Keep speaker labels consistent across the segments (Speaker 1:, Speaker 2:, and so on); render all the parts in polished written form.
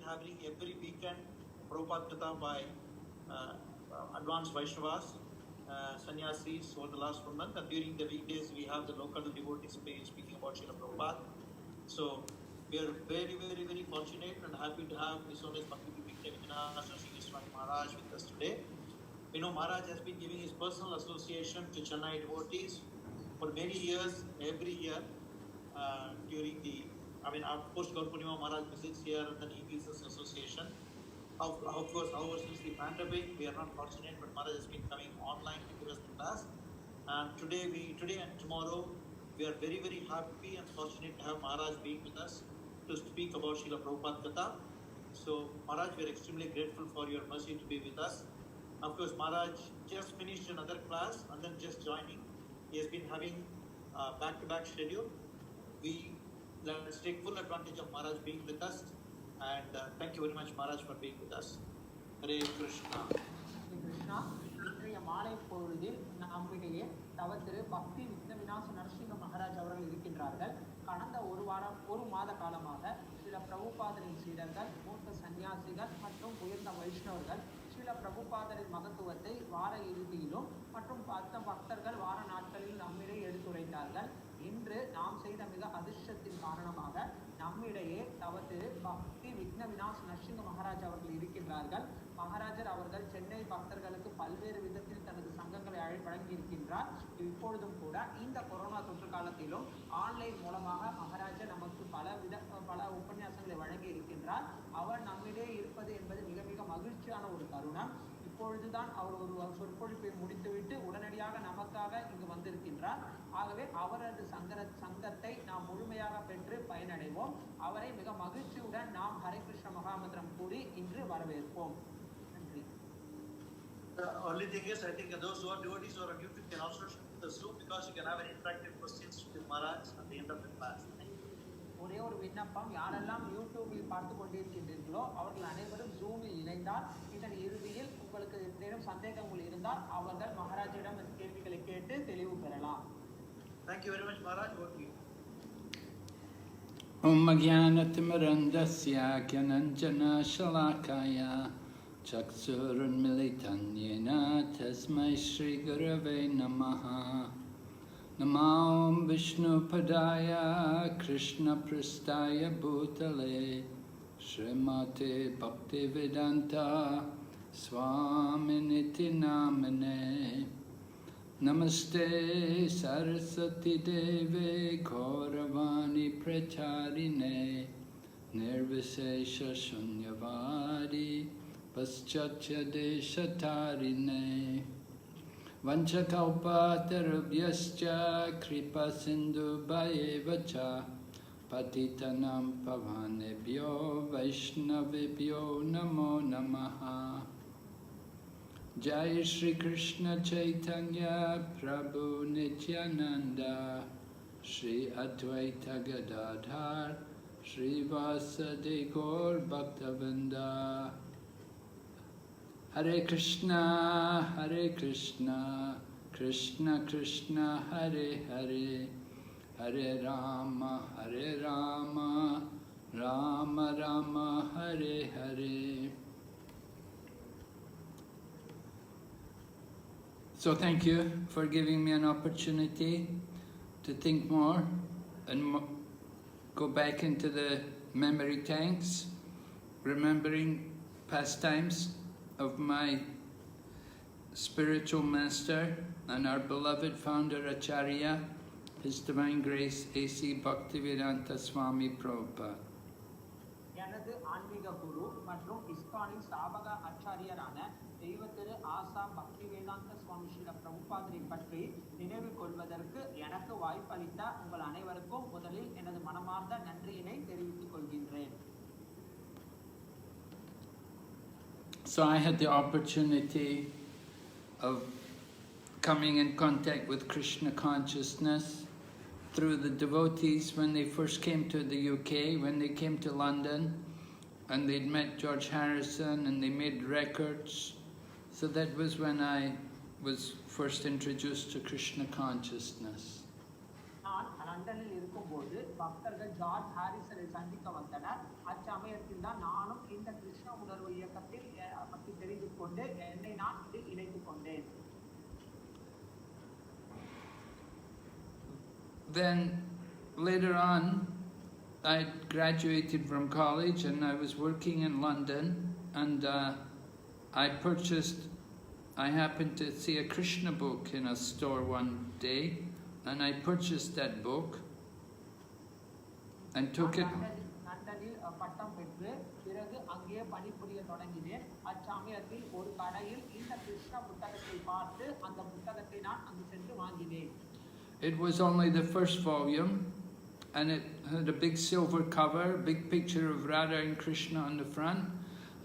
Speaker 1: having every weekend Prabhupada Katha by advanced Vaishnavas, Sannyasis over the last 1 month, and during the weekdays we have the local devotees speaking about Srila Prabhupada. So we are very, very, very fortunate and happy to have His Holiness Bhakti Vinasha Maharaj with us today. We know Maharaj has been giving his personal association to Chennai devotees for many years, every year during the, of course, Gaur Purnima Maharaj visits here and then he gives us association. Of course, however, since the pandemic, we are not fortunate, but Maharaj has been coming online to give us the class. And today and tomorrow, we are very, very happy and fortunate to have Maharaj being with us to speak about Srila Prabhupada Katha. So, Maharaj, we are extremely grateful for your mercy to be with us. Of course, Maharaj just finished another class and then just joining. He has been having a back-to-back schedule. Let's take full advantage of Maharaj being with us. And thank you very much, Maharaj, for being with us. Hare Krishna.
Speaker 2: Hare Krishna. இன்றைய மாலை பொழுதில் நம்மிடையே திரு பக்தி விக்னவிநாச நரசிம்ம மகாராஜ் அவர்கள் இருக்கின்றார்கள். கடந்த ஒரு மாத காலமாக சில பிரபுபாதரின் சீடர்கள், மூத்த சன்னியாசிகள் மற்றும் உயர்ந்த வைஷ்ணவர்கள் ஸ்ரீல பிரபுபாதரின் மகத்துவத்தை வார இறுதியிலும் மற்றும் பக்தர்கள் வார நாட்களில் நம்மிடையே எடுத்துரைத்தார்கள். இன்று நாம் செய்த மிக அதிர்ஷ்டத்தின் காரணமாக நம்மிடையே திரு பக்தி விக்னவிநாச நரசிம்ம மகாராஜ் அவர்கள் இருக்கின்றார்கள். மகாராஜர் அவர்கள் சென்னை பக்தர்களுக்கு பல்வேறு விதத்தில் தனது சங்கங்களை வழங்கியிருக்கின்றார். இப்பொழுதும் கூட இந்த கொரோனா தொற்று காலத்திலும் ஆன்லைன் மூலமாக மகாராஜர் நமக்கு பல உபன்யாசங்களை வழங்கி இருக்கின்றார். அவர் நம்மிடையே இருப்பது என்பது மிக மிக மகிழ்ச்சியான ஒரு தருணம். இப்பொழுதுதான் அவர் ஒரு சொற்பொழிப்பை முடித்துவிட்டு உடனடியாக நமக்காக இங்கு வந்திருக்கின்றார். ஆகவே அவரது சங்கத்தை நாம் முழுமையாக பெற்று பயனடைவோம். அவரை மிக மகிழ்ச்சியுடன் நாம் ஹரே கிருஷ்ண மகாமந்திரம் கூறி இன்று வரவேற்போம். நன்றி.
Speaker 1: The only thing is, I think those who are devotees or on YouTube can also share the Zoom because you can have an interactive questions with Maharaj at the end of the class.
Speaker 2: ஒரே ஒரு விண்ணப்பம், யாரெல்லாம் யூடியூபில் பார்த்து கொண்டிருக்கின்றீர்களோ அவர்கள் அனைவரும் ஜூமில் இணைந்தால் இதன் இறுதியில் உங்களுக்கு ஏதேனும் சந்தேகங்கள் இருந்தால் அவர்கள் மகாராஜிடம் கேள்விகளை கேட்டு தெளிவு பெறலாம்.
Speaker 1: Thank you very much, Maharaj. Over to you.
Speaker 3: Om Jnanatimrandasya Gyananjana Shalakaya Chaksurunmilitanyena Tasmai Shri Gurave Namaha. Namo Vishnu Padaya Krishna Prastaya Bhutale Srimate Bhaktivedanta Swaminiti Namane Namaste Saraswati Deve Gauravani Pracharine Nirvisesha Shunyavadi Paschatya Deshatarine Vanchakalpatarubhyascha kripa sindhu bhayevacha patitanam pavanebhyo vaishnavebhyo namo namaha. Jai Shri Krishna Chaitanya Prabhu Nityananda Shri Advaita Gadadhar Shri Vasadi Gaur Bhaktavinda. Hare Krishna, Krishna Krishna, Hare Hare, Hare Rama, Rama Rama, Hare Hare. So thank you for giving me an opportunity to think more and go back into the memory tanks, remembering past times of my spiritual master and our beloved founder Acharya, His Divine Grace A.C. Bhaktivedanta Swami Prabhupada.
Speaker 2: எனது ஆன்மீக குரு மற்றும் இஸ்கானின் ஸ்தாபக ஆச்சாரியரான தெய்வ திரு ஆசா பக்திவேதாந்த சுவாமி ஸ்ரீல பிரபுபாதரை பற்றி நினைவு கொள்வதற்கு எனக்கு வாய்ப்பளித்த உங்கள் அனைவருக்கும் முதலில் எனது மனமார்ந்த நன்றியினை தெரிவித்துக் கொள்கின்றேன்.
Speaker 3: So I had the opportunity of coming in contact with Krishna consciousness through the devotees when they first came to the UK, when they came to London, and they'd met George Harrison and they made records. So that was when I was first introduced to Krishna consciousness.
Speaker 2: நான் லண்டனில் இருக்கும்போது பக்தர்கள் George ஹாரிசனை சந்திக்க வந்தனர். அச்சமயத்தில் தான் நானும் காப்புணர்வு இயக்கத்தில் பற்றி தெரிந்து கொண்டு என்னை நான் இதில் இணைத்துக் கொண்டேன்.
Speaker 3: Then later on, I graduated from college and I was working in London, and I happened to see a Krishna book in a store one day, and I purchased that book and took it.
Speaker 2: லண்டனில் பட்டம் பெற்று பிறகு அங்கே பணிபுரிய தொடங்கினேன். அச்சமயத்தில் ஒரு கடையில் இந்த கிருஷ்ண புத்தகத்தை பார்த்து அந்த புத்தகத்தை நான் அங்கு சென்று வாங்கினேன்.
Speaker 3: It was only the first volume, and it had a big silver cover, big picture of Radha and Krishna on the front,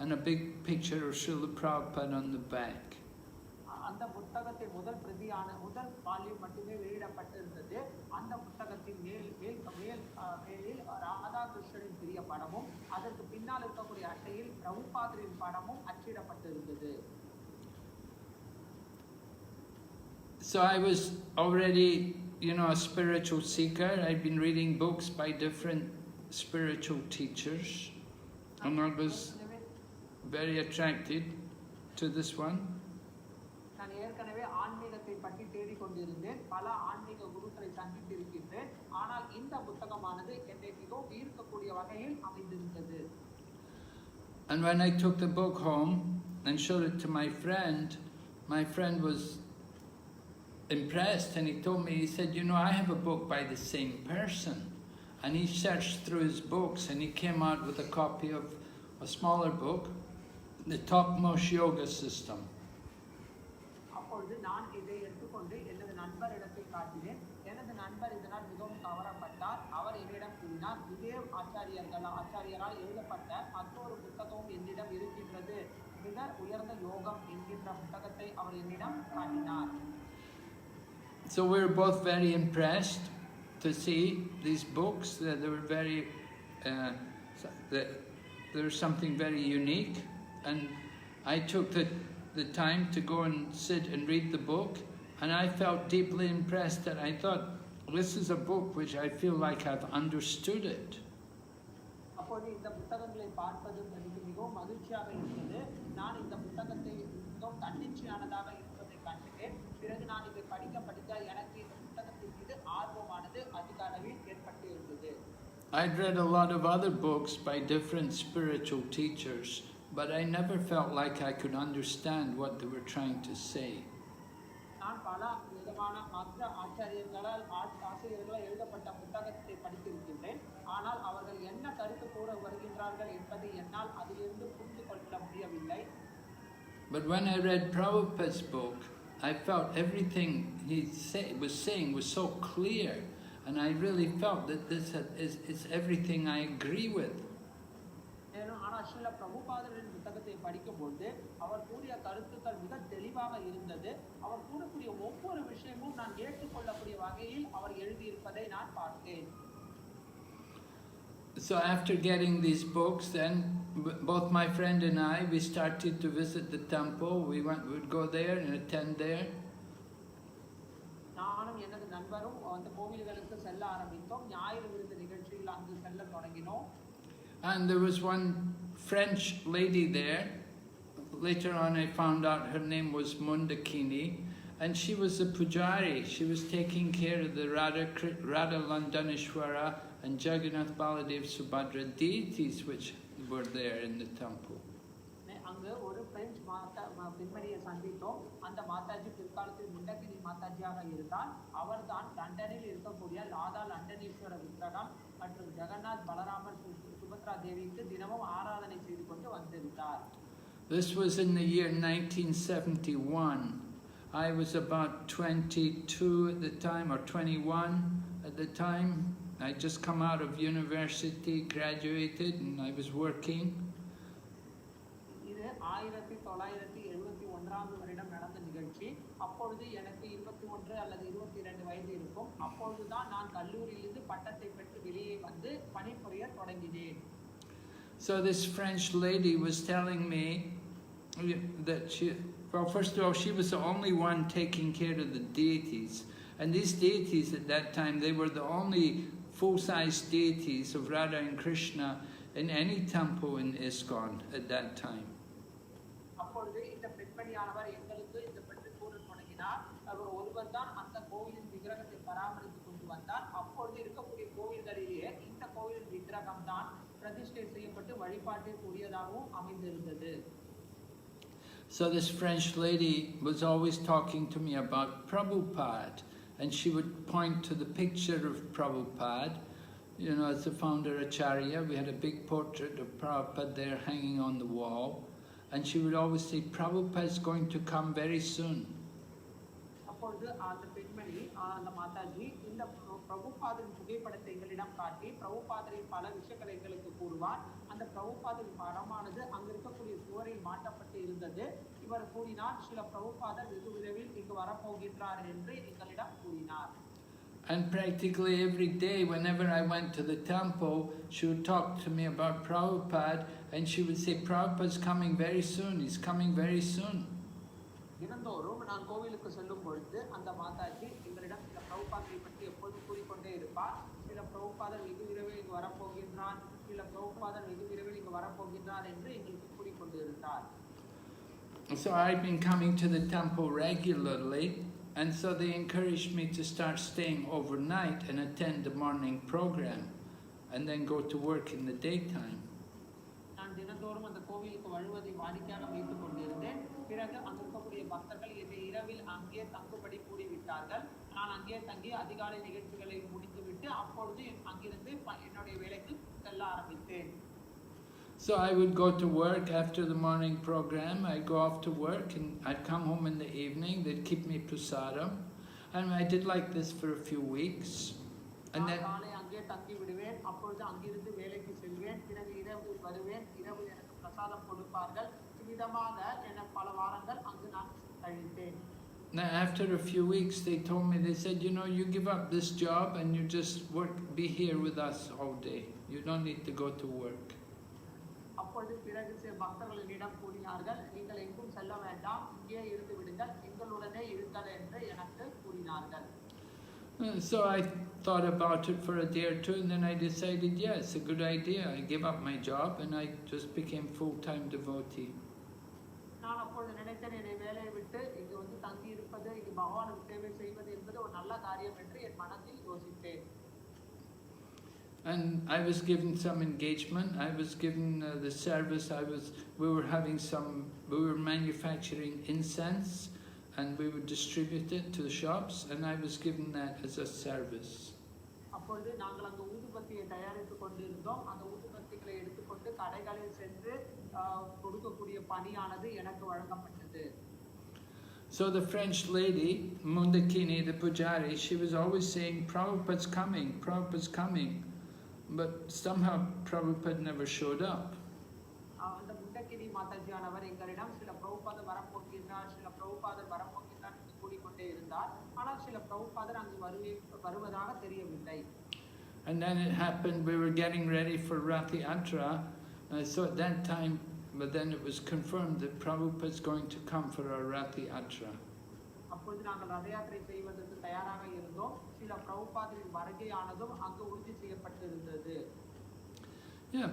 Speaker 3: and a big picture of Srila Prabhupada on the back.
Speaker 2: அந்த புத்தகத்தை முதல் volume மட்டுமே வெளியிடப்பட்டிருந்தது. அந்த புத்தகத்தின் மேலில் ராதா கிருஷ்ணனின் பெரிய படமும் அதற்கு பின்னால் இருக்கக்கூடிய அட்டையில் பிரபுபாதரின் படமும் அச்சிடப்பட்டிருந்தது.
Speaker 3: So I was already, a spiritual seeker. I'd been reading books by different spiritual teachers, and I was very attracted to this one.
Speaker 2: நான் ஏற்கனவே ஆன்மீகத்தை பற்றி தேடிக்கொண்டிருந்தேன். பல ஆன்மீக குருக்களை சந்தித்திருக்கின்றேன். ஆனால் இந்த புத்தகமானது என்னை மிகவும் ஈர்க்கக்கூடிய வகையில் அமைந்திருந்தது.
Speaker 3: And when I took the book home and showed it to my friend was impressed, and he told me, he said, I have a book by the same person. And he searched through his books and he came out with a copy of a smaller book, The Topmost Yoga System.
Speaker 2: அப்பொழுது நான் இதை எடுத்துக்கொண்டு எனது நண்பரிடத்தை காட்டினேன். எனது நண்பர் இதனால் மிகவும் கவரப்பட்டார். அவர் என்னிடம் கூறினார், இதே ஆச்சாரியரால் எழுதப்பட்ட மற்றொரு புத்தகமும் என்னிடம் இருக்கின்றது. மிக உயர்ந்த யோகம் என்கின்ற புத்தகத்தை அவர் என்னிடம் காட்டினார்.
Speaker 3: So we were both very impressed to see these books. They were very, there was something very unique, and I took the time to go and sit and read the book, and I felt deeply impressed that I thought, this is a book which I feel like I've understood it.
Speaker 2: அப்போது இந்த புத்தகங்களை பார்ப்பது எனக்கு மிகவும் மகிழ்ச்சியாக இருந்தது. நான் இந்த புத்தகத்தை மிகவும் தன்னிச்சையானதாக இருப்பதை கண்டேன். பிறகு நான் இதை படிக்க எனக்கு இந்த புத்தகத்தின் மீது ஆர்வமானது அதிக அளவில் ஏற்பட்டு இருந்தது.
Speaker 3: I'd read a lot of other books by different spiritual teachers, but I never felt like I could understand what they were trying to say.
Speaker 2: நான் பல விதமான மற்ற ஆசிரியர்களால் எழுதப்பட்ட புத்தகத்தை படித்திருக்கின்றேன். ஆனால் அவர்கள் என்ன கருத்து கூற வருகின்றார்கள் என்பதை என்னால் அதிலிருந்து புரிந்து கொள்ள முடியவில்லை.
Speaker 3: But when I read Prabhupada's book, I felt everything he was saying was so clear, and I really felt that this is everything I agree with.
Speaker 2: ஆனால் ஸ்ரீல பிரபுபாதரின் புத்தகத்தை படிக்கும்போது அவர் கூறிய கருத்துக்கள் மிக தெளிவாக இருந்தது. அவர் கூறக்கூடிய ஒவ்வொரு விஷயமும் நான் ஏற்றுக்கொள்ளக்கூடிய வகையில் அவர் எழுதியிருப்பதை நான் பார்த்தேன்.
Speaker 3: So after getting these books, then both my friend and I, we started to visit the temple. We would go there and attend there.
Speaker 2: நானும் எனது நண்பரும் அந்த கோவில்களுக்கு செல்ல ஆரம்பித்தோம். ஞாயிறு விருந்து நிகழ்ச்சியில் அங்கு செல்ல தொடங்கினோம்.
Speaker 3: And there was one French lady there. Later on I found out her name was Mundakini, and she was a pujari. She was taking care of the Radha Landanishwara and Jagannath Baladev Subhadra deities which were there in the temple.
Speaker 2: அங்கு ஒரு French பெண்மணியை சந்தித்தோம். அந்த மாதாஜி பிற்காலத்தில் முண்டகிரி மாதாஜியாக இருந்தார். அவர்தான் லண்டனில் இருக்கக்கூடிய ராதா லண்டனீஸ்வர விக்கிரகம் மற்றும் ஜெகநாத் பலராமர் சுபத்ரா தேவிக்கு தினமும் ஆராதனை செய்து கொண்டு வந்திருந்தார்.
Speaker 3: This was in the year 1971. I was about 22 at the time, or 21 at the time. I'd just come out of university, graduated, and I was working.
Speaker 2: இது 1971 வருடம் நடந்த நிகழ்ச்சி. அப்பொழுது எனக்கு 21 அல்லது 22 வயது இருக்கும். அப்பொழுதுதான் நான் கல்லூரியிலிருந்து பட்டத்தை பெற்று வெளியே வந்து பணிபுரிய தொடங்கினேன்.
Speaker 3: So this French lady was telling me that first of all, she was the only one taking care of the deities. And these deities at that time, they were the only full-size deities of Radha and Krishna in any temple in ISKCON at that time.
Speaker 2: அப்பொழுது இந்த பெண்மணியானவர் எங்களுக்கு இந்த பற்றி கூற தொடங்கினார். அவர் ஒருவர் தான் அந்த கோவிலின் விக்கிரகத்தை பராமரித்து கொண்டு வந்தார். அப்பொழுது இருக்கக்கூடிய கோவில்களிலேயே இந்த கோவிலின் விக்கிரகம் தான் பிரதிஷ்டை செய்யப்பட்டு வழிபாட்டிற்குரியதாகவும் அமைந்திருந்தது.
Speaker 3: So this French lady was always talking to me about Prabhupada, and she would point to the picture of Prabhupada. You know, as the founder Acharya, we had a big portrait of Prabhupada there hanging on the wall, and she would always say, Prabhupada is going to come very soon.
Speaker 2: அப்பொழுது அந்த பெண்மணி அந்த மாதாஜி இந்த பிரபுபாதரின் புகைப்படத்தை எங்களிடம் காட்டி பிரபுபாதரின் பல விஷயங்களை எங்களுக்கு கூறுவார். அந்த பிரபுபாதரின் படமானது அங்கு இருக்கக்கூடிய சுவரில் மாட்டப்பட்டு இருந்தது. இவர் கூறினார், சில பிரபுபாதர் வெகு விரைவில் இங்கு வரப்போகின்றார் என்று எங்களிடம் கூறினார்.
Speaker 3: And practically every day, whenever I went to the temple, she would talk to me about Prabhupada, and she would say, Prabhupada's coming very soon, he's coming very soon.
Speaker 2: தினந்தோறும் நான் கோவிலுக்கு செல்லும் பொழுது அந்த மாதாஜி எங்களிடம் சில பிரபுபாதரை பற்றி எப்பொழுதும் கூறிக்கொண்டே இருப்பார். சில பிரபுபாதர் வெகு விரைவில் இங்கு வரப்போகின்றார், சில பிரபுபாதர் வெகு விரைவில் இங்கு வரப்போகின்றார் என்று எங்களுக்கு கூறிக்கொண்டு இருந்தார்.
Speaker 3: So I've been coming to the temple regularly, and so they encouraged me to start staying overnight and attend the morning program, and then go to work in the daytime.
Speaker 2: நான் தினந்தோறும் அந்த கோவிலுக்கு வருவதை வாடிக்கையாக வைத்துக் கொண்டிருந்தேன். பிறகு அங்கு இருக்கக்கூடிய பக்தர்கள் என்னை இரவில் அங்கே தங்குபடி கூறிவிட்டார்கள். நான் அங்கே தங்கி அதிகாலை நிகழ்ச்சிகளை முடித்துவிட்டு அப்பொழுது அங்கிருந்து என்னுடைய வேலைக்கு செல்ல ஆரம்பித்தேன்.
Speaker 3: So I would go to work after the morning program. I'd go off to work and I'd come home in the evening. They'd keep me prasadam. And I did like this for a few weeks. And then
Speaker 2: அங்கே தங்கி விடுவேன். அப்பொழுது அங்கிருந்து வேலைக்கு செல்வேன். பிறகு இரவு வருவேன். இரவு எனக்கு பிரசாதம் கொடுப்பார்கள். விதமாக என பல வாரங்கள் அங்கு நான் கழித்தேன்.
Speaker 3: Now after a few weeks they told me, they said, you know, you give up this job and you just be here with us all day. You don't need to go to work.
Speaker 2: அப்பொழுது பிறகு பக்தர்கள் என்னிடம் கூறினார்கள், நீங்கள் எங்கும் செல்ல வேண்டாம், இங்கே இருந்து விடுங்கள், எங்களுடனே இருங்கள் என்று எனக்கு கூறினார்கள்.
Speaker 3: So I thought about it for a day or two, and then I decided, yeah, it's a good idea. I gave up my job and I just became full-time devotee.
Speaker 2: நான் அப்பொழுது நினைத்தேன், என்னை வேலையை விட்டு இங்கு வந்து தங்கி இருப்பது, இங்கு பகவானுக்கு சேவை செய்வது என்பது ஒரு நல்ல காரியம் என்று என் மனதில் யோசித்தேன்.
Speaker 3: And I was given some engagement. I was given the service. We were manufacturing incense, and we would distribute it to the shops, and I was given that as a service.
Speaker 2: அப்பொழுது நாங்கள் அங்கு ஊதுபத்தியை தயாரித்துக் கொண்டிருந்தோம். அந்த ஊதுபத்திகளை எடுத்துக்கொண்டு கடைகளில் சென்று கொடுக்கக்கூடிய பணியானது எனக்கு வழங்கப்பட்டது.
Speaker 3: So the French lady, Mundakini, the pujari, she was always saying, Prabhupada's coming, Prabhupada's coming. But somehow Prabhupada never showed up.
Speaker 2: அந்த முண்டக்கினி மாதாஜியானவர் எங்களிடம் சில பிரபுபாதர் வரப்போகிறார், சில பிரபுபாதர் வரப்போகிறார் என்று கூறிக்கொண்டே இருந்தார். ஆனால் சில பிரபுபாதர் அங்கு வருவதாக தெரியவில்லை.
Speaker 3: And then it happened, we were getting ready for Rath Yatra. So at that time, but then it was confirmed that Prabhupada is going to come for our Rath Yatra.
Speaker 2: அப்பொழுது நாங்கள் ரத யாத்திரை செய்வதற்கு தயாராக இருந்தோம். சில பிரபுபாதரின் வருகையானதும் அங்கு உறுதி செய்யப்பட்டிருந்தது.
Speaker 3: Yeah,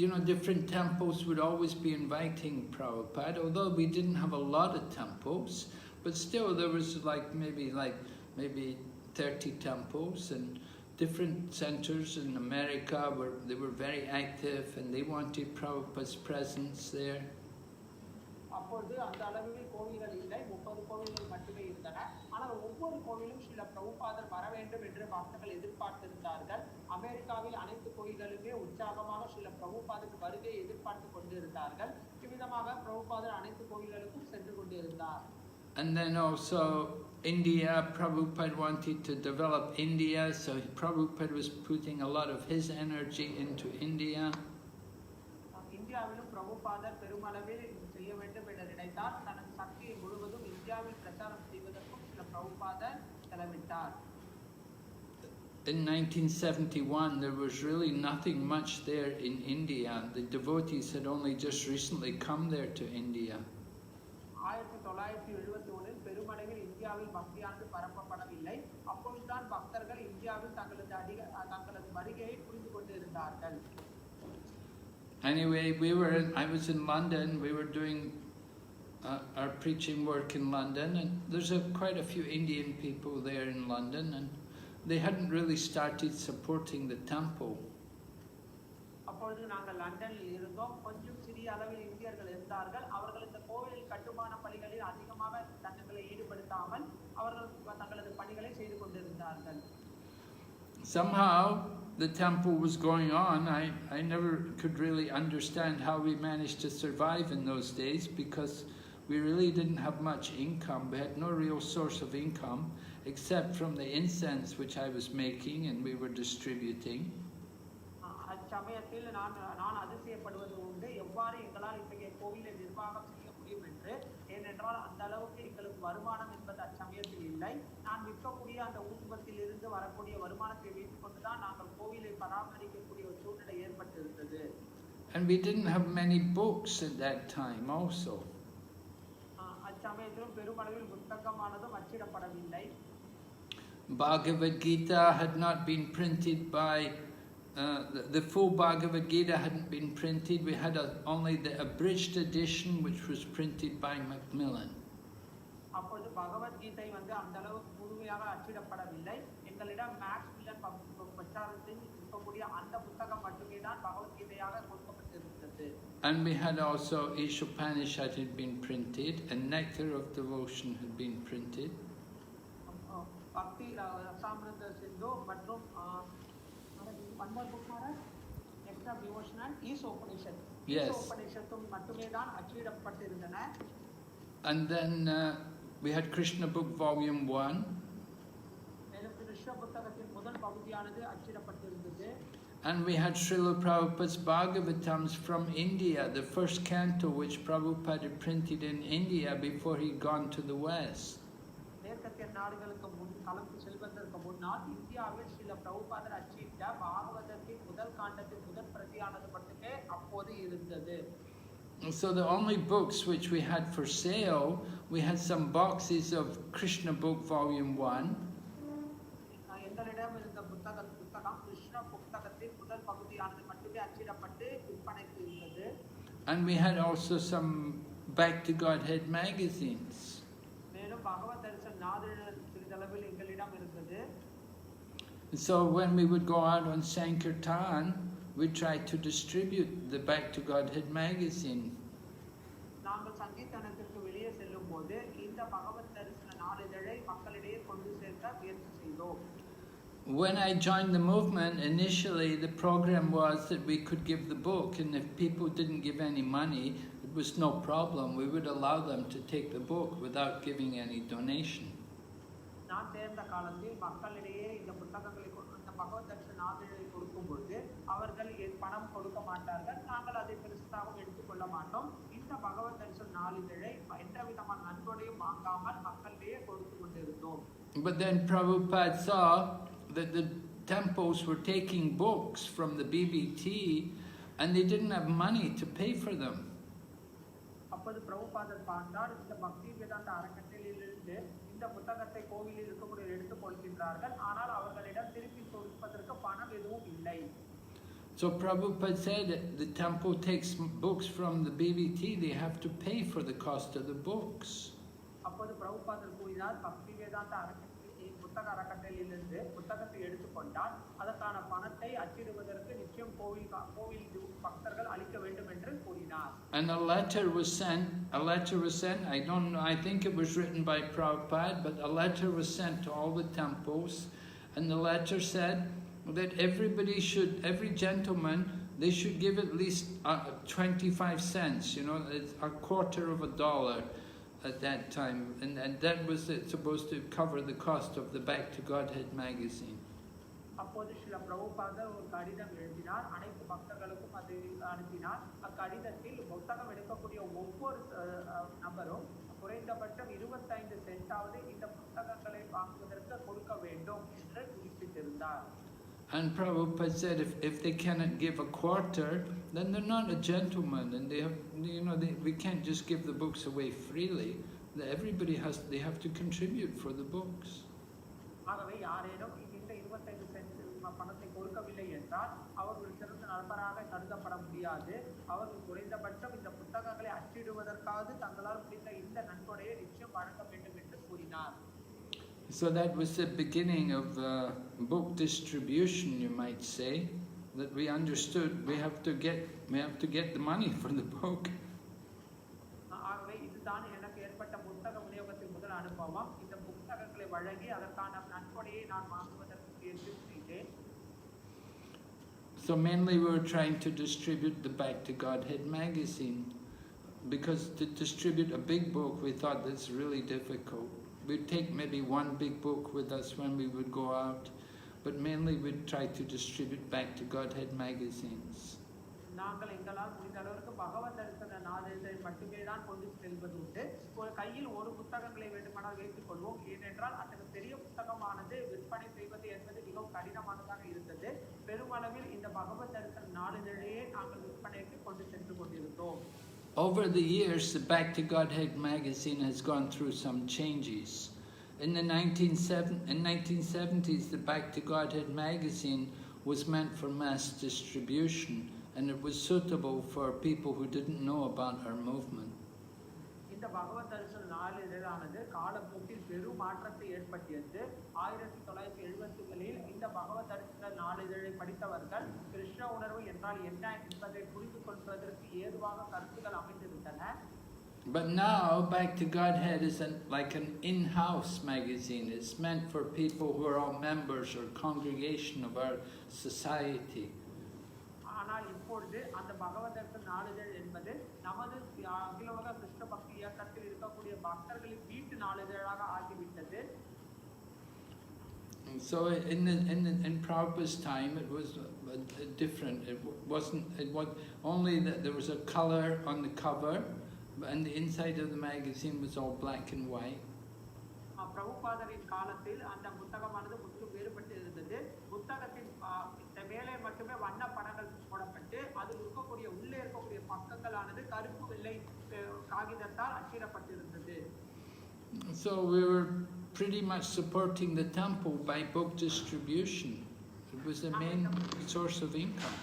Speaker 3: you know, different temples would always be inviting Prabhupada, although we didn't have a lot of temples, but still there was maybe 30 temples, and different centers in America where they were very active and they wanted Prabhupada's presence there.
Speaker 2: அப்பொழுது அந்த அளவில் கோவில்கள் இல்லை, 30 கோவில்கள் மட்டுமே இருந்தன. ஆனால் ஒவ்வொரு கோவிலும் சில பிரபுபாதர் வர வேண்டும் என்று பக்தர்கள் எதிர்பார்த்திருந்தார்கள். அமெரிக்காவில் அனைத்து கோவில்களுமே உற்சாகமாக சில பிரபுபாதர் வருகையை எதிர்பார்த்து கொண்டிருந்தார்கள். இவ்விதமாக பிரபுபாதர் அனைத்து கோவில்களுக்கும் சென்று கொண்டிருந்தார்.
Speaker 3: And then also India, Prabhupada wanted to develop India, so Prabhupada was putting a lot of his energy into India.
Speaker 2: இந்தியாவிலும் பிரபுபாதர் பெருமளவில் செய்ய வேண்டும் என்று நினைத்தார். தனது சக்தியை முழுவதும் இந்தியாவில் பிரச்சாரம் செய்வதற்கும் சில பிரபுபாதர் செலவிட்டார்.
Speaker 3: In 1971, there was really nothing much there in India. The devotees had only just recently come there to India.
Speaker 2: 1971 பெருமளவில் இந்தியாவில் பக்தியானது பரப்பப்படவில்லை. அப்பொழுதுதான் பக்தர்கள் இந்தியாவில் தங்களது வருகையை புரிந்து கொண்டிருந்தார்கள்.
Speaker 3: Anyway, I was in London, we were doing our preaching work in London, and there's quite a few Indian people there in London, and they hadn't really started supporting the temple.
Speaker 2: அப்பொழுது நாங்கள் லண்டனில் இருந்தோம். கொஞ்சம் சிறிய அளவில் இந்தியர்கள் இருந்தார்கள். அவர்கள் இந்த கோவிலில் கட்டுமான பணிகளில் அதிகமாக தங்களை ஈடுபடுத்தாமல் அவர்கள் தங்களது பணிகளை செய்து கொண்டிருந்தார்கள்.
Speaker 3: Somehow the temple was going on. I never could really understand how we managed to survive in those days, because we really didn't have much income. We had no real source of income except from the incense which I was making and we were distributing.
Speaker 2: அச்சமயத்தில் நான் அதிசயப்படுவது உண்டு, எவ்வாறு எங்களால் இத்தகைய கோவிலை நிர்வாகம் செய்ய முடியும் என்று. ஏனென்றால் அந்த அளவுக்கு எங்களுக்கு வருமானம் என்பது அச்சமயத்தில் இல்லை. நான் விற்கக்கூடிய அந்த ஊதுபத்தில் இருந்து வரக்கூடிய வருமானத்தை வைத்துக் கொண்டுதான் நாங்கள் கோவிலை பராமரிக்கக்கூடிய ஒரு சூழ்நிலை ஏற்பட்டிருந்தது.
Speaker 3: And we didn't have many books at that time also.
Speaker 2: அச்சமயத்திலும் பெருமளவில் புத்தகமானதும் அச்சிடப்படவில்லை.
Speaker 3: Bhagavad Gita had not been printed by the full Bhagavad Gita hadn't been printed. We had only the abridged edition, which was printed by Macmillan.
Speaker 2: அப்பொழுது பகவத் கீதை வந்து அந்த அளவுக்கு முழுமையாக அச்சிடப்படவில்லை. எங்களிடம் மேக்ஸ்மில்லன் பிரச்சாரத்தில் இருக்கக்கூடிய அந்த புத்தகம் மட்டுமே தான் பகவத் கீதையாக கொடுக்கப்பட்டிருந்தது.
Speaker 3: And we had also Ishopanishad had been printed, and Nectar of Devotion had been printed.
Speaker 2: Bhakti Rasamrita Sindhu மற்றும் one more book Maharaj, Nectar of Devotion and ISKCON.
Speaker 3: Yes.
Speaker 2: ISKCON மட்டுமே தான் அச்சிடப்பட்டிருந்தன.
Speaker 3: And then we had Krishna Book Volume 1.
Speaker 2: மேலும் கிருஷ்ண புத்தகத்தின் முதல் பகுதியானது அச்சிடப்பட்டிருந்தது.
Speaker 3: And we had Srila Prabhupada's Bhagavatams from India, the first canto which Prabhupada printed in India before he'd gone to the West.
Speaker 2: மேற்கத்திய நாடுகளுக்கு கலந்து செல்வதற்கு முன்னால் இந்தியாவில் ஸ்ரீல பிரபுபாதர் அச்சிட்ட பாகவதத்தின் முதல் காண்டத்தின் முதல் பிரதியானது மட்டுமே அப்போது இருந்தது.
Speaker 3: So the only books which we had for sale, we had some boxes of Krishna Book Volume 1.
Speaker 2: எங்களிடம் இருந்த புத்தகம் கிருஷ்ண புத்தகத்தின் முதல் பகுதியானது மட்டுமே அச்சிடப்பட்டு விற்பனைக்கு இருந்தது.
Speaker 3: And we had also some Back to Godhead magazines.
Speaker 2: மேலும் பகவத் தரிசன நாதிதழ் சிறிதளவில் எங்களிடம் இருந்தது.
Speaker 3: So when we would go out on Sankirtan, we tried to distribute the Back to Godhead magazine.
Speaker 2: நாங்கள் சங்கீர்த்தனத்திற்கு வெளியே செல்லும் போது இந்த பகவத் தரிசன நாளிதழை மக்களிடையே கொண்டு சேர்க்க முயற்சி செய்தோம்.
Speaker 3: When I joined the movement, initially the program was that we could give the book, and if people didn't give any money, it was no problem. We would allow them to take the book without giving any donation.
Speaker 2: நான் சேர்ந்த காலத்தில் மக்களிடையே இந்த புத்தகங்களை இந்த பகவத் தரிசன நாளிதழை கொடுக்கும் பொழுது அவர்கள் பணம் கொடுக்க மாட்டார்கள். நாங்கள் அதை பெருசாகவும் எடுத்துக்கொள்ள மாட்டோம். இந்த பகவத் தரிசன நாளிதழை எந்த விதமான நன்கொடையும் வாங்காமல் மக்களிடையே கொடுத்து கொண்டிருந்தோம்.
Speaker 3: But then Prabhupada saw that the temples were taking books from the BBT and they didn't have money to pay for them.
Speaker 2: அப்போது பிரபுபாதர் பார்த்தார், இந்த பக்தி வேதாந்த அறக்கட்டளையிலிருந்து இந்த புத்தகத்தை கோவிலில் இருக்கக்கூடிய எடுத்துக் கொள்கின்றார்கள், ஆனால் அவர்களிடம் திருப்பி கொடுப்பதற்கு பணம் எதுவும் இல்லை.
Speaker 3: So Prabhupada said that the temple takes books from the BBT, they have to pay for the cost of the books.
Speaker 2: அப்போது பிரபுபாதர் கூறினார், பக்தி வேதாந்த புத்தக அறக்கட்டளையிலிருந்து புத்தகத்தை எடுத்துக்கொண்டால் அதற்கான பணத்தை அச்சிடுவதற்கு நிச்சயம் கோவில் பக்தர்கள் அளிக்க வேண்டும் என்று கூறினார்.
Speaker 3: And a letter was sent. I don't know, I think it was written by Prabhupada, but a letter was sent to all the temples, and the letter said that every gentleman, they should give at least 25 cents, it's a quarter of a dollar at that time, and that was supposed to cover the cost of the Back to Godhead magazine.
Speaker 2: அப்போது ஸ்ரீல பிரபுபாதர் ஒரு கடிதம் எழுதினார், அனைத்து பக்தர்களுக்கும் அதை அனுப்பினார். அக்கடிதத்தில் புத்தகம் எடுக்கக்கூடிய ஒவ்வொரு நபரும் குறைந்தபட்சம் 25 சென்டாவது இந்த புத்தகங்களை வாங்குவதற்கு கொடுக்க வேண்டும் என்று குறிப்பிட்டிருந்தார்.
Speaker 3: And Prabhupada said if they cannot give a quarter, then they're not a gentleman, and we can't just give the books away freely. They have to contribute for the books.
Speaker 2: ஆகவே யாரேனும் இந்த 25 சென்ட் பணத்தை கொடுக்கவில்லை என்றால் அவர்கள் சிறந்த நண்பராக கருதப்பட முடியாது. அவர்கள் குறைந்தபட்சம் இந்த புத்தகங்களை அச்சிடுவதற்காவது தங்களால் முடிந்த இந்த நன்கொடையை நிச்சயம் வழங்க வேண்டும் என்று கூறினார்.
Speaker 3: So that was the beginning of book distribution, you might say, that we understood we have to get the money for the book.
Speaker 2: ஆகவே இதுதான் எனக்கு ஏற்பட்ட புத்தக விநியோகத்தின் முதல் அனுபவம். இந்த புத்தகங்களை வழங்கி அதற்கான நன்கொடையை நான் வாங்குவதற்கு முயற்சி செய்தேன்.
Speaker 3: So mainly we were trying to distribute the Back to Godhead magazine, because to distribute a big book we thought that's really difficult. We'd take maybe one big book with us when we would go out, but mainly we'd try to distribute Back to Godhead magazines.
Speaker 2: நாங்கள் எங்களால் முடிந்த அளவுக்கு பகவத் தரிசன நாளிதழை மட்டுமே தான் கொண்டு செல்வது உண்டு. ஒரு கையில் ஒரு புத்தகங்களை வேண்டுமானால் வைத்துக் கொள்வோம். ஏனென்றால் அத்தகைய பெரிய புத்தகமானது விற்பனை செய்வது என்பது மிகவும் கடினமானதாக இருந்தது. பெருமளவில் இந்த பகவத் தரிசன நாளிதழையே நாங்கள் விற்பனைக்கு கொண்டு சென்று கொண்டிருந்தோம்.
Speaker 3: Over the years, the Back to Godhead magazine has gone through some changes. In the 1970s, the Back to Godhead magazine was meant for mass distribution, and it was suitable for people who didn't know about our movement.
Speaker 2: இந்த பகவத் தரிசன நாளிதழானது காலப்போக்கில் பெரும் மாற்றத்தை ஏற்படுத்தியது. 1970களில் இந்த பகவத் தரிசன நாளிதழை படித்தவர்கள் கிருஷ்ண உணர்வு என்றால் என்ன என்பதை புரிந்து கொள்வதற்கு ஏதுவாக கருத்துக்கள் அமைந்திருந்தன.
Speaker 3: But now, Back to Godhead is like an in-house magazine. It's meant for people who are all members or congregation of our society.
Speaker 2: ஆனால் இப்பொழுது அந்த பகவத் தரிசன நாளிதழ் என்பது நமது அகில உலக கிருஷ்ண பக்தி இயக்கத்தில் இருக்கக்கூடிய பக்தர்களின் வீட்டு நாளிதழாக ஆகிவிட்டது.
Speaker 3: So in Prabhupada's time it was different. It was only that there was a color on the cover, and the inside of the magazine was all black and white.
Speaker 2: பிரபுபாதரின் காலத்தில் அந்த புத்தகமானது முற்றிலும் வேறுபட்டு இருந்தது. புத்தகத்தின் மேலே மட்டுமே வண்ண படங்கள் போடப்பட்டு அதில் இருக்கக்கூடிய உள்ளே இருக்கக்கூடிய பக்கங்களானது கருப்பு வெள்ளை காகிதத்தால் அச்சிடப்பட்டிருந்தது.
Speaker 3: So we were pretty much supporting the temple by book distribution. It was the main source of income.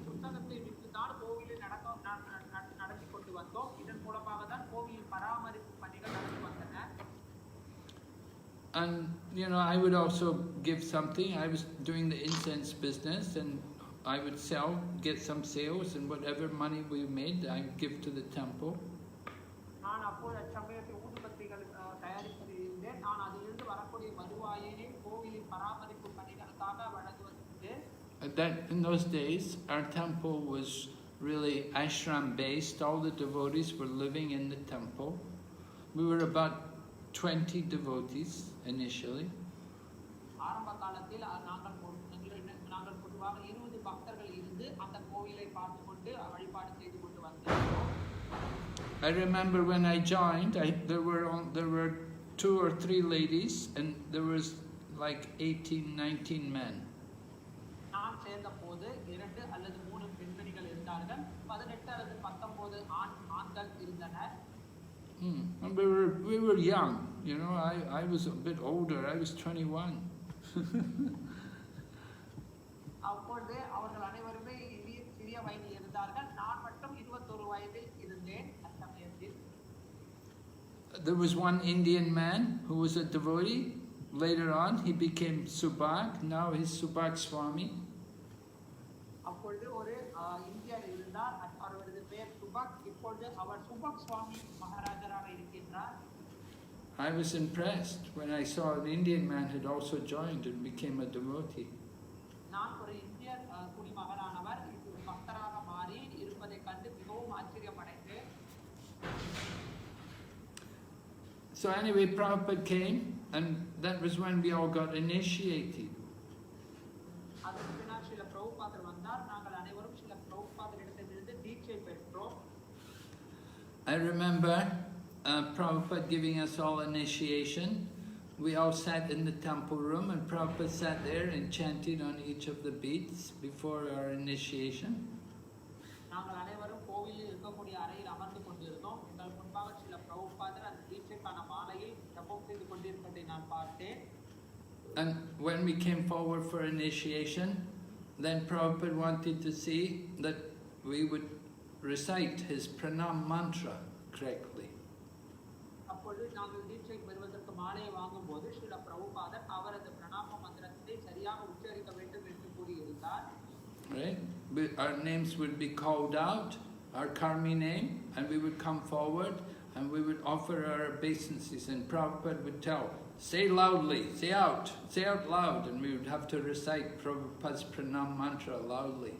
Speaker 2: புத்தகத்தை விற்று தான் கோவிலை நடத்தி கொண்டு வந்தோம். இதன் மூலமாக தான் கோவிலின் பராமரிப்பு பணிகள் நடந்து வந்தன.
Speaker 3: And I would also give something. I was doing the incense business, and I would get some sales, and whatever money we made, I would give to the temple.
Speaker 2: நான் அப்போது அச்சமயத்தில் ஊதுபத்திகள் தயாரிப்பதில் இருந்தேன். நான் அதிலிருந்து வரக்கூடிய வருவாயை கோவிலின் பராமரிப்பு பணிகளுக்காக வழங்குவதற்கு.
Speaker 3: In those days, our temple was really ashram based. All the devotees were living in the temple. We were about 20 devotees initially.
Speaker 2: ஆரம்ப காலத்தில் நாங்கள் பொதுவாக 20 பக்தர்கள் இருந்து அந்த கோவிலை பார்த்து கொண்டு வழிபாடு செய்து கொண்டு வந்தோம்.
Speaker 3: I remember when I joined, there were 2 or 3 ladies, and there was like 18, 19 men.
Speaker 2: நான் சேர்ந்த போது 2 அல்லது 3 பெண்மணிகள் இருந்தார்கள். 18 அல்லது 19 ஆண்கள் இருந்தனர்.
Speaker 3: And we were young, I was a bit older. I was 21.
Speaker 2: அப்பொழுது அவர்கள் அனைவருமே சிறிய வயதில் இருந்தார்கள். நான் மட்டும் 21 வயதில் இருந்தேன். அச்சமயத்தில்
Speaker 3: there was one Indian man who was a devotee. Later on, he became Subhag. Now he's Subhag Swami.
Speaker 2: அப்பொழுது ஒரு இந்தியர் இருந்தார். அவரது பெயர் சுபக். இப்பொழுது அவர் சுபக் சுவாமி மகாராஜராக இருக்கின்றார்.
Speaker 3: I was impressed when I saw an Indian man had also joined and became a devotee.
Speaker 2: நான் ஒரு இந்தியர் குடிமகனானவர் பக்தராக மாறி இருப்பதை கண்டு மிகவும் ஆச்சரியப்படைந்தேன்.
Speaker 3: So anyway, Prabhupada came, and that was when we all got initiated.
Speaker 2: அதற்கு பின்னர் ஸ்ரீல பிரபுபாதர் வந்தார். நாங்கள் அனைவரும் ஸ்ரீல பிரபுபாதரிடத்திலிருந்து தீட்சை பெற்றோம்.
Speaker 3: I remember Prabhupada giving us all initiation. We all sat in the temple room, and Prabhupada sat there and chanted on each of the beads before our initiation.
Speaker 2: நாங்கள் அனைவரும் கோவிலில் இருக்கக்கூடிய அறையில் அமர்ந்து கொண்டிருந்தோம். எங்கள் முன்பாக ஸ்ரீல பிரபுபாதர் அந்த தீட்சைக்கான மாலையில் ஜபம் செய்து கொண்டிருப்பதை நான் பார்த்தேன்.
Speaker 3: And when we came forward for initiation, then Prabhupada wanted to see that we would recite his pranam mantra correctly.
Speaker 2: அப்பொழுது நாங்கள் தீட்சை பெறுவதற்கு மாலையை வாங்கும்போது ஸ்ரீல பிரபுபாதர் அவர் அந்த பிரணாம மந்திரத்தை சரியாக உச்சரிக்க வேண்டும் என்று கூறியிருந்தார்.
Speaker 3: Right? Our names would be called out, our karmi name, and we would come forward and we would offer our obeisances, and Prabhupada would tell, say loudly, say out loud, and we would have to recite Prabhupada's pranam mantra loudly.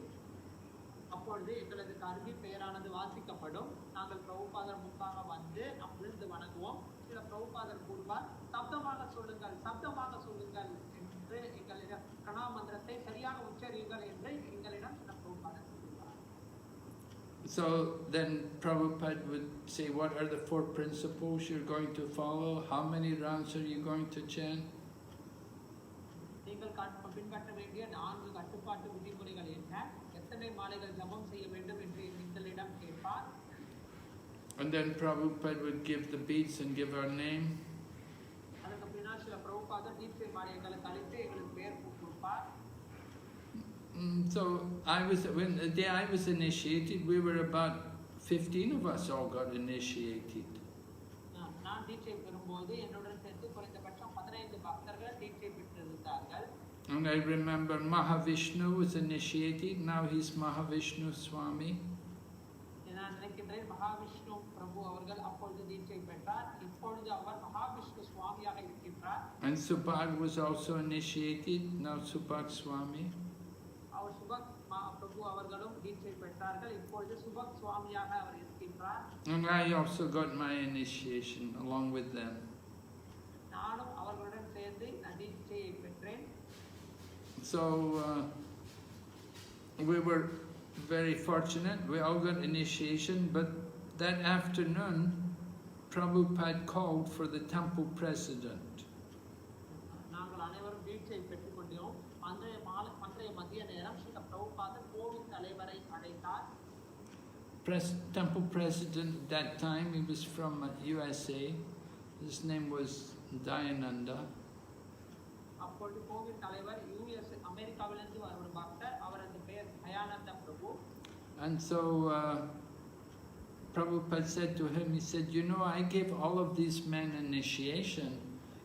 Speaker 2: அப்பொழுது எங்களது கர்மி பெயரானது வாசிக்கப்படும். நாங்கள் பிரபுபாதர் முன்பாக வந்து நாம் விழுந்து வணங்குவோம். சில பிரபுபாதர் கூறுவார், சப்தமாக சொல்லுங்கள் என்று எங்களிடம் பிரணாம மந்திரத்தை சரியாக உச்சரியுங்கள் என்று எங்களிடம் சில பிரபுபாதர் கூறுவார்.
Speaker 3: So then Prabhupada would say, what are the 4 principles you're going to follow? How many rounds are you going to chant?
Speaker 2: நீங்கள் பின்பற்ற வேண்டிய 4 கட்டுப்பாட்டு விதிமுறைகள் என்ன? எத்தனை மாலைகள் ஜபம் செய்ய வேண்டும் என்று எங்களிடம் கேட்பார்.
Speaker 3: And then Prabhupada would give the beads and give our name.
Speaker 2: அதற்கு பின்னால் சில பிரபுபாதர் தீட்சை மாலைகளுக்கு அழைத்து எங்களுக்கு பெயர் கொடுப்பார்.
Speaker 3: So when the day I was initiated, we were about 15 of us all got initiated.
Speaker 2: நான் தீட்சை பெறும்போது என்னுடன் சேர்த்து குறைந்தபட்சம் 15 பக்தர்கள் தீட்சை பெற்றிருந்தார்கள்.
Speaker 3: And I remember Mahavishnu was initiated. Now he's Mahavishnu Swami.
Speaker 2: நான் நினைக்கின்றேன் மகாவிஷ்ணு பிரபு அவர்கள் அப்பொழுது தீட்சை பெற்றார். இப்பொழுது அவர் மகாவிஷ்ணு சுவாமியாக இருக்கின்றார்.
Speaker 3: And Subhag was also initiated. Now Subhag Swami.
Speaker 2: அவர் சுபக் பிரபு அவர்களும் தீட்சை பெற்றார்கள். இப்பொழுது சுபக் சுவாமியாக அவர் இருக்கின்றார்.
Speaker 3: And I also got my initiation along with them.
Speaker 2: நானும் அவர்களுடன் சேர்ந்து தீட்சையை பெற்றேன்.
Speaker 3: So we were very fortunate. We all got initiation, but that afternoon Prabhupada called for the temple president.
Speaker 2: நாங்கள் அனைவரும் தீட்சை பெற்றுக்கொண்டோம். அன்றைய மதிய நேரம் ஸ்ரீல பிரபுபாதர் கோவில் தலைவரை அழைத்தார்.
Speaker 3: Temple president at that time, he was from USA. His name was Dayananda.
Speaker 2: அப்பொழுது கோவில் தலைவர் யுஎஸ் அமெரிக்காவிலிருந்து ஒரு பக்தர், அவரது பெயர் தயானந்த பிரபு.
Speaker 3: And so Prabhupada said to him, he said, you know, I gave all of these men initiation.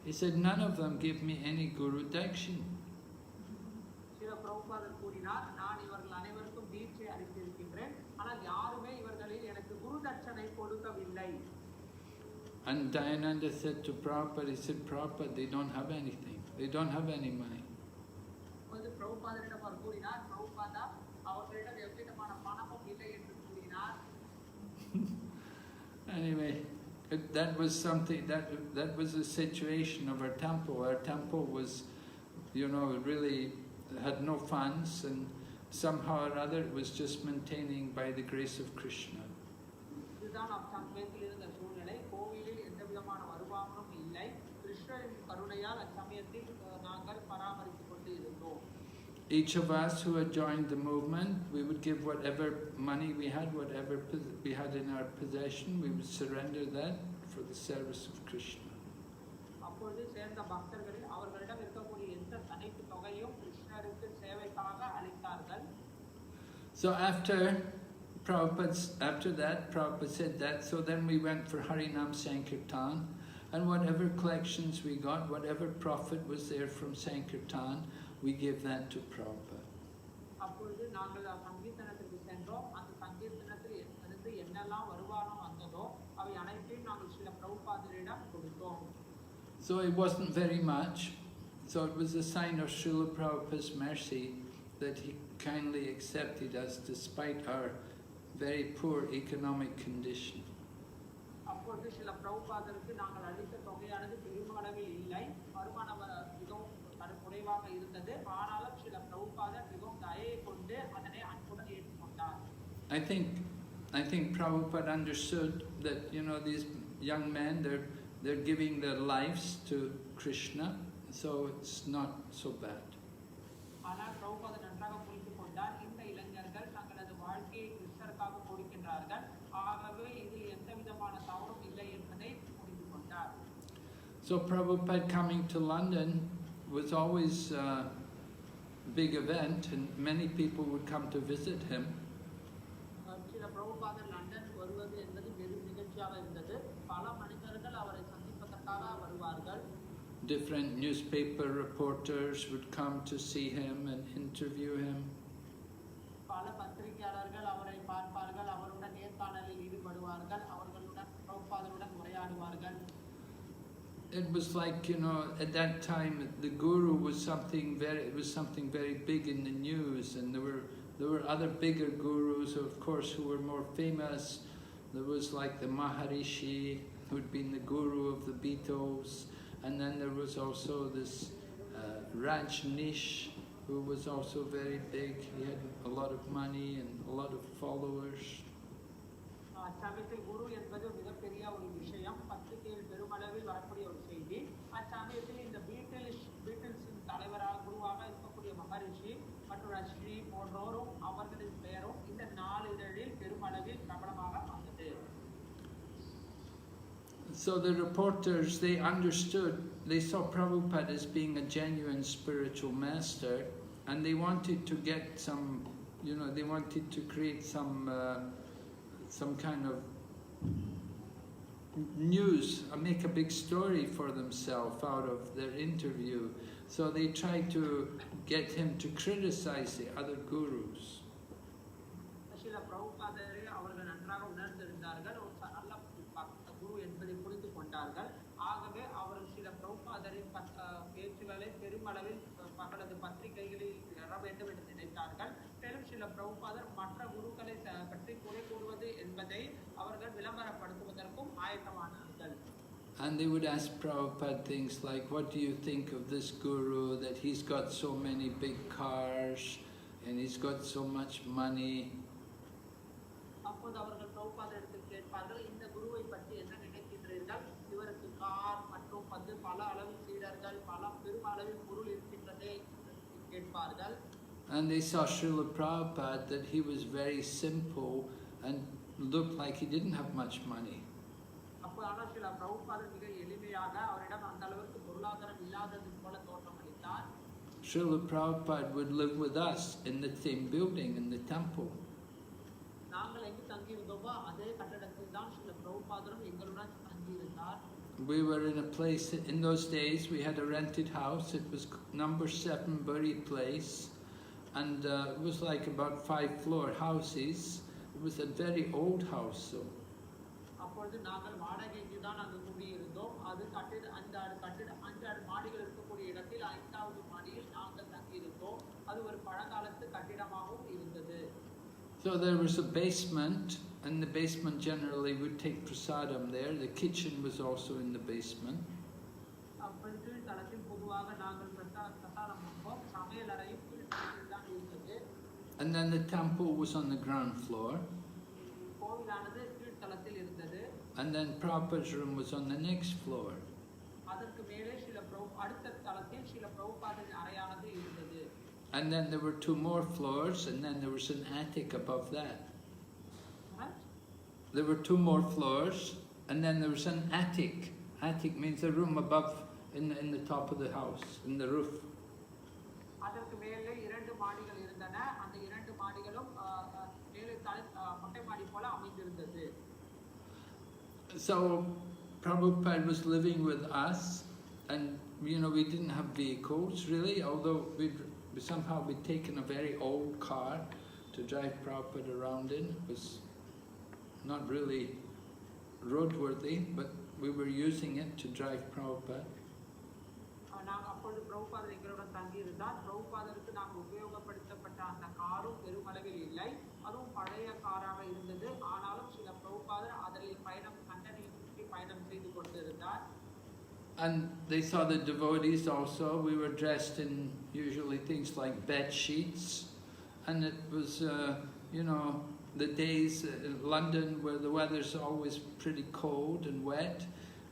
Speaker 3: He said, none of them gave me any Guru Dakshin.
Speaker 2: Srila பிரபுபாதர் கூறினார், நான் இவர்கள் அனைவருக்கும் தீட்சை அளித்திருக்கின்றேன், ஆனால் யாருமே இவர்களில் எனக்கு குரு தட்சணை கொடுக்கவில்லை.
Speaker 3: And Dayananda said to Prabhupada, he said, Prabhupada, they don't have anything. They don't have any money.
Speaker 2: அப்பொழுது பிரபுபாதரிடம் அவர் கூறினார், பிரபுபாதா, அவர்களிடம் எவ்விதமான பணமும் இல்லை என்று கூறினார்.
Speaker 3: Anyway, that was something, that was the situation of our temple. Our temple was, you know, really had no funds, and somehow or other it was just maintaining by the grace of Krishna.
Speaker 2: இதுதான் அச்சமயத்தில் இருந்த சூழ்நிலை. கோவிலில் எந்த விதமான வருமானமும் இல்லை. கிருஷ்ணரின் கருணையால் அச்சமயத்தில் நாங்கள் பராமரித்துக் கொண்டு இருந்தோம்.
Speaker 3: Each of us who had joined the movement, we would give whatever money we had, whatever we had in our possession, we would surrender that for the service of Krishna.
Speaker 2: அப்பொழுது சேர்ந்த பக்தர்களில் அவர்களிடம் இருக்கக்கூடிய எந்த அனைத்து தொகையும் கிருஷ்ணருக்கு சேவைக்காக அளித்தார்கள்.
Speaker 3: So after that, Prabhupada said that, so then we went for Harinam Sankirtan, and whatever collections we got, whatever profit was there from Sankirtan, we gave that to Prabhupada.
Speaker 2: அப்பொழுது நாங்கள் சங்கீர்த்தனத்திற்கு சென்றோம். அந்த சங்கீர்த்தனத்தில் இருந்து என்னெல்லாம் வருமானம் வந்ததோ அவை அனைத்தையும் நாங்கள் ஸ்ரீல பிரபுபாதரிடம் கொடுத்தோம்.
Speaker 3: So it wasn't very much. So it was a sign of Srila Prabhupada's mercy that he kindly accepted us despite our very poor economic condition.
Speaker 2: அப்பொழுது ஸ்ரீல பிரபுபாதருக்கு நாங்கள் அளித்த தொகையானது பெருமளவில் இல்லை, வருமானம் மிகவும் குறைவாக இருந்தது. ஆனாலும் ஸ்ரீல பிரபுபாதர் மிகவும் தயையை கொண்டு அதனை அன்புடன் ஏற்றுக்கொண்டார்.
Speaker 3: I think Prabhupada understood that, you know, these young men, they're giving their lives to Krishna, so it's not so bad.
Speaker 2: ஆனால் பிரபுபாதர் நன்றாக புரிந்து கொண்டார், இந்த இளைஞர்கள் தங்களது வாழ்க்கையை கிருஷ்ணருக்காக கொடுக்கின்றார்கள், ஆகவே இதில் எந்த விதமான தவறும் இல்லை என்பதை புரிந்து கொண்டார்.
Speaker 3: So Prabhupada coming to London, was always a big event, and many people would come to visit him.
Speaker 2: Srila Prabhupada London வருவது என்பது பெரும் நிகழ்ச்சியாக இருந்தது. பல மனிதர்கள் அவரை சந்திப்பதற்காக வருவார்கள்.
Speaker 3: Different newspaper reporters would come to see him and interview him.
Speaker 2: பல பத்திரிகையாளர்கள் அவரை பார்ப்பார்கள், அவருடன் நேர்காணலில் ஈடுபடுவார்கள், அவர்களுடன் பிரபுபாதருடன் உரையாடுவார்கள்.
Speaker 3: It was like, you know, at that time the guru was something very big in the news, and there were other bigger gurus, of course, who were more famous. There was like the Maharishi, who had been the guru of the Beatles, and then there was also this Rajneesh, who was also very big. He had a lot of money and a lot of followers.
Speaker 2: அச்சமயத்தில் குரு என்பது மிகப்பெரிய ஒரு விஷயம், பத்திரிகையில் பெருமளவில் வரக்கூடிய ஒரு செய்தி. அச்சமயத்தில் இந்த பீட்டில்ஸின் தலைவராக குருவாக இருக்கக்கூடிய மகரிஷி மற்றும் ரஜ்னி போன்றோரும் அவர்களின் பெயரும் இந்த நாளிதழில் பெருமளவில் பிரபலமாக வந்தது.
Speaker 3: So the reporters, they understood, they saw Prabhupada as being a genuine spiritual master, and they wanted to get some, you know, they wanted to create some kind of news, make a big story for themselves out of their interview. So they tried to get him to criticize the other gurus.
Speaker 2: Srila Prabhupada அவர்கள் நன்றாக உணர்ந்திருந்தார்கள், ஒரு நல்ல குரு என்பதை புரிந்து கொண்டார்கள். ஆகவே அவர்கள் ஸ்ரீல பிரபுபாதரின் பேச்சுகளை பெருமளவில் தங்களது பத்திரிகைகளில் வர வேண்டும் என்று நினைத்தார்கள். மேலும் ஸ்ரீல பிரபுபாதர் மற்ற குருக்களை பற்றி குறை கூறுவது என்பதை அவர்கள் விளம்பரப்படுத்துவதற்கும் ஆயத்தமானார்கள்.
Speaker 3: And they would ask Prabhupada things like, what do you think of this guru, that he's got so many big cars and he's got so much money?
Speaker 2: அப்போது அவர்கள் பிரபுபாதரிடத்தில் கேட்பார்கள், இந்த குருவை பற்றி என்ன நினைக்கின்றீர்கள்? இவருக்கு கார் மற்றும் பல அளவில் சீடர்கள், பல பெரும் அளவில் பொருள் இருக்கின்றதே கேட்பார்கள்.
Speaker 3: And they saw Srila Prabhupada, that he was very simple and looked like he didn't have much money.
Speaker 2: அப்போ ஆனால் ஸ்ரீல பிரபுபாதர் மிக எளிமையாக அவரிடம் அந்த அளவிற்கு பொருளாதாரம் இல்லாதது போல தோற்றம் அளித்தார்.
Speaker 3: Srila Prabhupada would live with us in the same building, in the temple.
Speaker 2: நாங்கள் எங்கு தங்கியிருந்தோமோ அதே கட்டடத்தில் தான் ஸ்ரீல பிரபுபாதரும் எங்களுடன் தங்கியிருந்தார்.
Speaker 3: We were in a place, in those days we had a rented house. It was number 7 Bury Place, and it was like about 5-floor houses. It was a very old house. So.
Speaker 2: அப்பொழுது நாங்கள் வாடகைக்கு தான் அங்கு குடியிருந்தோம். அது கட்டிட 5 மாடிகள் இருக்கக்கூடிய இடத்தில் 5வது மாடியில் நாங்கள் தங்கியிருந்தோம். அது ஒரு பழங்காலத்து கட்டிடமாகவும் இருந்தது.
Speaker 3: So there was a basement, and the basement generally would take prasadam there. The kitchen was also in the basement.
Speaker 2: அப்பொழுது கீழ்த்தளத்தில் பொதுவாக நாங்கள் பிரசாதம் வைப்போம். சமையல் அறையும் கீழ்த்தளத்தில் தான் இருந்தது.
Speaker 3: And then the temple was on the ground floor.
Speaker 2: கோவிலானது கீழ்த்தளத்தில் இருந்தது.
Speaker 3: And then Prabhupada's room was on the next floor.
Speaker 2: அதற்கு மேலே அடுத்த தளத்தில் ஸ்ரீல பிரபுபாதரின் அறையானது இருந்தது.
Speaker 3: And then there were 2 more floors, and then there was an attic above that.
Speaker 2: What?
Speaker 3: There were 2 more floors, and then there was an attic. Attic means a room above, in the top of the house, in the roof.
Speaker 2: அதற்கு மேலே 2 மாடிகள் இருந்தன. அந்த 2 மாடிகளும் மேலே மொட்டை மாடி போல அமைந்திருந்தது.
Speaker 3: So Prabhupada was living with us, and you know, we didn't have vehicles really, although somehow we'd taken a very old car to drive Prabhupada around in. It was not really roadworthy, but we were using it to drive Prabhupada.
Speaker 2: நாங்கள் அப்பொழுது பிரபுபாதர் எங்களுடன் தங்கியிருந்தார். பிரபுபாதருக்கு நாங்கள் உபயோகப்படுத்தப்பட்ட அந்த காரும் பெருமளவில் இல்லை, அதுவும் பழைய காராக இருந்தது. ஆனாலும் சில பிரபுபாதர் அதில் பயணம் செய்து கொண்டிருந்தார்.
Speaker 3: And they saw the devotees also. We were dressed in usually things like bed sheets, and it was, you know, the days in London where the weather's always pretty cold and wet,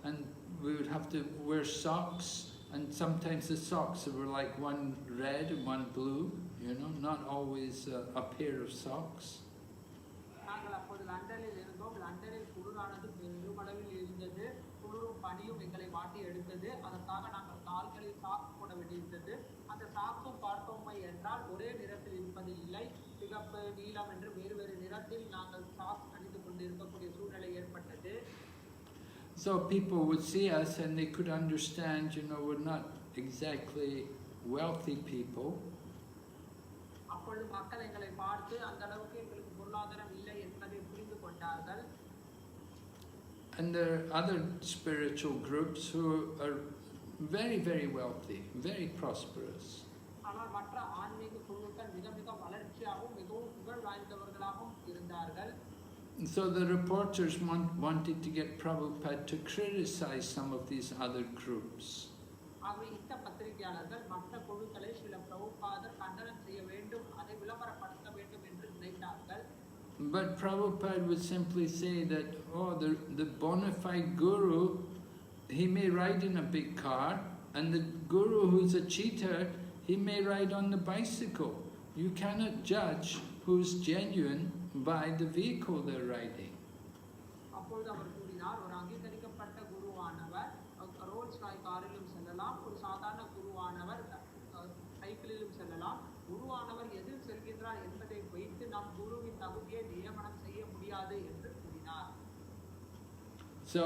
Speaker 3: and we would have to wear socks, and sometimes the socks were like one red and one blue, you know, not always a pair of socks.
Speaker 2: நாங்கள் அப்போது லண்டனில் இருந்தோம். லண்டனில் குளிரானது பெருமளவில் இருந்தது. குளிரும் பனியும் எங்களை வாட்டி எடுத்தது. அதற்காக நாங்கள் கால்களில் சாக்கு போட வேண்டியிருந்தது. அந்த சாக்கும் பார்த்தோமை என்றால் ஒரே நிறத்தில் இருப்பது இல்லை, சிகப்பு நீலம் என்று வேறு வேறு நிறத்தில் நாங்கள் சாக்ஸ் அணிந்து கொண்டு இருக்கக்கூடிய சூழ்நிலை ஏற்பட்டது.
Speaker 3: So people would see us and they could understand, you know, we're not exactly wealthy people.
Speaker 2: அப்பொழுது மக்கள் எங்களை பார்த்து அந்த அளவுக்கு எங்களுக்கு பொருளாதாரம் இல்லை என்பதை புரிந்து கொண்டார்கள்.
Speaker 3: And there are other spiritual groups who are very, very wealthy, very prosperous.
Speaker 2: ஆனால் மற்ற ஆன்மீக குழுக்கள் மிக மிக வளர்ச்சியாகவும் மிகவும் புகழ் வாய்ந்தவர்களாகவும் இருந்தார்கள்.
Speaker 3: So the reporters wanted to get Prabhupada to criticize some of these other groups.
Speaker 2: ஆகவே இந்த பத்திரிகையாளர்கள் மற்ற குழுக்களை ஸ்ரீல பிரபுபாதர் கண்டனம் செய்ய வேண்டும், அதை விளம்பரப்படுத்த வேண்டும் என்று நினைத்தார்கள்.
Speaker 3: But Prabhupada would simply say that, oh, the bona fide guru, he may ride in a big car, and the guru who's a cheater, he may ride on the bicycle. You cannot judge who's genuine by the vehicle they're riding.
Speaker 2: அப்பொழுது அவர் கூறினார், ஒரு அங்கீகரிக்கப்பட்ட குருவானவர் Rolle's Rai காரிலும் செல்லலாம், ஒரு சாதாரண குருவானவர் சைக்கிளிலும் செல்லலாம். குருவானவர் எதில் செல்கின்றார் என்பதை வைத்து நாம் குருவின் தகுதியை நியமனம் செய்ய முடியாது என்று கூறினார்.
Speaker 3: So,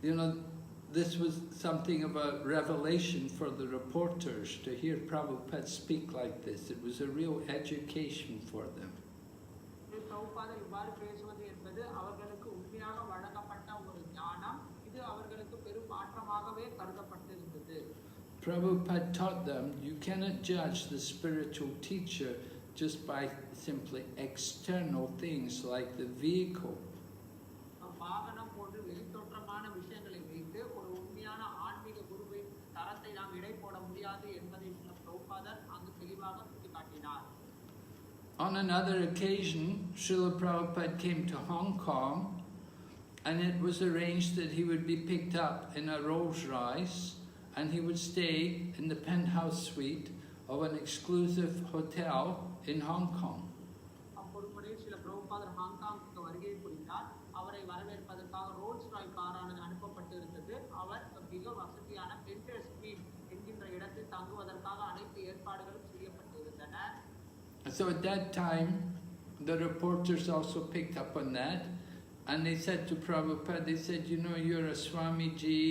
Speaker 3: you know, this was something of a revelation for the reporters to hear Prabhupada speak like this. It was a real education for them.
Speaker 2: பிரபுபாதர் இவ்வாறு பேசுவது என்பது அவர்களுக்கு உண்மையாக வழங்கப்பட்ட ஒரு ஞானம். இது அவர்களுக்கு பெரும் மாற்றமாகவே கருதப்பட்டிருந்தது.
Speaker 3: Prabhupada taught them you cannot judge the spiritual teacher just by simply external things like the vehicle.
Speaker 2: வாகனம் போன்று வெளித்தோற்றமான விஷயங்களை வைத்து ஒரு உண்மையான ஆன்மீக குருவின் தரத்தை நாம் இடை போட முடியாது என்பதை பிரபுபாதர் அங்கு தெளிவாக சுட்டிக்காட்டினார்.
Speaker 3: On another occasion, Srila Prabhupada came to Hong Kong, and it was arranged that he would be picked up in a Rolls Royce and he would stay in the penthouse suite of an exclusive hotel in Hong Kong.
Speaker 2: அப்பொழுது ஸ்ரீல பிரபுபாதர் ஹாங்காங்குக்கு வருகை புரிந்தார். அவரை வரவேற்பதற்காக Rolle's Rai காரானது அனுப்பப்பட்டிருந்தது. அவர் மிக வசதியான பென்டர் street என்கின்ற இடத்தில் தங்குவதற்காக அனைத்து ஏற்பாடுகளும் செய்யப்பட்டிருந்தன.
Speaker 3: So at that time, the reporters also picked up on that, and they said to Prabhupada, they said, you know, you're a Swamiji,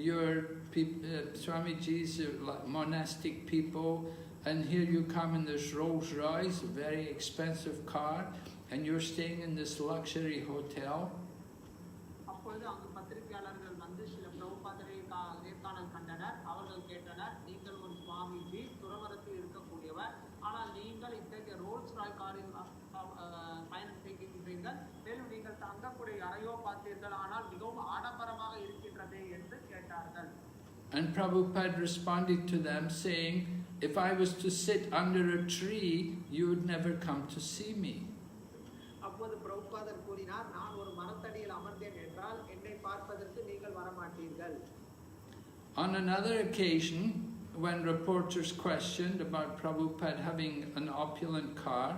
Speaker 3: you're Swamiji's like monastic people, and here you come in this Rolls Royce, a very expensive car, and you're staying in this luxury hotel.
Speaker 2: அப்பொழுது அங்கு பத்திரிகையாளர்கள் வந்து ஸ்ரீல பிரபுபாதரை நேர்காணல் கண்டனர். அவர்கள் கேட்டனர், நீங்கள் ஒரு சுவாமிஜி, துறவரத்தில் இருக்கக்கூடியவர், ஆனால் நீங்கள் இத்தகைய ரோல்ஸ் ராய் காரில் பயணம் செய்கின்றீர்கள், மேலும் நீங்கள் தங்கக்கூடிய அறையோ பார்த்தீர்கள், ஆனால் மிகவும் ஆடம்பரமாக இருக்கின்றதே என்று கேட்டார்கள்.
Speaker 3: And Prabhupada responded to them saying, if I was to sit under a tree, you would never come to see me.
Speaker 2: அப்போது பிரபுபாதர் கூறினார், நான் ஒரு மரத்தடியில் அமர்ந்தேன் என்றால் என்னை பார்ப்பதற்கு நீங்கள் வரமாட்டீர்கள்.
Speaker 3: On another occasion, when reporters questioned about Prabhupada having an opulent car,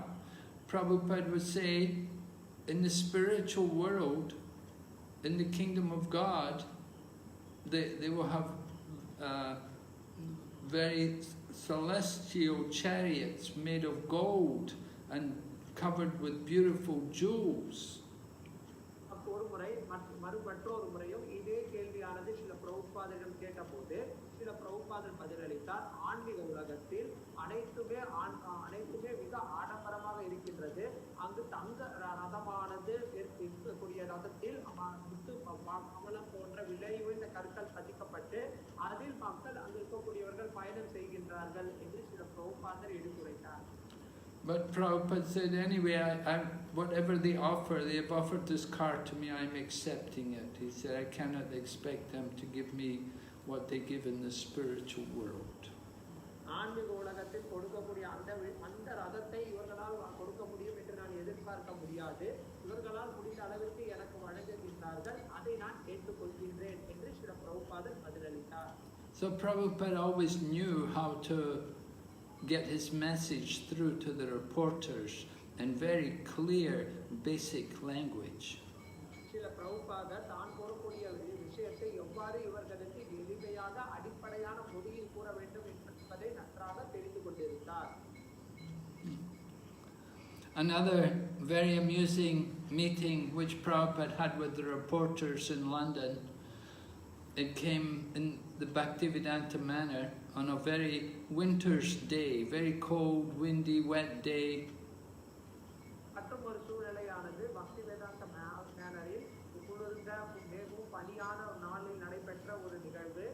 Speaker 3: Prabhupada would say, in the spiritual world, in the kingdom of God, they will have very celestial chariots made of gold and covered with beautiful jewels.
Speaker 2: மற்றொரு முறையும் இதே கேள்வியானது ஸ்ரீல பிரபுபாதரிடம் கேட்டபோது ஸ்ரீல பிரபுபாதர் பதிலளித்தார், ஆன்மீக உலகத்தில் அனைத்துமே மிக ஆடம்பரமாக இருக்கின்றது. அங்கு தங்க ரதமானது இருக்கக்கூடிய ரதத்தில் கமலம் போன்ற விலை உயர்ந்த கற்கள் பதிக்கப்பட்டு அதில் மக்கள் அங்கு இருக்கக்கூடியவர்கள் பயணம் செய்கின்றார்கள் என்று ஸ்ரீல பிரபுபாதர் எடுத்துரைத்தார்.
Speaker 3: But Prabhupada said, anyway, whatever they offer, they have offered this car to me, I'm accepting it. He said, I cannot expect them to give me what they give in the spiritual world.
Speaker 2: ஆன்மீக உலகத்தில் கொடுக்கக்கூடிய அந்த ரதத்தை இவர்களால் கொடுக்க முடியும் என்று நான் எதிர்பார்க்க முடியாது. இவர்களால் முடிந்த அளவிற்கு எனக்கு வழங்குகின்றார்கள், அதை நான் ஏற்றுக்கொள்கின்றேன் என்று ஸ்ரீல பிரபுபாதர் பதிலளித்தார்.
Speaker 3: So Prabhupada always knew how to get his message through to the reporters in very clear, basic language.
Speaker 2: Srila பிரபுபாதர் தான் கூறக்கூடிய விஷயத்தை எவ்வாறு இவர்களுக்கு எளிமையாக அடிப்படையான மொழியில் கூற வேண்டும் என்பதை நன்றாக தெரிந்து கொண்டிருந்தார்.
Speaker 3: Another very amusing meeting which Prabhupada had with the reporters in London, it came in the Bhaktivedanta manner on a very winter's day, very cold, windy, wet day.
Speaker 2: மற்றும் ஒரு சூழ்நிலையானது பக்தி வேதாந்த மேனரில் குளிர்ந்த மிகவும் பனியான நாளில் நடைபெற்ற ஒரு நிகழ்வு.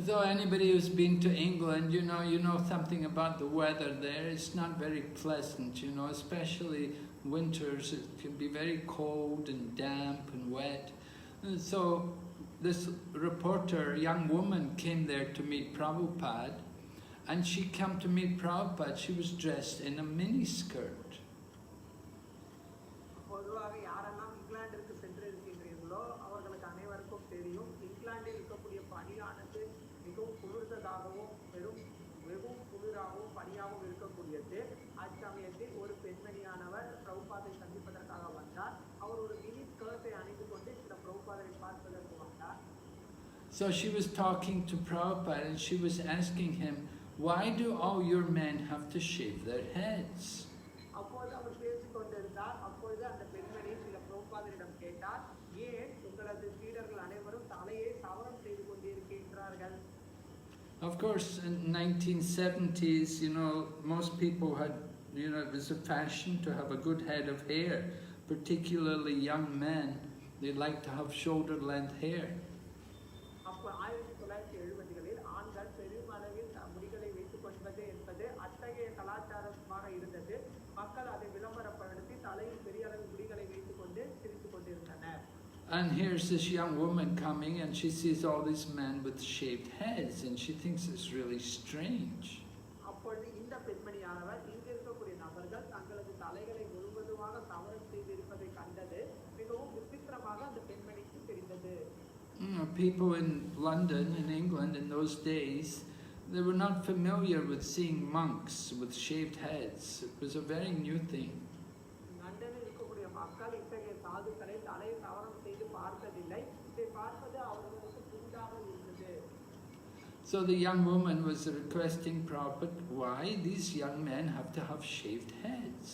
Speaker 3: Though anybody who's been to England, you know something about the weather there. It's not very pleasant, especially winters. It can be very cold and damp and wet. And so this reporter, young woman, came there to meet Prabhupada, and she came to meet Prabhupada. She was dressed in a mini skirt.
Speaker 2: பொதுவாக யாரெல்லாம் இங்கிலாந்திற்கு சென்றிருக்கின்றீர்களோ அவர்களுக்கு அனைவருக்கும் தெரியும், இங்கிலாந்தில் இருக்கக்கூடிய பனியானது மிகவும் குளிர்ந்ததாகவும் வெறும் குளிராகவும் பனியாகவும் இருக்கக்கூடியது. அச்சமயத்தில் ஒரு பெண்மணியானவர் பிரபுபாதை சந்திப்பதற்காக வந்தார். அவர் ஒரு மினி ஸ்கர்ட்டை அணிந்து கொண்டு சில பிரபுபாதை பார்ப்பதற்கு வந்தார்.
Speaker 3: So she was talking to Prabhupada and she was asking him, why do all your men have to shave their heads?
Speaker 2: அப்போது அவர் பேசிக் கொண்டிருந்தார். அப்பொழுது அந்த பெண்மணி சில பிரபுபாதரிடம் கேட்டார், ஏன் உங்களது சீடர்கள் அனைவரும் தலையை சவரம் செய்து கொண்டிருக்கின்றார்கள்?
Speaker 3: Of course, in 1970s, most people had, it was a fashion to have a good head of hair, particularly young men. They like to have shoulder length hair.
Speaker 2: அப்போ 1970களில் ஆண்கள் பெருமளவில் முடிகளை வைத்துக் கொள்வது என்பது அத்தகைய கலாச்சாரமாக இருந்தது. மக்கள் அதை விளம்பரப்படுத்தி தலையில் பெரிய அளவு முடிகளை வைத்துக் கொண்டு சிரித்துக் கொண்டிருந்தனர்.
Speaker 3: And here's this young woman coming and she sees all these men with shaved heads and she thinks it's really strange.
Speaker 2: அப்பொழுது இந்த பெண்மணியானவர் இங்கு இருக்கக்கூடிய நபர்கள் தங்களது தலைகளை முழுவதுமாக சவரம் செய்திருப்பதை கண்டது மிகவும் விசித்திரமாக அந்த பெண்மணிக்கு தெரிந்தது.
Speaker 3: People in London, in England in those days, they were not familiar with seeing monks with shaved heads. It was a very new thing.
Speaker 2: லண்டனில் இருக்கக்கூடிய மக்கள் இத்தகைய சாதுக்களை தலையை சவரம் செய்து பார்த்ததில்லை. இதை பார்ப்பது அவர்களுக்கு புதிதாக இருந்தது.
Speaker 3: So the young woman was requesting Prabhupada, why these young men have to have shaved heads?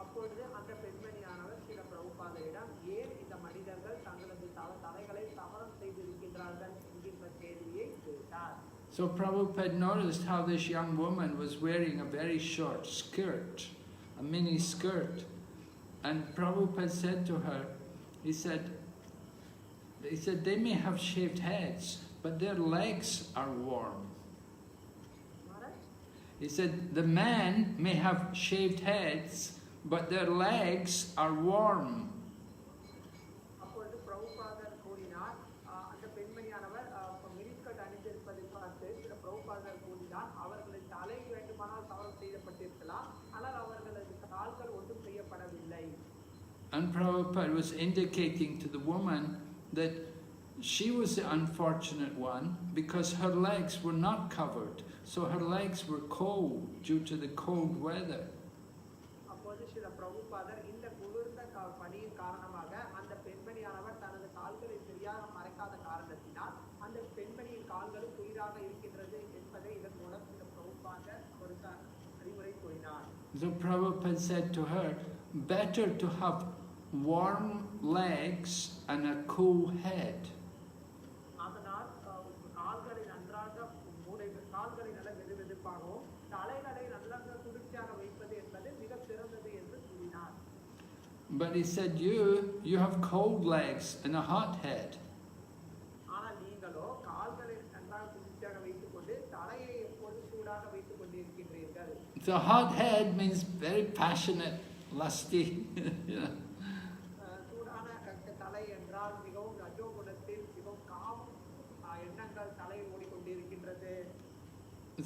Speaker 2: அப்பொழுது அந்த பெண்மணியானவர் சில பிரபுபாதரிடம் ஏன் இந்த மனிதர்கள் தங்களது தலைகளை சவரம் செய்திருக்கின்றார்கள் என்கின்ற கேள்வியை கேட்டார்.
Speaker 3: So Prabhupada noticed how this young woman was wearing a very short skirt, a mini skirt. And Prabhupada said to her, he said, they may have shaved heads, but their legs are warm. He said, the men may have shaved heads, but their legs are warm.
Speaker 2: அப்பொழுது பிரபுபாதர் கூறினார், அந்த பெண்மணியானவர் மினிஸ்கர்ட் அணிந்திருப்பதை பார்த்து சில பிரபுபாதர் கூறினார், அவர்களது தலை வேண்டுமானால் சவரம் செய்யப்பட்டிருக்கலாம், ஆனால் அவர்களது கால்கள் ஒன்றும் செய்யப்படவில்லை.
Speaker 3: And Prabhupada was indicating to the woman that she was the unfortunate one because her legs were not covered, so her legs were cold due to the cold weather.
Speaker 2: அப்போது சில பிரபுபாதர் இந்த குளிர்ந்த பனியின் காரணமாக அந்த பெண்மணியானவர் தனது கால்களை சரியாக மறைக்காத காரணத்தினால் அந்த பெண்மணியின் கால்களும் குளிராக இருக்கின்றது என்பதை இதன் மூலம் சில பிரபுபாதர் அவருக்கு அறிவுரை கூறினார்.
Speaker 3: So Prabhupada said to her, better to have warm legs and a cool head.
Speaker 2: அதனால் கால்களை நன்றாக கால்களை நல்ல வெதுவெதுப்பாகவும் தலைகளை நன்றாக குளிர்ச்சியாக வைப்பது என்பது மிக சிறந்தது என்று கூறினார்.
Speaker 3: But he said, you have cold legs and a hot head.
Speaker 2: ஆனால் நீங்களோ கால்களை நன்றாக குளிர்ச்சியாக வைத்துக் கொண்டு தலையை எப்போது சூடாக வைத்துக் கொண்டு இருக்கின்றீர்கள்.
Speaker 3: The hot head means very passionate, lusty.
Speaker 2: சூடான தலை என்றால் மிகவும் ரஜோ குணத்தில் மிகவும் காமம் எண்ணங்கள் தலையில் ஓடிக்கொண்டிருக்கின்றது.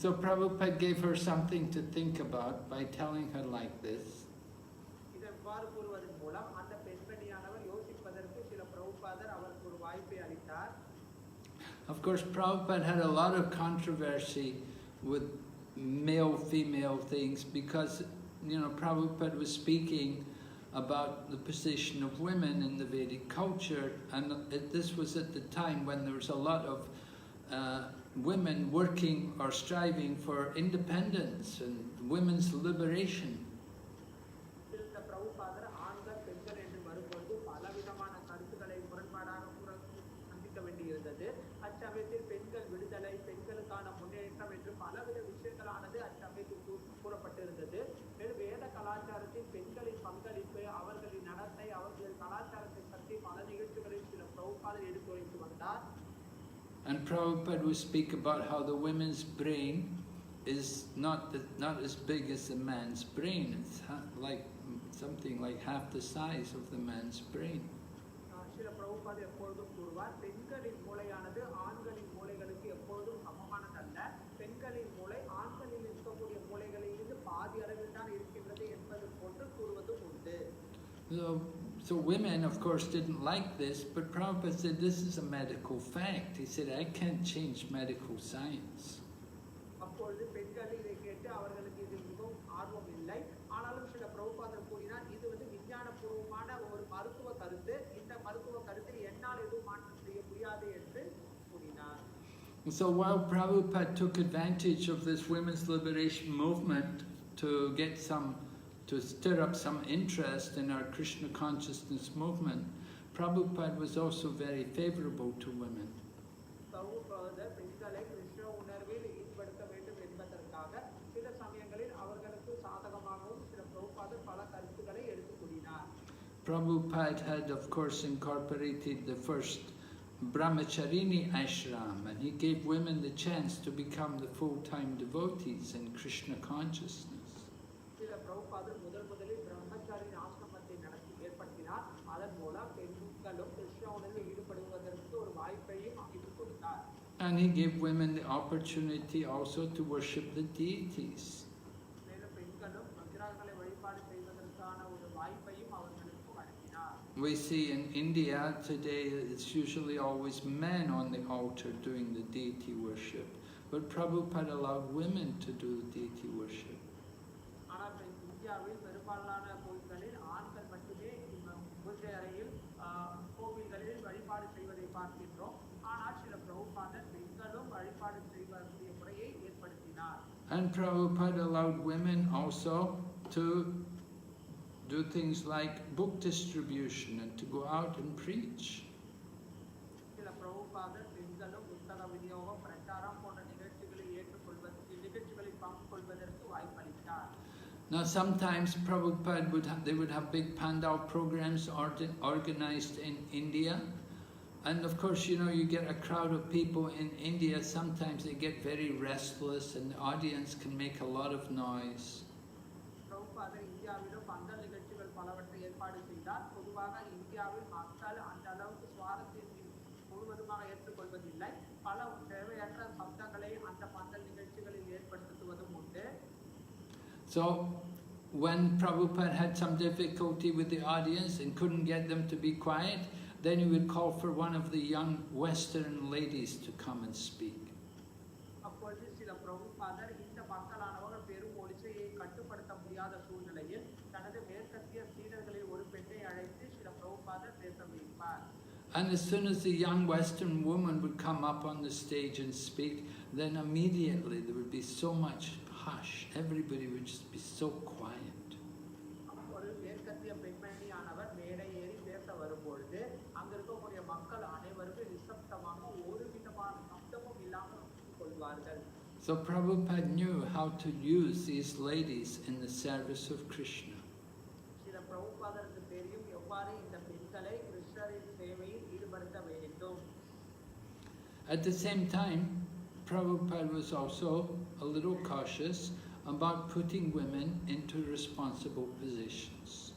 Speaker 3: So Prabhupada gave her something to think about by telling her like this.
Speaker 2: இதெவ்வாறு கூறுவதன் மூலம் அந்த பெண்மணியானவர் யோசிப்பதற்கு சில பிரபுபாதர் அவருக்கு ஒரு வாய்ப்பை அளித்தார்.
Speaker 3: Of course, Prabhupada had a lot of controversy with male-female things because, Prabhupada was speaking about the position of women in the Vedic culture, and this was at the time when there was a lot of women working or striving for independence and women's liberation. And Prabhupada would speak about how the women's brain is not as big as the man's brain. It's like something like half the size of the man's brain. So women, of course, didn't like this, but Prabhupada said this is a medical fact. He said, I can't change medical science. So while Prabhupada took advantage of this women's liberation movement to stir up some interest in our Krishna consciousness movement, Prabhupada was also very favorable to women. Prabhupada had, of course, incorporated the first Brahmacharini ashram, and he gave women the chance to become the full-time devotees in Krishna consciousness. And he gave women the opportunity also to worship the deities. We see in India today it's usually always men on the altar doing the deity worship, but Prabhupada allowed women to do the deity worship. And Prabhupada allowed women also to do things like book distribution and to go out and preach. Now sometimes Prabhupada they would have big pandal programs organized in India, and of course you get a crowd of people in India, sometimes they get very restless and the audience can make a lot of noise. So when Prabhupada had some difficulty with the audience and couldn't get them to be quiet, then he would call for one of the young Western ladies to come and speak. And as soon as the young Western woman would come up on the stage and speak, then immediately there would be so much hush. Everybody would just be so quiet. So Prabhupada knew how to use these ladies in the service of Krishna. At the same time, Prabhupada was also a little cautious about putting women into responsible positions.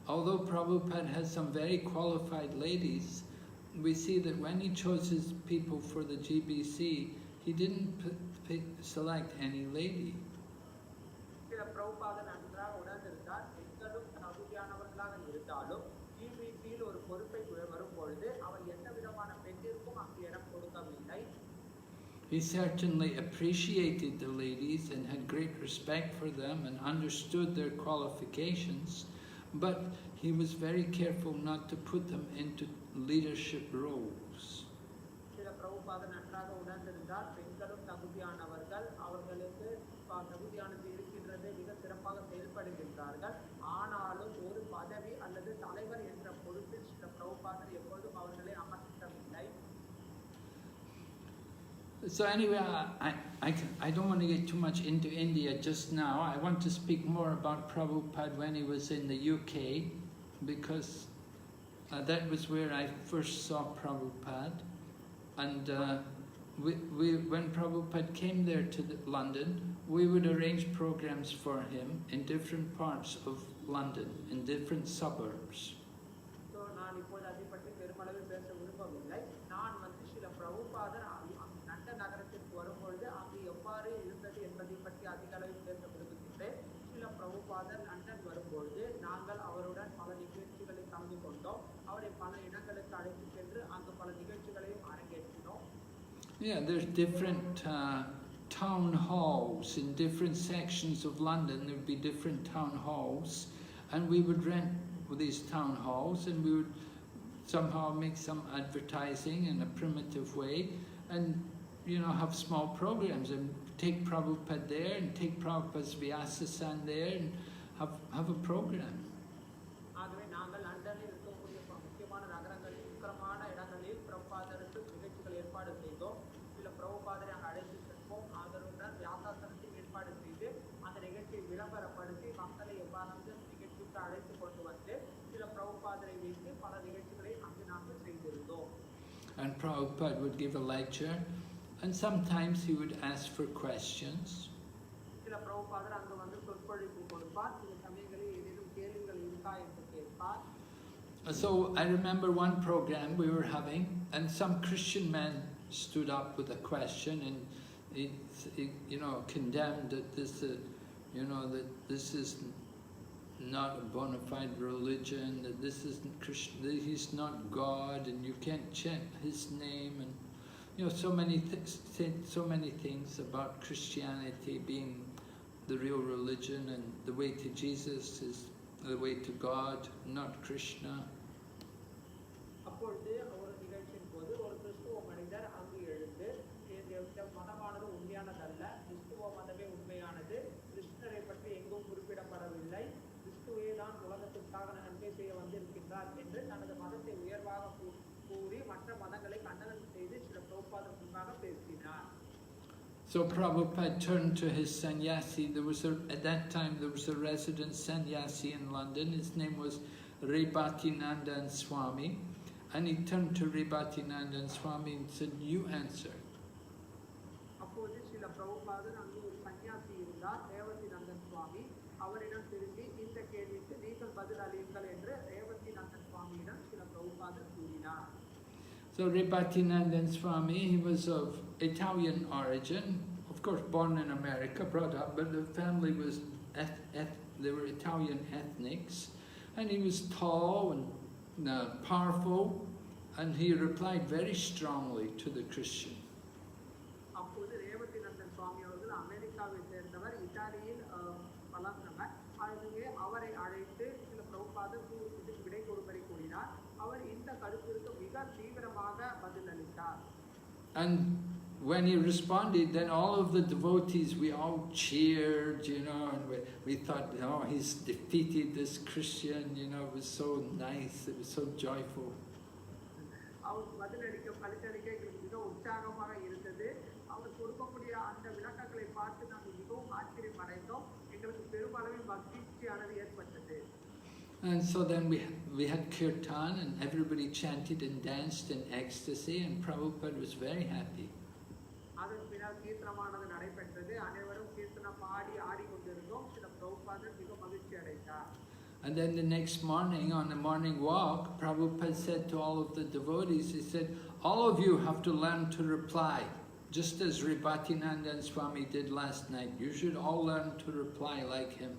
Speaker 3: Although Prabhupada has some very qualified ladies, we see that when he chose his people for the GBC, he didn't select any lady. He certainly appreciated the ladies and had great respect for them and understood their qualifications, but he was very careful not to put them into leadership roles.
Speaker 2: சில பிரபுபாதர் நன்றாக உணர்ந்திருந்தார் பெண்களும் தகுதியானவர்கள் அவர்களுக்கு தகுதியானது இருக்கின்றது மிக சிறப்பாக செயல்படுகின்றார்கள் ஆனாலும் ஒரு பதவி அல்லது தலைவர் என்ற பொறுப்பில் சில பிரபுபாதர் எப்பொழுதும் அவர்களை அமர்த்தவில்லை.
Speaker 3: So anyway, I don't want to get too much into India just now. I want to speak more about Prabhupada when he was in the UK, because that was where I first saw Prabhupada. And when Prabhupada came there to London, we would arrange programs for him in different parts of London, in different suburbs.
Speaker 2: So நான் இப்போது அதை பற்றி பெருமளவில் பேச விரும்பவில்லை. நான் சில பிரபுபாதர் லண்டன் நகரத்திற்கு வரும்பொழுது அங்கு எவ்வாறு இருந்தது என்பதை பற்றி அதிக அளவில் பேச விரும்புகின்றேன். சில பிரபுபாதர் லண்டன் வரும்பொழுது நாங்கள் அவருடன் பல நிகழ்ச்சிகளில் கலந்து கொண்டோம். அவரை பல இடங்களுக்கு அழைத்து சென்று அங்கு பல நிகழ்ச்சிகளையும் அரங்கேற்றினோம்.
Speaker 3: Yeah, there's different town halls in different sections of London. There would be different town halls, and we would rent these town halls, and we would somehow make some advertising in a primitive way, and have small programs and take Prabhupada there and take Prabhupada's Vyasa there and have a program.
Speaker 2: ஆகவே நாங்கள் லண்டனில் இருக்கக்கூடிய முக்கியமான நகரங்களில் உக்கிரமான இடங்களில் பிரபுபாதருக்கு நிகழ்ச்சிகள் ஏற்பாடு செய்தோம். சில பிரபுபாதரை அங்கு அழைத்து செல்வோம். அதனுடன் வியாசாசனத்தில் ஏற்பாடு செய்து அந்த நிகழ்ச்சியை விளம்பரப்படுத்தி மக்களை எவ்வாறு நிகழ்ச்சிக்கு அழைத்து கொண்டு வந்து சில பிரபுபாதரை வைத்து பல நிகழ்ச்சிகளை அங்கு நாங்கள் செய்திருந்தோம்.
Speaker 3: And Prabhupada would give a lecture, and sometimes he would ask for questions.
Speaker 2: சில பிரபுபாதர் அங்கு வந்து சொற்பொழிவு கொடுப்பார். சில சமயங்களில் ஏதேனும் கேள்விகள் இருக்கா என்று கேட்பார்.
Speaker 3: So I remember one program we were having, and some Christian man stood up with a question, and he condemned that that this is not a bona fide religion, that this isn't Christian, that he's not God, and you can't chant his name, and so many things about Christianity being the real religion, and the way to Jesus is the way to God, not Krishna.
Speaker 2: அப்பொழுது ஒரு நிகழ்ச்சியின் போது ஒரு கிறிஸ்துவ மனிதர் அங்கு எழுந்து மதமானது உண்மையானதல்ல, கிறிஸ்துவ மதமே உண்மையானது, கிருஷ்ணரை பற்றி எங்கும் குறிப்பிடப்படவில்லை, கிறிஸ்துவே தான் உலகத்திற்காக நன்மை செய்ய வந்திருக்கின்றார் என்று தனது மதத்தை உயர்வாக கூறி மற்ற மதங்களை கண்டனம் செய்து சில பிரபுபாதர் முன்பாக பேசினார்.
Speaker 3: So Prabhupada turned to his sannyasi. At that time there was a resident sannyasi in London. His name was Rebhatinandan Swami. And he turned to Rebhatinandan Swami and said, "You answer."
Speaker 2: அப்போது சில பிரபுபாதர் அங்கு ஒரு சன்னியாசி இருந்தார், ரேவதிநந்தன் சுவாமி. அவரிடம் திரும்பி இந்த கேள்விக்கு நீங்கள் பதில் அளியுங்கள் என்று ரேவதிநந்தன் சுவாமியிடம் சில பிரபுபாதர் கூறினார்.
Speaker 3: So Rebhatinandan Swami, he was of Italian origin, of course born in America, brought up, but the family was, they were Italian ethnics, and he was tall and powerful, and he replied very strongly to the Christian.
Speaker 2: அப்போது ரேவதிநந்தன் சுவாமி அவர்கள் அமெரிக்காவை சேர்ந்தவர், இத்தாலியில் வளர்ந்தவர். ஆகவே அவரை அழைத்து சில பிரபுபாதர் இதுக்கு விடை கொடுப்பதை கூறினார். அவர் இந்த கருத்திற்கு மிக தீவிரமாக பதில் அளித்தார்.
Speaker 3: And when he responded, then all of the devotees, we all cheered, and we thought, oh, he's defeated this Christian, it was so nice, it was so joyful.
Speaker 2: அவர் பதிலளிக்க எங்களுக்கு மிக உற்சாகமாக இருந்தது. அவர் கொடுக்கக்கூடிய அந்த விளக்கங்களை பார்த்து நாங்கள் மிகவும் ஆச்சரியம் அடைந்தோம். எங்களுக்கு பெருமளவில் மகிழ்ச்சியானது ஏற்பட்டது.
Speaker 3: And so then we had kirtan, and everybody chanted and danced in ecstasy, and Prabhupada was very happy.
Speaker 2: அதன் பின்னர் கீர்த்தனமானது நடைபெற்றது. அனைவரும் கீர்த்தனம் பாடி ஆடிக்கொண்டிருந்தோம். சில பிரபுபாதர் மிக மகிழ்ச்சி அடைந்தார்.
Speaker 3: And then the next morning, on the morning walk, Prabhupada said to all of the devotees, he said, all of you have to learn to reply, just as Rebhatinandan Swami did last night. You should all learn to reply like him.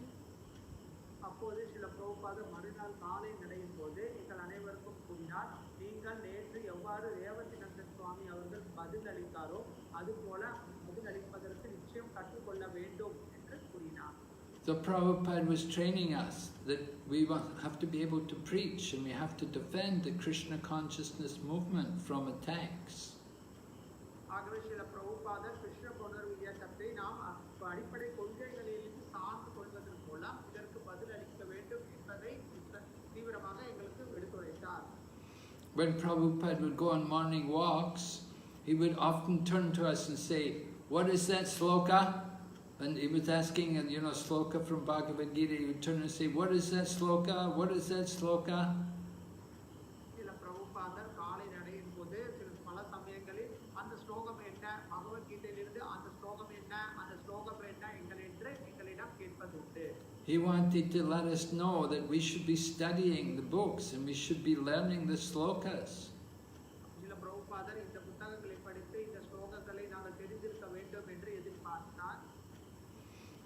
Speaker 2: அப்போது சில பிரபுபாதர் மறுநாள் காலை நடையும் போது எங்கள் அனைவருக்கும் கூறினார், நீங்கள் நேற்று எவ்வாறு ரேவதிநந்தன் சுவாமி அவர்கள் பதில் அளித்தாரோ அதுபோல பதிலளிப்பதற்கு நிச்சயம் கற்றுக்கொள்ள வேண்டும் என்று கூறினார்.
Speaker 3: So Prabhupada was training us that we have to be able to preach and we have to defend the Krishna consciousness movement from attacks.
Speaker 2: ஆகவே ஸ்ரீல பிரபுபாதர் கிருஷ்ண புணர்வு இயக்கத்தை நாம் அடிப்படை கொள்கைகளிலிருந்து சார்ந்து கொள்வதன் மூலம் இதற்கு பதிலளிக்க வேண்டும் என்பதை தீவிரமாக எங்களுக்கு எடுத்துரைத்தார்.
Speaker 3: When Prabhupada would go on morning walks, he would often turn to us and say, "What is that sloka?" And he was asking, sloka from Bhagavad Gita. He would turn and say, "What is that sloka? What is that sloka?"
Speaker 2: Srila பிரபுபாதர் காலை நடையின் போது பல சமயங்களில் அந்த ஸ்லோகம் என்ன, பகவத்கீதையிலிருந்து அந்த ஸ்லோகம் என்ன, அந்த ஸ்லோகம் என்ன எங்களிடம் கேட்பதுண்டு.
Speaker 3: He wanted to let us know that we should be studying the books and we should be learning the slokas.
Speaker 2: Srila பிரபுபாதர் இந்த புத்தகங்களை படித்து இந்த ஸ்லோகங்களை நாங்கள் தெரிந்திருக்க வேண்டும் என்று எதிர்பார்த்தார்.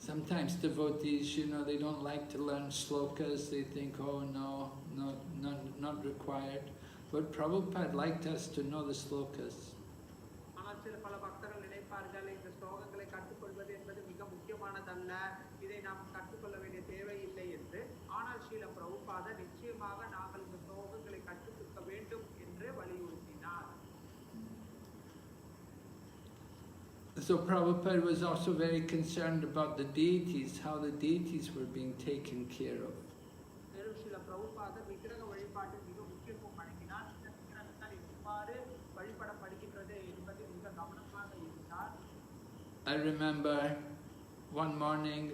Speaker 3: Sometimes devotees, they don't like to learn slokas. They think, "Oh no, not required." But Prabhupada liked us to know the slokas.
Speaker 2: ஆனால் சில பல பக்தர்கள் நினைப்பார்கள் இந்த ஸ்லோகங்களை கற்றுக்கொள்வது என்பது மிக முக்கியமானதல்ல, இதை நாம் கற்றுக்கொள்ள வேண்டிய தேவையில்லை என்று. ஆனால் ஸ்ரீல பிரபுபாதர் நிச்சயமாக நாங்கள் இந்த ஸ்லோகங்களை கற்றுக்கொள்ள வேண்டும் என்று வலியுறுத்தினார்.
Speaker 3: So Prabhupada was also very concerned about the deities, how the deities were being taken care of.
Speaker 2: மேலும் ஸ்ரீல பிரபுபாதர் விக்கிரக வழிபாட்டில் மிக முக்கியத்துவம் வழங்கினார். இந்த விக்கிரகங்கள் எவ்வாறு வழிபடப்படுகின்றது என்பதில் மிக கவனமாக இருந்தார்.
Speaker 3: I remember one morning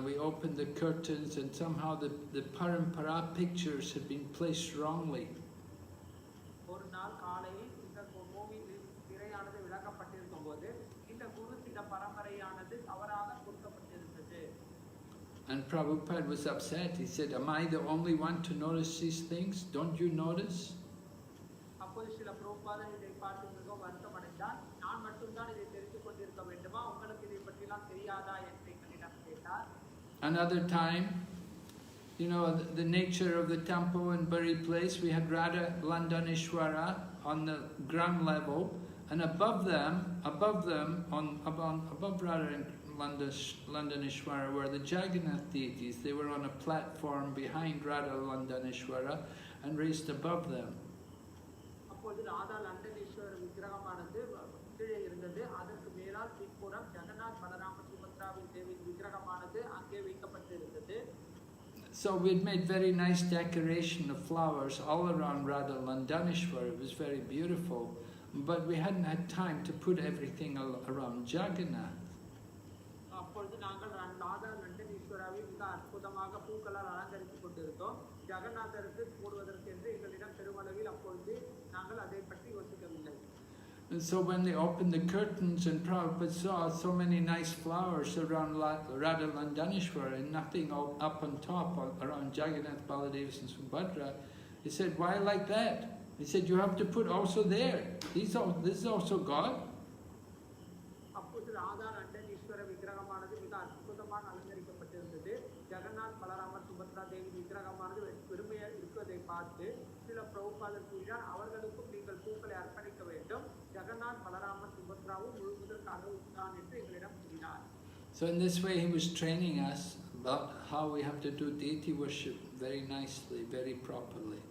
Speaker 3: we opened the curtains and somehow the parampara pictures had been placed wrongly.
Speaker 2: ஒரு நாள் காலையில் இந்த கோவிலில் திரையானது விளக்கப்பட்டிருக்கும் போது இந்த குருசில பரம்பரையானது தவறாக கொடுக்கப்பட்டிருந்தது.
Speaker 3: And Prabhupada was upset. He said, "Am I the only one to notice these things? Don't you notice?"
Speaker 2: அப்போது ஸ்ரீல பிரபுபாதர் இதை பார்த்து மிகவும் வருத்தமடைந்தார். நான் மட்டும்தான் இதை தெரிந்து கொண்டிருக்க வேண்டுமா, உங்களுக்கு இதை பற்றிலாம் தெரியாதா என்று எங்களிடம் கேட்டார்.
Speaker 3: Another time, the nature of the temple in Bari place, we had Radha Landanishwara on the ground level, and above them, above Radha and Landanishwara were the Jagannath deities. They were on a platform behind Radha Landanishwara and raised above them.
Speaker 2: அப்போது ராதா லண்டனேஸ்வரர் விக்கிரகமானது கீழே இருந்தது. அதற்கு மேலால் பின்புறம் ஜெகநாத் பலராம சுபத்ராவின் தேவியின் விக்கிரகமானது அங்கே வைக்கப்பட்டிருந்தது.
Speaker 3: So we'd made very nice decoration of flowers all around Radha Landanishwara. It was very beautiful, but we hadn't had time to put everything around Jagannath.
Speaker 2: அப்பொழுது நாங்கள் ராதா லண்டனேஸ்வராவை மிக அற்புதமாக பூக்களால் அலங்கரித்துக் கொண்டிருந்தோம். ஜெகநாதருக்கு போடுவதற்கு என்று எங்களிடம் பெருமளவில் அப்பொழுது நாங்கள் அதை பற்றி யோசிக்கவில்லை.
Speaker 3: And so when they opened the curtains and Prabhupada saw so many nice flowers around Radha Landanishwara and nothing up on top around Jagannath, Baladev and Subhadra, he said, "Why like that?" He said, "You have to put also there. This is also God."
Speaker 2: அப்போது ராதா லண்டனேஸ்வர விக்கிரகமானது மிக அற்புதமாக அலங்கரிக்கப்பட்டிருந்தது. ஜெகநாத் பலராமர் சுபத்ரா தேவி விக்கிரகமானது பெருமையாக இருப்பதை பார்த்து சில பிரபுபாதர் கூறினார், அவர்களுக்கும் நீங்கள் பூக்களை அர்ப்பணிக்க வேண்டும். ஜெகநாத் பலராமர் சுபத்ராவும் முழுவதற்காக உண்டான் என்று எங்களிடம் கூறினார்.
Speaker 3: So in this way he was training us about how we have to do deity worship very nicely, very properly.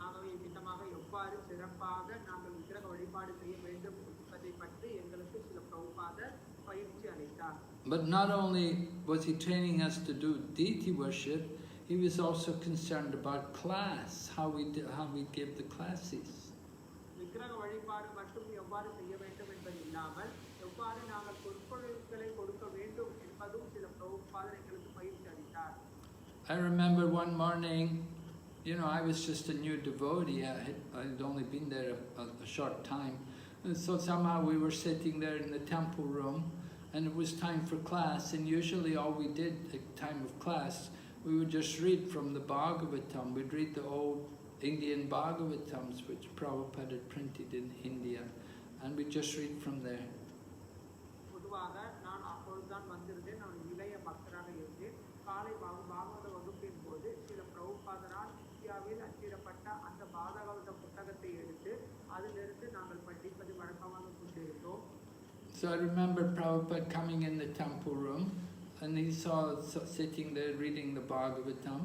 Speaker 2: ஆகவே விதமாக எவ்வாறு சிறப்பாக நாங்கள் விக்கிரக வழிபாடு செய்ய வேண்டும் என்பதை பற்றி எங்களுக்கு சில பிரபுபாதர் பயிற்சி அளித்தார்.
Speaker 3: But not only was he training us to do deity worship, he was also concerned about class, how we give the classes.
Speaker 2: விக்கிரக வழிபாடு மட்டும் எவ்வாறு செய்ய வேண்டும் என்பது இல்லாமல் எவ்வாறு நாங்கள் பொறுப்புகளை கொடுக்க வேண்டும் என்பதும் சில பிரபுபாதர் எங்களுக்கு பயிற்சி அளித்தார்.
Speaker 3: I remember one morning, I was just a new devotee. I'd only been there a short time. And so somehow we were sitting there in the temple room and it was time for class, and usually all we did at time of class, we would just read from the Bhagavatam. We'd read the old Indian Bhagavatams which Prabhupada had printed in India, and we'd just read from there.
Speaker 2: பொதுவாக நான் அப்பொழுதுதான் வந்திருந்தேன். நான் இளைய பக்தராக இருந்தேன். காலை பாகவத வகுப்பின் போது சில பிரபுபாதரால் இந்தியாவில் அச்சிடப்பட்ட அந்த பாகவத புத்தகத்தை எடுத்து அதிலிருந்து நாங்கள் படிப்பது வழக்கமாக கொண்டிருந்தோம்.
Speaker 3: So I remember Prabhupada coming in the temple room and he saw sitting there reading the Bhagavatam.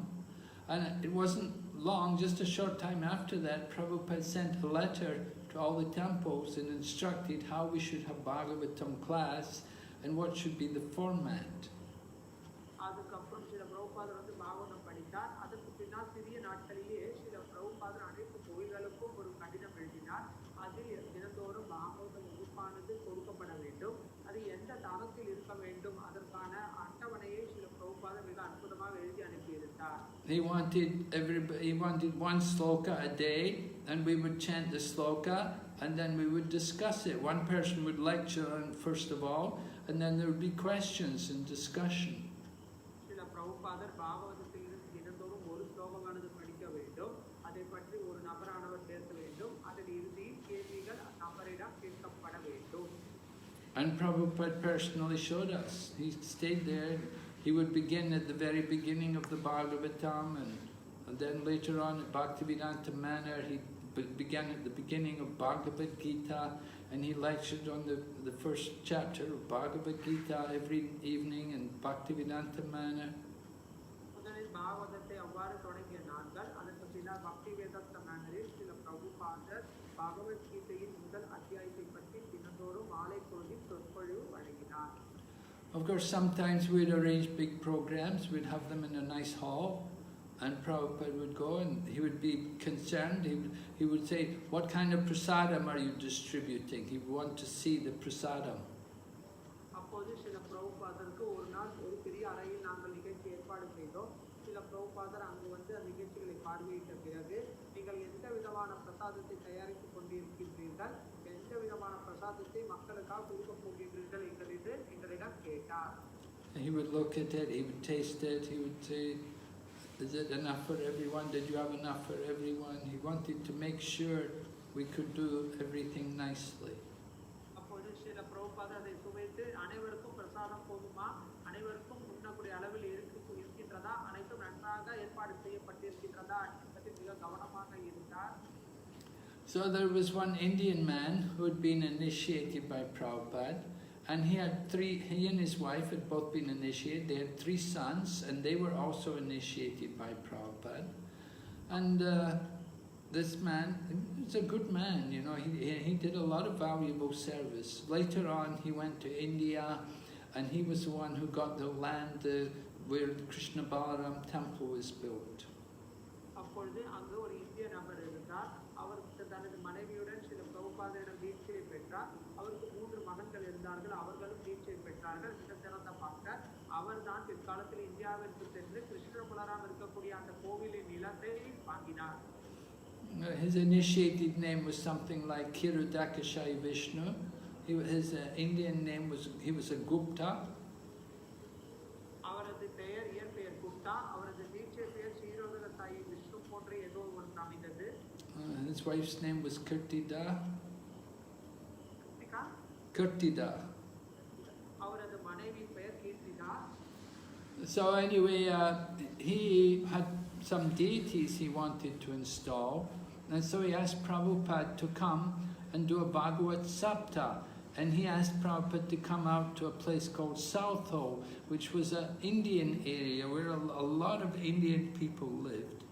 Speaker 3: And it wasn't long, just a short time after that, Prabhupada sent a letter to all the temples and instructed how we should have Bhagavatam class and what should be the format. He wanted one sloka a day, and we would chant the sloka, and then we would discuss it. One person would lecture on it first of all, and then there would be questions and discussion. And Prabhupada personally showed us. He stayed there. He would begin at the very beginning of the Bhagavatam, and then later on at Bhaktivedanta manner, he began at the beginning of Bhagavad Gita, and he lectured on the first chapter of Bhagavad Gita every evening in Bhaktivedanta manner. Of course, sometimes we'd arrange big programs, we'd have them in a nice hall, and Prabhupada would go and he would be concerned. He would say, what kind of prasadam are you distributing? He would want to see the prasadam. He would look at it, he would taste it, he would say, is it enough for everyone? Did you have enough for everyone? He wanted to make sure we could do everything nicely. So there was one Indian man who had been initiated by Prabhupada, and he and his wife had both been initiated. They had 3 sons, and they were also initiated by Prabhupada. And this man, he was a good man, you know, he did a lot of valuable service. Later on, he went to India, and he was the one who got the land where the Krishna Balaram temple was built. His initiated name was something like Kirudakashai Vishnu. His Indian name was, he was a Gupta. His wife's name was Kirtida. Kirtida. So anyway, he had some deities he wanted to install, and so he asked Prabhupada to come and do a Bhagavad Sapta. And he asked Prabhupada to come out to a place called Southall, which was an Indian area where a lot of Indian people lived.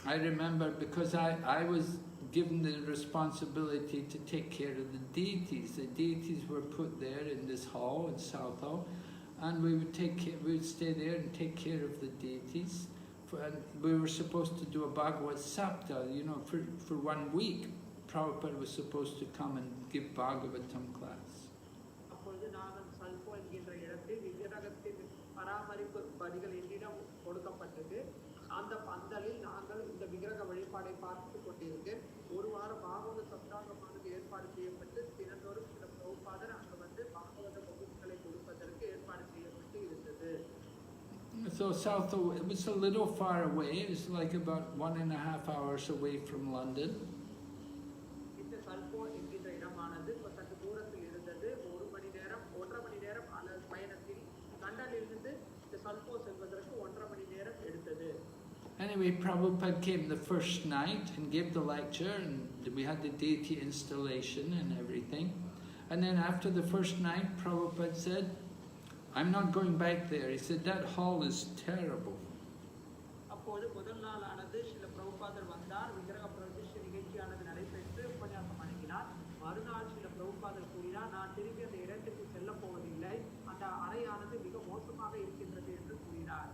Speaker 3: I remember because I was given the responsibility to take care of the deities. The deities were put there in this hall in Southall, and we would stay there and take care of the deities. And we were supposed to do a Bhagavad Sapta, you know, for 1 week. Prabhupada was supposed to come and give Bhagavatam class. So Southall, it was a little far away. It was like about 1.5 hours away from London. Anyway, Prabhupada came the first night and gave the lecture, and we had the deity installation and everything. And then after the first night, Prabhupada said, I'm not going back there. He said, that hall is terrible.
Speaker 2: அப்போது முதல் நாளானது ஸ்ரீல பிரபுபாதர் வந்தார், விக்கிரக பிரதிஷ்டை நிகழ்ச்சியானது நடைபெற்று உபன்யாசம் வழங்கினார். மறுநாள் ஸ்ரீல பிரபுபாதர் கூறினார், நான் திரும்பி அந்த இடத்துக்கு செல்ல போவதில்லை, அந்த அறையானது மிக மோசமாக இருக்கின்றது என்று கூறினார்.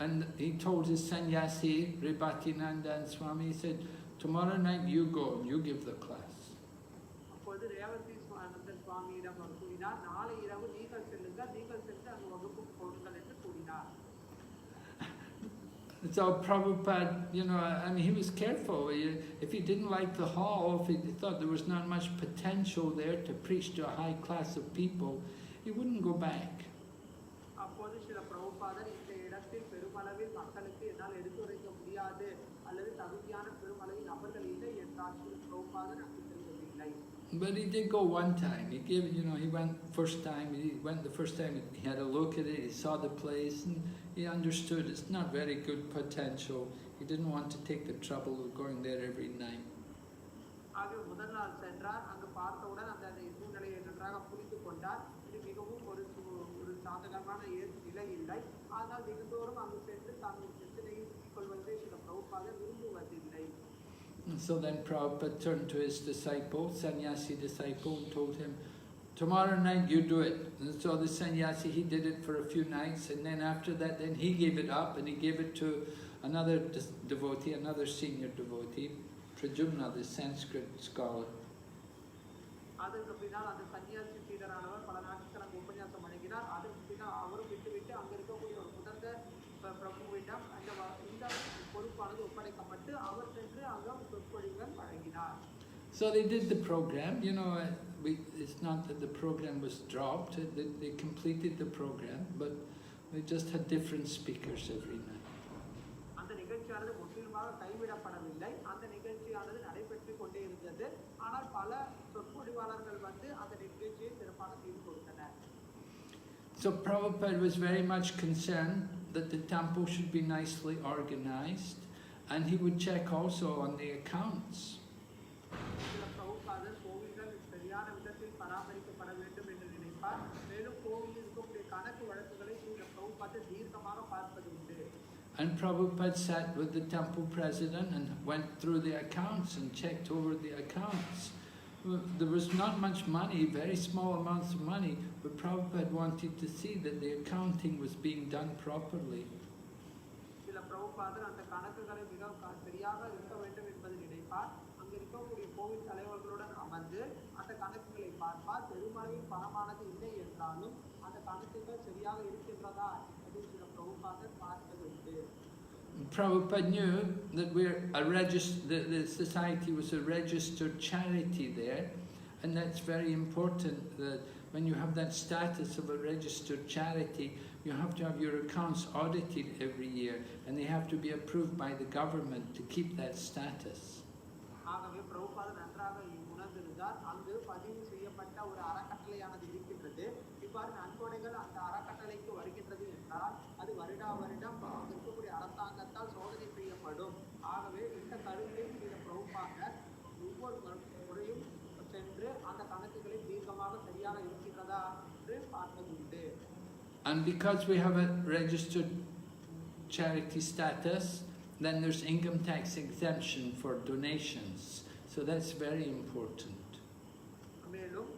Speaker 3: And he told his sannyasi, Rebhatinanda and Swami, he said, tomorrow night you go and you give the class.
Speaker 2: அப்போது ரேவதி சுவாமியிடம் அவர் கூறினார், நாளை இரவு நீங்கள் செல்லுங்கள், நீங்கள் சென்று அங்கு வகுப்பு கொடுங்கள் என்று கூறினார்.
Speaker 3: So Prabhupada, you know, I mean, he was careful. If he didn't like the hall, if he thought there was not much potential there to preach to a high class of people, he wouldn't go back.
Speaker 2: அப்போது ஸ்ரீல பிரபுபாதர் இந்த இடத்தில் பெருமளவில் மக்களுக்கு என்னால் எடுத்துரைக்க முடியாது அல்லது தகுதியான பெருமளவில் நபர்கள் இல்லை என்றால் ஸ்ரீல பிரபுபாதர் அங்கு செல்வதில்லை.
Speaker 3: But he did go one time. He gave, you know, he went the first time, he had a look at it, he saw the place, and he understood it's not very good potential. He didn't want to take the trouble of going there every night.
Speaker 2: ஆகவே முதல் நாள் சென்றார், அங்கு பார்த்தவுடன் அந்த சூழ்நிலையை நன்றாக புரிந்து கொண்டார். இது மிகவும் ஒரு சாதகமான நிலை இல்லை. ஆனால் தினந்தோறும் அங்கு சென்று தங்கள் பிரச்சனையை கொள்வதை ஸ்ரீல பிரபுபாதர் விரும்புவதில்லை.
Speaker 3: And so then Prabhupada turned to his disciple, sannyasi disciple, and told him, tomorrow night you do it. And so the sannyasi, he did it for a few nights, and then after that, then he gave it up, and he gave it to another devotee, another senior devotee, Prajumna, the Sanskrit scholar.
Speaker 2: அதற்கு பின்னால் அந்த சன்னியாசி சீடரானவர் பல நாட்கள் அங்கு உபன்யாசம் வழங்கினார். அதற்கு பின்னால் அவரும் விட்டுவிட்டு அங்கு இருக்கக்கூடிய ஒரு முதந்த பிரபுவிடம் இந்த பொறுப்பானது ஒப்படைக்கப்பட்டு அவர் சென்று அங்கு சொற்பொழிவுகள் வழங்கினார்.
Speaker 3: So they did the program, you know, it's not that the program was dropped, they completed the program, but they just had different speakers every night.
Speaker 2: அந்த நிகழ்ச்சியானது முற்றிலுமாக கைவிடப்படவில்லை, அந்த நிகழ்ச்சியானது நடைபெற்று கொண்டே இருந்தது. ஆனால் பல சொற்பொழிவாளர்கள் வந்து அந்த நிகழ்ச்சியை சிறப்பாக செய்து கொடுத்தனர்.
Speaker 3: So Prabhupada was very much concerned that the temple should be nicely organized, and he would check also on the accounts.
Speaker 2: Srila பிரபுபாதர் கோவில்கள் சரியான விதத்தில் பராமரிக்கப்பட வேண்டும் என்று நினைப்பார். மேலும் கோவிலில் இருக்கக்கூடிய கணக்கு வழக்குகளை ஸ்ரீல பிரபுபாதர் தீர்க்கமாக பார்ப்பது உண்டு.
Speaker 3: And Prabhupada sat with the temple president and went through the accounts and checked over the accounts. There was not much money, very small amounts of money, but Prabhupada wanted to see that the accounting was being done properly.
Speaker 2: Srila பிரபுபாதர் அந்த கணக்குகளை மிக சரியாக இருக்க வேண்டும் என்பதை நினைப்பார். அங்கு இருக்கக்கூடிய கோவில் தலைவர்களுடன் அமர்ந்து அந்த கணக்குகளை பார்ப்பார். பெருமளவில் பணமானது இல்லை என்றாலும் அந்த கணக்குகள் சரியாக இருக்கின்றதா என்பதை ஸ்ரீல பிரபுபாதர் பார்ப்பது உண்டு.
Speaker 3: Prabhupada knew that the society was a registered charity there, and that's very important that when you have that status of a registered charity, you have to have your accounts audited every year, and they have to be approved by the government to keep that status.
Speaker 2: ஆகவே பிரபுபாதர் நன்றாக உணர்ந்திருந்தார். அங்கு பதிவு செய்யப்பட்ட ஒரு அறக்கட்டளையானது இருக்கின்றது. இவ்வாறு நன்கொடைகள் அந்த அறக்கட்டளைக்கு வருகின்றது என்றால் அது வருடா வருடம் அங்கு இருக்கக்கூடிய அரசாங்கத்தால் சோதனை செய்யப்படும். ஆகவே இந்த கருத்தை ஸ்ரீல பிரபுபாதர் ஒவ்வொரு முறையும் சென்று அந்த கணக்குகளை தீர்க்கமாக சரியாக இருக்கின்றதா என்று பார்ப்பது உண்டு.
Speaker 3: And because we have a registered charity status, then there's income tax exemption for donations. So that's very important.
Speaker 2: மேலும்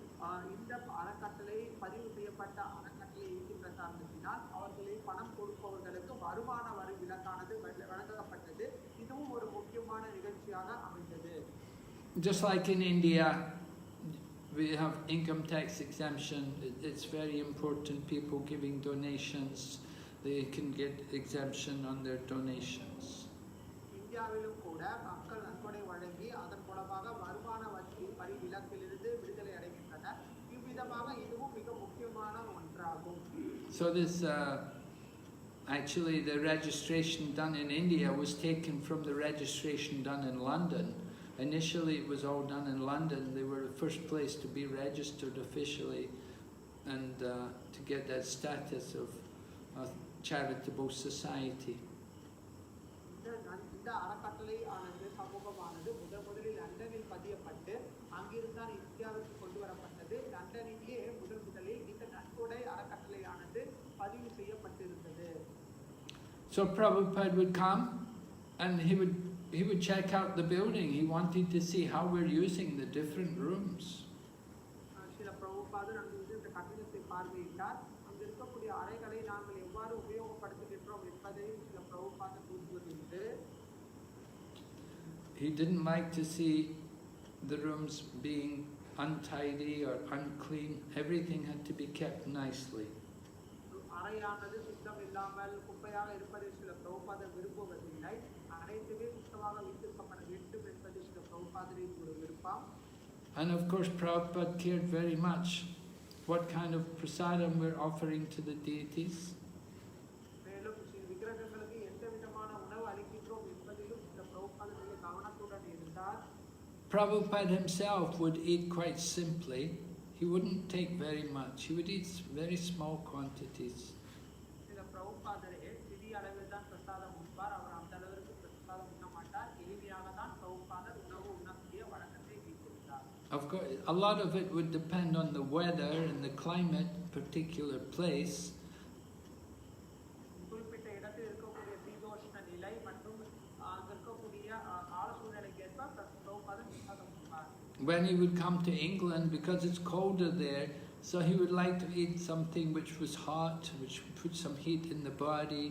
Speaker 2: இந்த அறக்கட்டளை பதிவு செய்யப்பட்ட அறக்கட்டளை இருக்கின்ற காரணத்தினால் அவர்களை பணம் கொடுப்பவர்களுக்கு வருமான வரி விலக்கானது வழங்கப்பட்டது. இதுவும் ஒரு முக்கியமான நிகழ்ச்சியாக அமைந்தது.
Speaker 3: Just like in India, we have income tax exemption. It's very important. People giving donations, they can get exemption on their donations.
Speaker 2: இந்தியாவிலும் கூட மக்கள் நன்கொடை வழங்கி அதன் மூலமாக வருமான வரி விலக்கிலிருந்து விடுதலை அடைகின்றனர். இவ்விதமாக இதுவும் மிக முக்கியமான ஒன்றாகும்.
Speaker 3: So this actually the registration done in India was taken from the registration done in London. Initially it was all done in London. They were the first place to be registered officially and to get that status of a charitable society.
Speaker 2: இந்த இந்த அறக்கட்டளை ஆனது சமூகமானது முதலில் லண்டனில் பதியப்பட்டு அங்கிருந்தான் இந்தியாவிற்கு கொண்டு வரப்பட்டது. லண்டனிலேயே முதலில் இந்த நன்கொடை அறக்கட்டளையானது பதிவு செய்யப்பட்டிருந்தது.
Speaker 3: So Prabhupada would come and he would check out the building. He wanted to see how we're using the different rooms.
Speaker 2: Srila Prabhupada அங்கு இந்த கட்டிடத்தை பார்வையிட்டார். அங்கு இருக்கக்கூடிய அறைகளை நாங்கள் எவ்வாறு உபயோகப்படுத்துகின்றோம் என்பதை Srila Prabhupada கூறுவதுண்டு.
Speaker 3: He didn't like to see the rooms being untidy or unclean. Everything had to be kept nicely.
Speaker 2: அறையானது சுத்தம் இல்லாமல் குப்பையாக இருப்பதை Srila Prabhupada விரும்புவதில்லை. அனைத்துமே சுத்தமாக வைத்திருக்கப்பட வேண்டும் என்பது Srila Prabhupada-வின் ஒரு விருப்பம்.
Speaker 3: And of course Prabhupada cared very much what kind of prasadam we're offering to the deities.
Speaker 2: மேலும் விக்கிரகங்களுக்கு எந்த விதமான உணவு அளிக்கின்றோம் என்பதிலும் Srila Prabhupada மிக கவனத்துடன் இருந்தார்.
Speaker 3: Prabhupada himself would eat quite simply. He wouldn't take very much. He would eat very small quantities.
Speaker 2: Srila Prabhupada சிறிய அளவில் தான் பிரசாதம் உண்பார். அவர் அந்த அளவிற்கு பிரசாதம் உண்ண மாட்டார். எளிமையாக தான் Prabhupada உணவு உண்ணக்கூடிய வழக்கத்தை வைத்திருந்தார்.
Speaker 3: Of course, a lot of it would depend on the weather and the climate, particular place.
Speaker 2: குறிப்பிட்ட இடத்தில் இருக்கக்கூடிய சீதோஷ்ண நிலை மற்றும் அங்கு இருக்கக்கூடிய கால சூழ்நிலைக்கேற்ப Prabhupada பிரசாதம் உண்பார்.
Speaker 3: When he would come to England, because it's colder there, so he would like to eat something which was hot, which would put some heat in the body.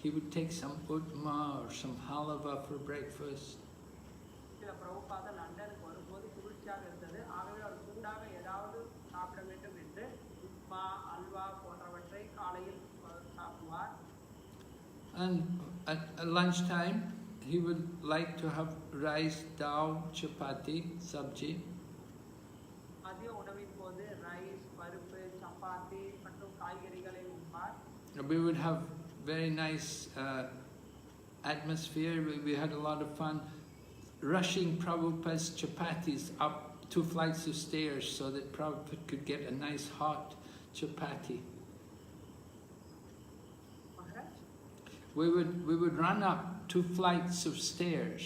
Speaker 3: He would take some utma or some halava for breakfast.
Speaker 2: Srila Prabhupada லண்டனுக்கு வரும்போது குளிர்ச்சியாக இருந்தது. ஆகவே அவர் சூடாக ஏதாவது சாப்பிட வேண்டும் என்று உப்மா, அல்வா போன்றவற்றை காலையில் சாப்பிடுவார்.
Speaker 3: And at lunchtime, he would like to have rice, dal, chapati, sabji.
Speaker 2: மதிய உணவின் போது ரைஸ், பருப்பு, சப்பாத்தி மற்றும் காய்கறிகளை உண்பார்.
Speaker 3: We would have very nice atmosphere. We had a lot of fun rushing Prabhupada's chapatis up 2 flights of stairs so that Prabhupada could get a nice hot chapati.
Speaker 2: Maharaj?
Speaker 3: We would run up 2 flights of stairs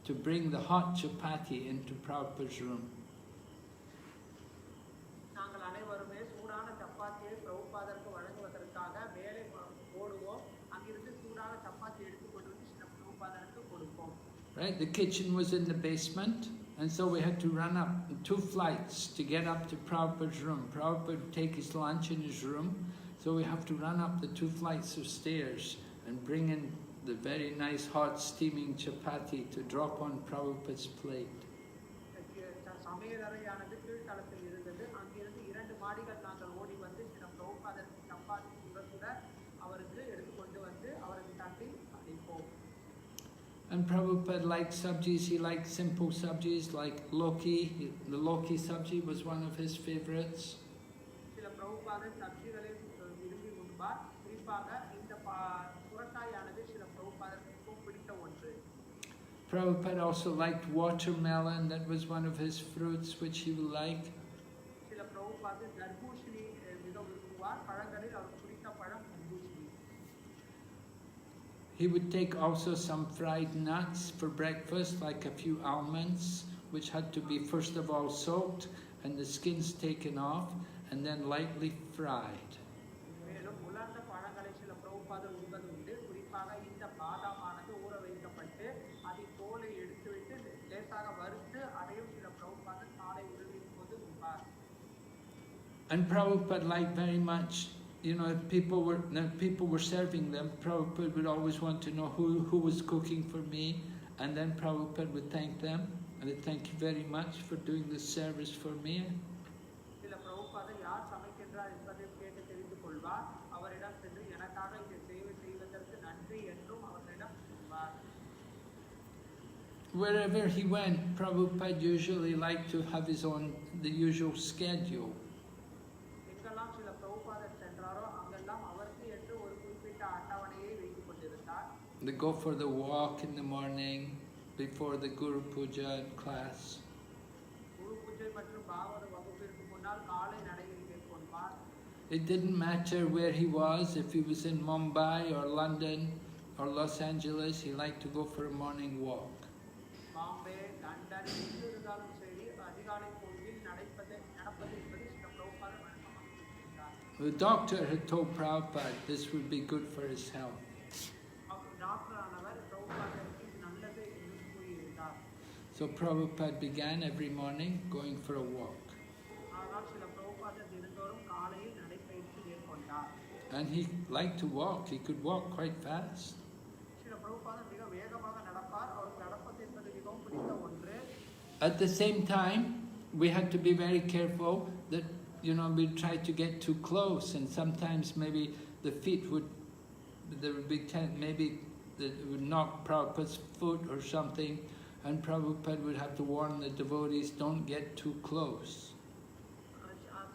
Speaker 3: to bring the hot chapati into Prabhupada's room.
Speaker 2: நாங்கள் அனைவருமே சூடான சப்பாத்தியை பிரபுபாதருக்கு வழங்குவதற்காக மேலே ஓடுவோம். அங்கிருந்து சூடான சப்பாத்தி எடுத்துக்கொண்டு வந்து Srila பிரபுபாதருக்கு கொடுப்போம்.
Speaker 3: Right, the kitchen was in the basement, and so we had to run up 2 flights to get up to Prabhupada's room. Prabhupada would take his lunch in his room, so we have to run up the 2 flights of stairs and bring in the very nice hot steaming chapati to drop on Prabhupada's plate.
Speaker 2: சமையலறையானது கீழ்த்தளத்தில் இருந்தது. அங்கிருந்து 2 மாடிகள் நாங்கள் ஓடி வந்து Srila பிரபுபாதருக்கு chapati சுட அவருக்கு எடுத்துக்கொண்டு வந்து அவரது தட்டில் அளிப்போம்.
Speaker 3: And Prabhupada liked sabjis. He liked simple sabjis like loki. The loki sabji was one of his favorites.
Speaker 2: Srila Prabhupada சப்ஜிகளை விரும்பி உண்பார். குறிப்பாக இந்த சுரக்காயானது Srila Prabhupada பிடித்த ஒன்று.
Speaker 3: Prabhupada also liked watermelon. That was one of his fruits which he would like.
Speaker 2: Srila Prabhupada தர்பூசணி மிக விரும்புவார். பழங்களில் அவருக்கு பிடித்த பழம் தர்பூசணி.
Speaker 3: He would take also some fried nuts for breakfast, like a few almonds, which had to be first of all soaked and the skins taken off and then lightly fried.
Speaker 2: மேலும் உலர்ந்த பழங்களை Srila Prabhupada உண்பது உண்டு. குறிப்பாக இந்த பாதாமானது ஊற வைக்கப்பட்டு அதில் தோலை எடுத்துவிட்டு லேசாக வறுத்து அதையும் Srila Prabhupada காலை உணவின் போது உண்பார்.
Speaker 3: And Prabhupada liked very much, you know, if people were serving them, Prabhupada would always want to know who was cooking for me, and then Prabhupada would thank them, and they'd thank you very much for doing this service for me.
Speaker 2: Srila Prabhupada யார் சமைக்கின்றார் என்பதை கேட்டு தெரிந்து கொள்வார். அவரிடம் சென்று எனக்காக இந்த சேவை செய்வதற்கு நன்றி என்றும் அவரிடம் சொல்வார்.
Speaker 3: Wherever he went, Prabhupada usually liked to have the usual schedule.
Speaker 2: எங்கெல்லாம் Srila Prabhupada சென்றாரோ அங்கெல்லாம் அவருக்கு என்று ஒரு குறிப்பிட்ட அட்டவணையை வைத்துக் கொண்டிருந்தார்.
Speaker 3: They go for the walk in the morning before the Guru Puja and class.
Speaker 2: குரு பூஜை மற்றும் பாகவத வகுப்பிற்கு முன்னால் காலை நடையில் மேற்கொள்வார்.
Speaker 3: It didn't matter where he was, if he was in Mumbai or London or Los Angeles, he liked to go for a morning walk.
Speaker 2: Bombay London எங்கு இருந்தாலும் சரி அதிகாலை பொழுதில் நடப்பது என்பது ஸ்ரீல பிரபுபாதர் வழக்கமாக இருக்கிறார்.
Speaker 3: The doctor had told Prabhupada this would be good for his health.
Speaker 2: Doctor ஆனவர் பிரபுபாதருக்கு இது நல்லது என்று கூறியிருந்தார்.
Speaker 3: So Prabhupada began every morning going for a walk.
Speaker 2: ஆனால் ஸ்ரீல பிரபுபாதர் தினந்தோறும் காலையில் நடைபயிற்சி மேற்கொண்டார்.
Speaker 3: And he liked to walk. He could walk quite fast.
Speaker 2: Srila பிரபுபாதர் மிக வேகமாக நடப்பார். அவருக்கு நடப்பது என்பது மிகவும் பிடித்த ஒன்று.
Speaker 3: At the same time, we had to be very careful that, we try to get too close, and sometimes maybe the feet there would be maybe that it would knock Prabhupada's foot or something, and Prabhupada would have to warn the devotees, don't get too close.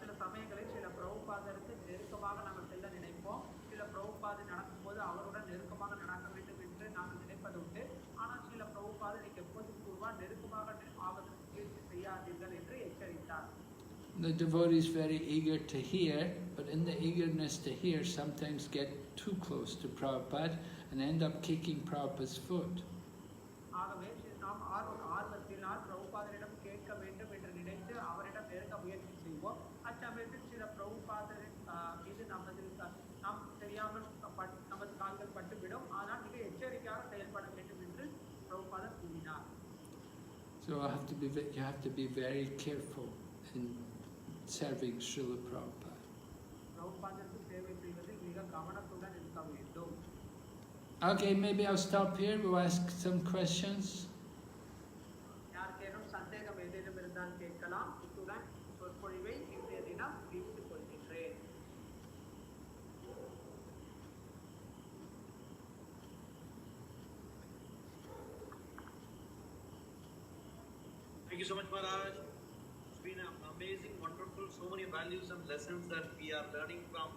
Speaker 2: சில சமயங்களில் சில பிரபுபாதருக்கு நெருக்கமாக நாங்கள் செல்ல நினைப்போம். சில பிரபுபாதர் நடக்கும்போது அவருடன் நெருக்கமாக நடக்க வேண்டும் என்று நாங்கள் நினைப்பது உண்டு. ஆனால் சில பிரபுபாதர் எப்போதும் கூறுவார், நெருக்கமாக ஆவதற்கு முயற்சி செய்யாதீர்கள் என்று எச்சரித்தார்.
Speaker 3: The devotees very eager to hear, but in the eagerness to hear sometimes get too close to Prabhupada and end up kicking Prabhupada's foot.
Speaker 2: ஆகவே நாம் ஆர்வத்தினால் பிரபுபாதரிடம் கேட்க வேண்டும் என்று நினைத்து அவரிடம் நெருங்க முயற்சி செய்வோம். அச்சமயத்தில் சில பிரபுபாதரின் மீது நாம் தெரியாமல் நமது கால்கள் பட்டுவிடும். ஆனால் மிக எச்சரிக்கையாக செயல்பட வேண்டும் என்று பிரபுபாதர் கூறினார்.
Speaker 3: So you have to be very careful in serving Srila Prabhupada.
Speaker 2: பிரபுபாதருக்கு சேவை செய்வதில் மிக கவனத்துடன் இருக்க வேண்டும்.
Speaker 3: Okay, maybe I'll stop here. We'll ask some questions.
Speaker 2: யாருக்கேனும் சந்தேகம் ஏதேனும் இருந்தால் கேட்கலாம். இத்துடன் சொற்பொழிவை இன்றைய தினம் முடித்துக் கொள்கின்றேன்.
Speaker 1: Thank you so much, Maharaj. It's been amazing, wonderful, so many values and lessons that we are learning from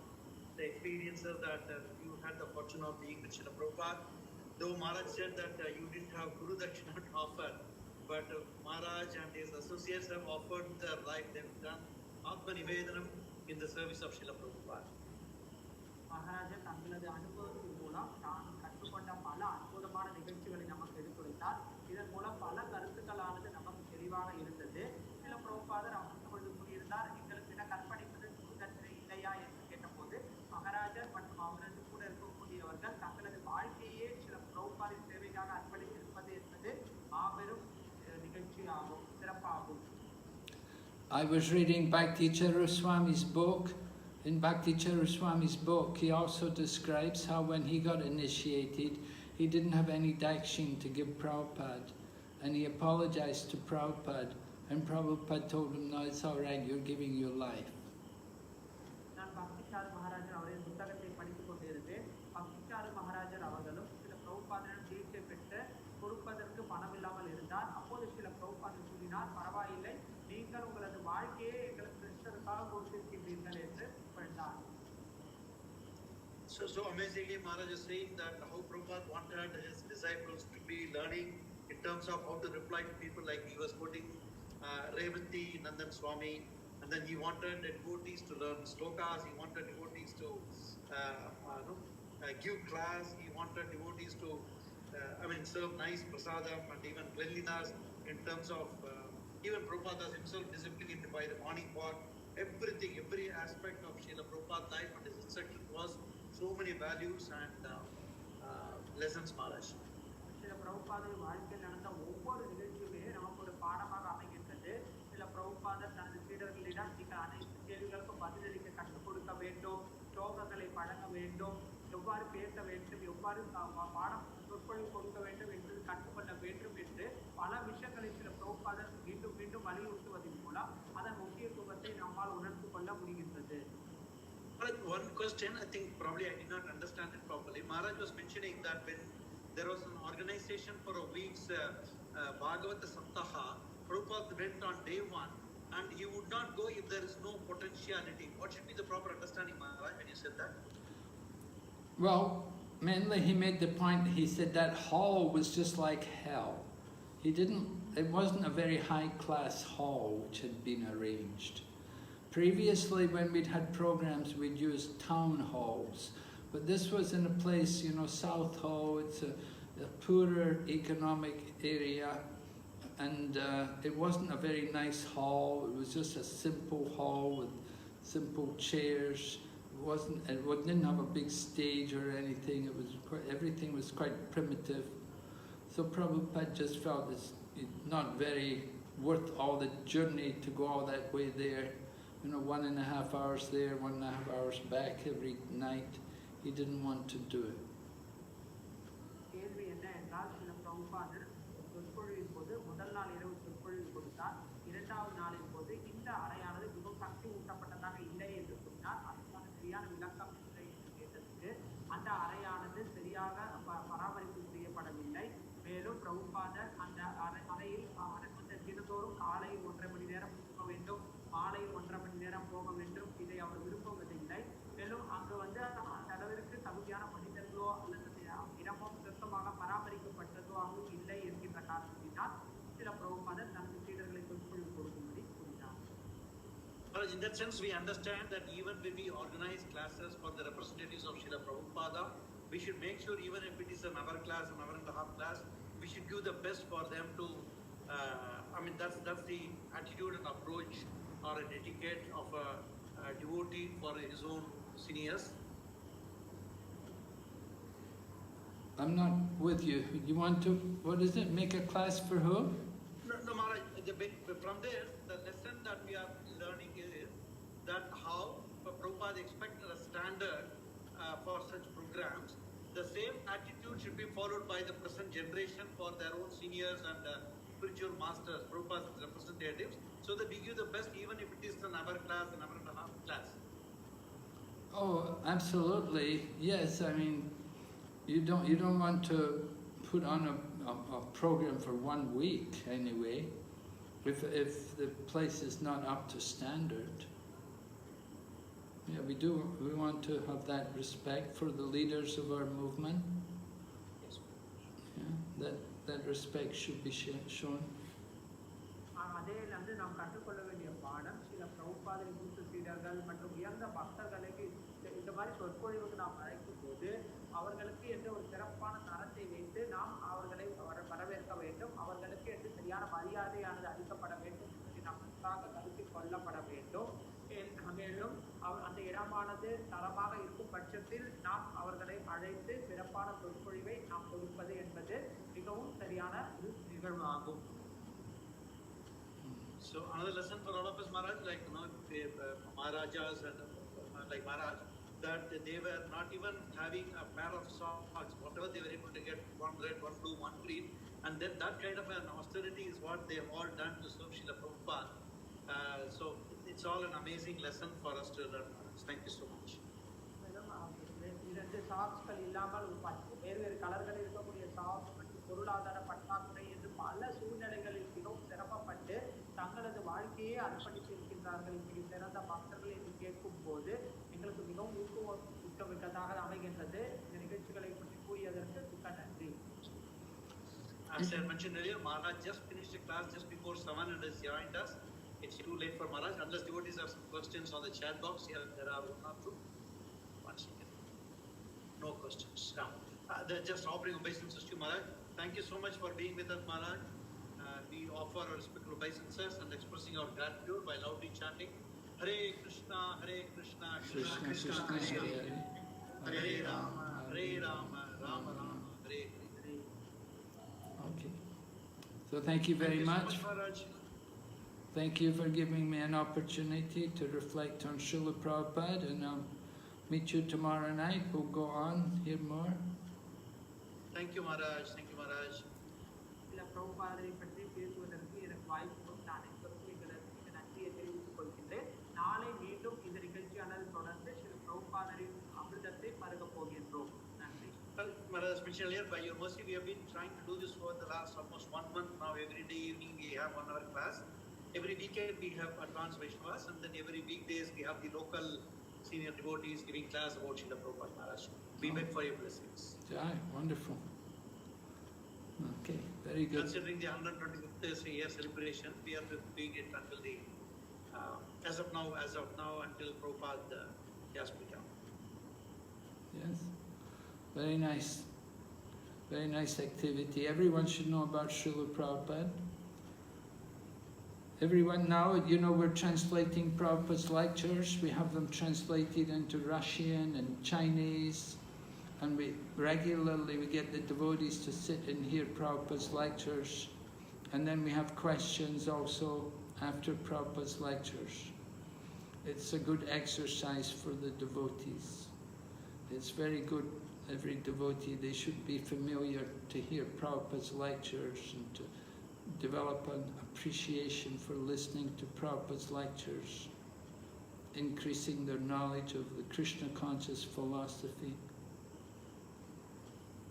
Speaker 1: the experiences that you had the fortune of being with Srila Prabhupada. Though Maharaj said that you didn't have Guru Dakshina to offer, but Maharaj and his associates have offered their life. They've done Atma Nivedanam in the service of Srila Prabhupada.
Speaker 2: Maharaja தங்களது அனுபவத்தின் மூலம் தான் கற்றுக்கொண்ட பல அற்புதமான நிகழ்ச்சிகளை நமக்கு எடுத்துரைத்தார். இதன் மூலம் பல கருத்துக்களானது நமக்கு தெளிவாக இருந்தது. சில பிரபுபாதர் அமர்ந்து கூறியிருந்தார், எங்களுக்கு என கற்பழிப்பது குருதட்சணை இல்லையா என்று கேட்டபோது மகாராஜர் மற்றும் அவரது கூட இருக்கக்கூடியவர்கள் தங்களது வாழ்க்கையே சில பிரபுபாதின் சேவைக்காக அர்ப்பணித்திருப்பது என்பது மாபெரும் நிகழ்ச்சியாகும், சிறப்பாகும்.
Speaker 3: I was reading Bhakti Swami's book. In Bhakti Swami's book, he also describes how when he got initiated, he didn't have any dakshin to give Prabhupada, and he apologized to Prabhupada, and Prabhupada told him, no, it's all right, you're giving your life.
Speaker 2: நான் பக்திசார் மகாராஜர் அவரின் புத்தகத்தை படித்துக் கொண்டிருந்தேன். பக்திசார் மகாராஜர் அவர்களும் சில பிரபுபாதரிடம் தீட்சை பெற்று கொடுப்பதற்கு பணம் இல்லாமல் இருந்தார். அப்போது சில பிரபுபாதர் கூறினார், பரவாயில்லை, நீங்கள் உங்களது வாழ்க்கையை எங்களுக்கு கிருஷ்ணருக்காக கொடுத்திருக்கின்றீர்கள் என்று புகழ்ந்தார்.
Speaker 1: So amazingly, Maharaj is saying that how Prabhupada wanted his disciples to be learning in terms of how to reply to people, like he was quoting Revanthi Nandan Swami, and then he wanted devotees to learn slokas, he wanted devotees to give class, he wanted devotees to serve nice prasadam and even cleanliness in terms of even Prabhupada himself disciplined by the morning walk. Everything, every aspect of Srila Prabhupada's life and his instruction was so many values and lessons, Maharaj.
Speaker 2: சில பிரபுபாதர் வாழ்க்கையில் நடந்த ஒவ்வொரு நிகழ்ச்சியுமே நமக்கு ஒரு பாடமாக அமைகின்றது. சில பிரபுபாதர் தனது சீடர்களிடம் நீங்கள் அனைத்து கேள்விகளுக்கும் பதிலளிக்க கற்றுக் கொடுக்க வேண்டும், ஸ்லோகங்களை வழங்க வேண்டும், எவ்வாறு பேச வேண்டும், எவ்வாறு பாடம் சொற்பொழிவு கொடுக்க வேண்டும் என்று கற்றுக்கொள்ள வேண்டும் என்று பல விஷயங்களை சில பிரபுபாதர் மீண்டும் மீண்டும் வலியுறுத்துவதன் மூலம் அதன் முக்கியத்துவத்தை நம்மால் உணர்ந்து கொள்ள முடிகின்றது.
Speaker 1: One question, I think probably I did not understand it properly. Maharaj was mentioning that when there was an organization for a week's Bhagavata Saptaha, Prabhupada went on day one and he would not go if there is no potentiality. What should be the proper understanding, Maharaj, when you said that?
Speaker 3: Well, mainly he made the point, he said that hall was just like hell. It wasn't a very high class hall which had been arranged. Previously, when we'd had programs, we'd used town halls But this was in a place, you know, South Ho, it's a poorer economic area, and it wasn't a very nice hall. It was just a simple hall with simple chairs. It didn't have a big stage or anything. Everything was quite primitive. So Prabhupada just felt it's not very worth all the journey to go all that way there. You know, 1.5 hours there, 1.5 hours back every night. He didn't want to do it.
Speaker 2: கேள்வி என்ன என்றால் சில பிரபுபாதர் சொற்பொழிவின் போது முதல் நாள் இரவு சொற்பொழிவு கொடுத்தார். இரண்டாவது நாளின் போது இந்த அறையானது மிகவும் சக்தி ஊட்டப்பட்டதாக இல்லை என்று கூறினார். அதுக்கான சரியான விளக்கம் இல்லை என்று கேட்டதுக்கு அந்த அறையானது சரியாக பராமரிப்பு செய்யப்படவில்லை. மேலும் பிரபுபாதர் அந்த அறையில் தினந்தோறும் காலை 1.5 மணி நேரம் போக வேண்டும், மாலையில் 1.5 மணி நேரம் போக வேண்டும். இதை அவர் விரும்புவதில்லை. மேலும் அங்கு வந்து அளவிற்கு தகுதியான மனிதர்களோ அல்லது இடமும் சுத்தமாக பராமரிக்கப்பட்டதோ இல்லை என்கின்ற காரணத்தினால் சில பிரபுபாதர் தனது சீடர்களை சொற்பொழிவு கொடுக்கும்படி கூறினார்.
Speaker 1: In that sense, we understand that even when we organize classes for the representatives of Srila Prabhupada, we should make sure even if it is an hour class, an hour and a half class, we should give the best for them to, that's the attitude and approach or an etiquette of a devotee for his own seniors.
Speaker 3: I'm not with you. You want to, what is it, make a class for who?
Speaker 1: No, Maharaj, from there, the lesson that we are learning is that how Prabhupada expected a standard for such programs. The same attitude should be followed by the present generation for their own seniors and spiritual masters, Prabhupada's representatives, so that we give the best even if it is an hour class, an hour and a half class.
Speaker 3: Oh, absolutely. Yes, I mean, you don't want to put on a program for 1 week anyway, if the place is not up to standard. Yeah, we want to have that respect for the leaders of our movement.
Speaker 1: Yes.
Speaker 3: Yeah, that respect should be shown.
Speaker 2: அதிலிருந்து நாம் கற்றுக்கொள்ள வேண்டிய பாடம் சில பிரபுபாதரின் மூத்த சீடர்கள் மற்றும் உயர்ந்த பக்தர்களுக்கு இந்த மாதிரி சொற்பொழிவுக்கு நாம் அழைக்கும் போது அவர்களுக்கு என்று ஒரு சிறப்பான தரத்தை வைத்து நாம் அவர்களை வரவேற்க வேண்டும். அவர்களுக்கு என்று சரியான மரியாதையானது அளிக்கப்பட வேண்டும் என்பதை நாம் நன்றாக கருத்தில் கொள்ளப்பட வேண்டும். மேலும் அந்த இடமானது தரமாக இருக்கும் பட்சத்தில் நாம் அவர்களை அழைத்து சிறப்பான சொற்பொழிவை நாம் கொடுப்பது என்பது மிகவும் சரியான ஒரு நிகழ்வாகும்.
Speaker 1: So another lesson for all of us, Maharaj, like Maharajas and like Maharaj, that they were not even having a pair of socks, whatever they were able to get, one red, one blue, one green, and then that kind of an austerity is what they have all done to serve Srila Prabhupada. So it's all an amazing lesson for us to learn. Thank you so much.
Speaker 2: இரண்டு சாக்ஸ்கள் இல்லாமல் வேறு கலர்கள் இருக்கக்கூடிய socks மற்றும் பொருளாதார பற்றாக்குறை என்று பல சூழ்நிலைகளில் மிகவும் சிரமப்பட்டு தங்களது வாழ்க்கையை அர்ப்பணித்து இருக்கின்றார்கள். இப்படி சிறந்த பக்தர்கள் என்று கேட்கும் போது எங்களுக்கு மிகவும் ஊக்கமிக்கதாக அமைகின்றது. இந்த நிகழ்ச்சிகளை பற்றி கூறியதற்கு மிக்க நன்றி.
Speaker 1: As I mentioned earlier, Maharaj just finished a class just before 7 and has joined us. It's too late for Maharaj. Unless devotees have some questions on the chat box, here there are 1 or 2. One second. No questions. They're just offering obeisances to Maharaj. Thank you so much for being with us, Maharaj. We offer our respectful obeisances and expressing our gratitude by loudly chanting Hare Krishna, Krishna Krishna, Hare Hare, Hare Rama, Rama Rama, Hare Hare.
Speaker 3: Okay. So thank you very much. Thank you for giving me an opportunity to reflect on Srila Prabhupada, and I'll meet you tomorrow night. We'll go on, hear more.
Speaker 1: Thank you, Maharaj. Thank you, Maharaj.
Speaker 2: சில பிரபுபாதரை பற்றி பேசுவதற்கு எனக்கு வாய்ப்பு நான் எங்களுக்கு நன்றியை தெரிவித்துக் கொள்கின்றேன். நாளை மீண்டும் இந்த நிகழ்ச்சியானது தொடர்ந்து சில பிரபுபாதரின் அமிர்தத்தை பருகப் போகின்றோம். நன்றி.
Speaker 1: Well, Maharaj mentioned earlier, by your mercy, we have been trying to do this for the last almost 1 month now. Every day evening we have 1 hour class. Every weekend we have advanced Vaishnavas, and then every weekdays we have the local senior devotees giving class about Srila Prabhupada Maharaj. We beg for your blessings.
Speaker 3: Jai, wonderful. Okay, very good.
Speaker 1: Considering the 125th year celebration, we are doing it until the as of now until Prabhupada has become.
Speaker 3: Yes, very nice. Very nice activity. Everyone should know about Srila Prabhupada. Everyone now, you know, we're translating Prabhupada's lectures. We have them translated into Russian and Chinese. And we regularly get the devotees to sit and hear Prabhupada's lectures. And then we have questions also after Prabhupada's lectures. It's a good exercise for the devotees. It's very good. Every devotee, they should be familiar to hear Prabhupada's lectures and to develop an appreciation for listening to Prabhupada's lectures, increasing their knowledge of the Krishna conscious philosophy.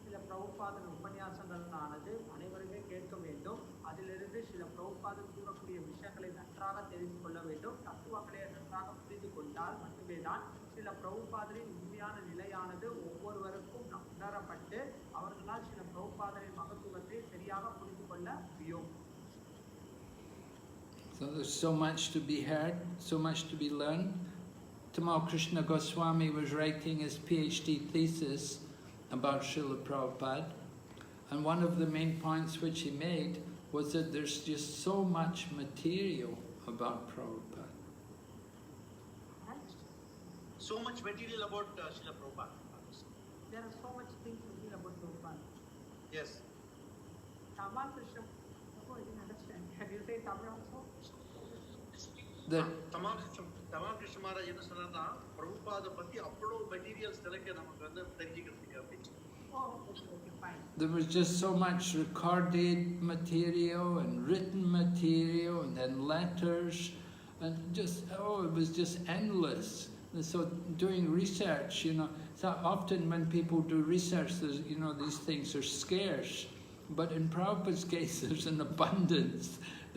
Speaker 2: சில பிரபுபாதன் உபன்யாசங்களானது அனைவருமே கேட்க வேண்டும். அதிலிருந்து சில பிரபுபாதன் கூறக்கூடிய விஷயங்களை நன்றாக தெரிந்து கொள்ள வேண்டும். தத்துவங்களை நன்றாக புரிந்து கொண்டால் மட்டுமே தான் சில பிரபுபாதரின் உண்மையான நிலையானது ஒவ்வொருவருக்கும் உணரப்பட்டு அவர்களால் சில பிரபுபாதரின் மகத்துவத்தை சரியாக புரிந்து கொள்ள முடியும்.
Speaker 3: So there's so much to be heard, so much to be learned. Tamal Krishna Goswami was writing his PhD thesis about Srila Prabhupada, and one of the main points which he made was that there's just so much material about Prabhupada.
Speaker 1: So much material about Srila Prabhupada.
Speaker 2: There are so much things to hear about Prabhupada.
Speaker 1: Yes.
Speaker 2: Tamal Krishna, I didn't understand. Can you say Tamil also?
Speaker 1: Tamal Krishna Maharaj என்ன சொன்னார்னா பிரபுபாத பத்தி அவ்வளோ materials எனக்கு நமக்கு வந்து தெரிஞ்சுக்கிறதுக்கு அப்படின்னு.
Speaker 2: Oh, okay, fine.
Speaker 3: There was just so much recorded material and written material and then letters and just, it was just endless. And so doing research, you know, so often when people do research, there's, you know, these things are scarce. But in Prabhupada's case, there's an abundance.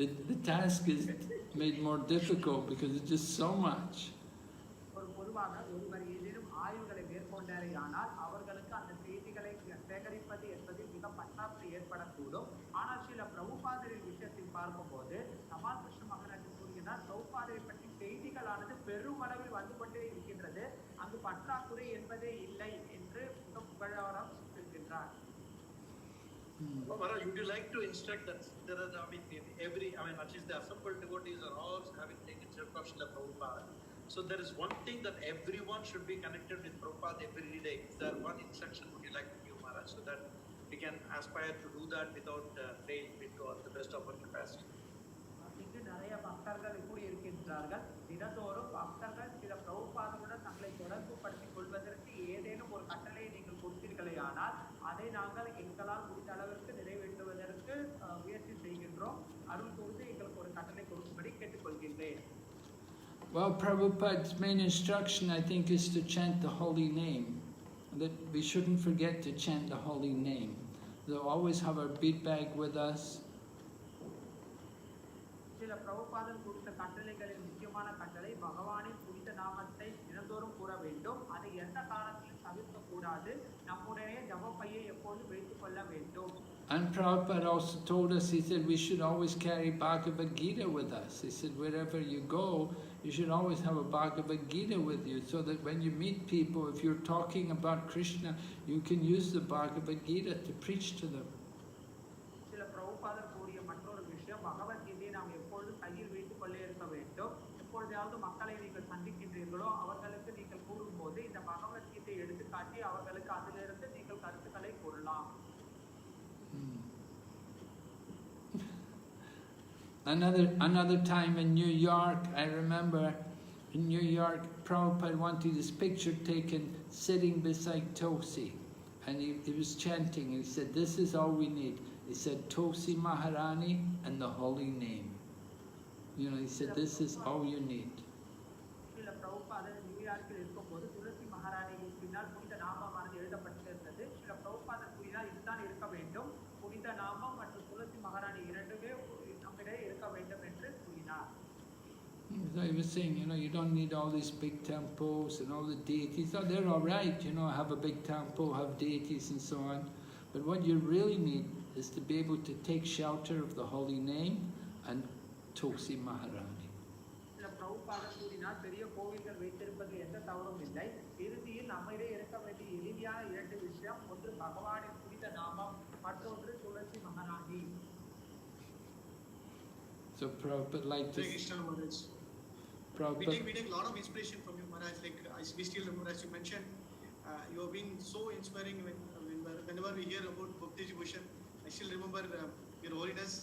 Speaker 3: The task is made more difficult because it's just so much.
Speaker 2: பொதுவாக ஒருவர் ஏதேனும் ஆய்வுகளை மேற்கொண்டாரேயானால் அவர்களுக்கு அந்த செய்திகளை சேகரிப்பது என்பது மிக பற்றாக்குறை ஏற்படக்கூடும். ஆனால் சில பிரபுபாதரின் விஷயத்தில் பார்க்கும்போது தமால் கிருஷ்ண மகாராஜ் கூறுகிறார், பிரபுபாதரை பற்றி செய்திகளானது பெருமளவில் வந்து கொண்டே இருக்கின்றது, அங்கு பற்றாக்குறை என்பதே இல்லை என்று மிக புகழாரம் இருக்கின்றார்.
Speaker 1: Maharaj, would you like to instruct that there are, at least the assembled devotees are all having taken care of Srila Prabhupada. So there is one thing that everyone should be connected with Prabhupada every day. Is there one instruction would you like to give, Maharaj, so that we can aspire to do that without fail to the best of our capacity?
Speaker 2: இங்கு நிறைய பக்தர்கள் கூடி இருக்கின்றார்கள். தினந்தோறும் பக்தர்கள் சில பிரபுபாதருடன் தங்களை தொடர்பு படுத்திக் கொள்வதற்கு ஏதேனும் ஒரு கட்டளையை நீங்கள் கொடுத்தீர்களேயானால் அதை நாங்கள் எங்களால் முடிந்த அளவிற்கு நிறைவேற்றுவதற்கு முயற்சி செய்கின்றோம். அருள் கூர்ந்து எங்களுக்கு ஒரு கட்டளை கொடுக்கும்படி கேட்டுக்கொள்கின்றேன்.
Speaker 3: Well, Prabhupada's main instruction, I think, is to chant the holy name. That we shouldn't forget to chant the holy name. We'll always have our bead bag with us.
Speaker 2: சில பிரபுபாதன் கொடுத்த கட்டளைகளில் முக்கியமான கட்டளை பகவானின் புனித நாமத்தை தினந்தோறும் கூற வேண்டும். அதை எந்த காலத்திலும் தவிர்க்க கூடாது. நம்முடைய ஜபப்பையை எப்போதும் வைத்துக் கொள்ள வேண்டும்.
Speaker 3: And Prabhupada also told us, he said, we should always carry Bhagavad Gita with us. He said, wherever you go, you should always have a Bhagavad Gita with you, so that when you meet people, if you're talking about Krishna, you can use the Bhagavad Gita to preach to them.
Speaker 2: சில பிரபுபாதர் கூறிய மற்றொரு விஷயம், பகவத்கீதையை நாம் எப்பொழுதும் கையில் வைத்துக் கொள்ளே இருக்க வேண்டும். எப்பொழுதாவது மக்களை நீங்கள் சந்திக்கின்றீர்களோ அவர்களுக்கு நீங்கள் கூறும்போது இந்த பகவத்கீதையை எடுத்துக்காட்டி அவர்களுக்கு அதிலிருந்து நீங்கள் கருத்துக்களை கூறலாம்.
Speaker 3: Another time in New York, I remember in New York, Prabhupada wanted his picture taken sitting beside Tulsi, and he was chanting. He said, "This is all we need." He said, "Tulsi Maharani and the holy name." You know, he said, "This is all you need."
Speaker 2: சில பிரபுபாதர் நியூயார்க்கில் இருக்கும்போது துளசி மகாராணியின் பின்னால் புனித நாமமானது எழுதப்பட்டிருந்தது. சில பிரபுபாதர் கூறினார், இதுதான் இருக்க வேண்டும், புனித நாமம் மற்றும் துளசி மகாராணி இரண்டுமே நம்மிடையே இருக்க வேண்டும் என்று கூறினார்.
Speaker 3: So he was saying, you know, you don't need all these big temples and all the deities. Oh, they're all right, you know, have a big temple, have deities and so on. But what you really need is to be able to take shelter of the holy name and Tulsi Maharani.
Speaker 2: சில பிரபுபாதர் கூறினார், பெரிய கோவில்கள் வைத்திருப்பதில் எந்த தவறும் இல்லை. இறுதியில் நம்மிடையே இருக்க வேண்டிய எளிமையான 2 விஷயம், ஒன்று பகவானின் புனித நாமம், மற்றொன்று துளசி மகாராணி.
Speaker 3: So Prabhupada liked to...
Speaker 1: We take a lot of inspiration from you, Maharaj. Like we still remember, as you mentioned, you have been so inspiring whenever we hear about Bhakti devotion. I still remember your holiness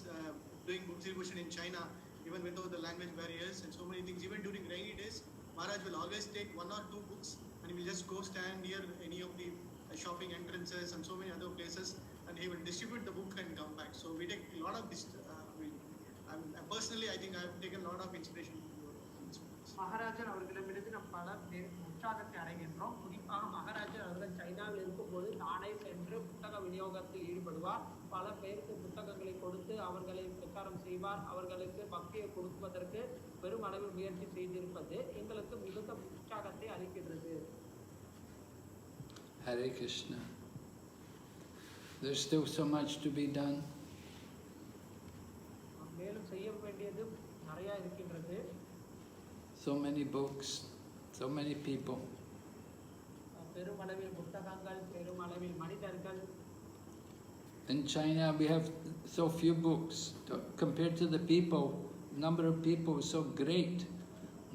Speaker 1: doing Bhakti devotion in China, even without the language barriers and so many things. Even during rainy days, Maharaj will always take 1 or 2 books and he will just go stand near any of the shopping entrances and so many other places, and he will distribute the book and come back. So we take a lot of this. Personally, I think I have taken a lot of inspiration from your inspiration.
Speaker 2: மகாராஜர் அவர்களிடமிருந்து நாம் பல உற்சாகத்தை அடைகின்றோம். குறிப்பாக மகாராஜர் அவர்கள் சைனாவில் இருக்கும்போது தானே சென்று புத்தக விநியோகத்தில் ஈடுபடுவார். பல பேருக்கு புத்தகங்களை கொடுத்து அவர்களை பிரச்சாரம் செய்வார். அவர்களுக்கு பக்தியை கொடுப்பதற்கு பெரும் அளவில் முயற்சி செய்திருப்பது எங்களுக்கு மிகுந்த உற்சாகத்தை அளிக்கின்றது.
Speaker 3: Hare Krishna. There's still so much to be done.
Speaker 2: மேலும் செய்ய வேண்டியது நிறைய இருக்கின்றது.
Speaker 3: So many books, so many people.
Speaker 2: பெருமளவில் புத்தகங்கள், பெருமளவில் மனிதர்கள்.
Speaker 3: In China we have so few books compared to the people. Number of people is so great.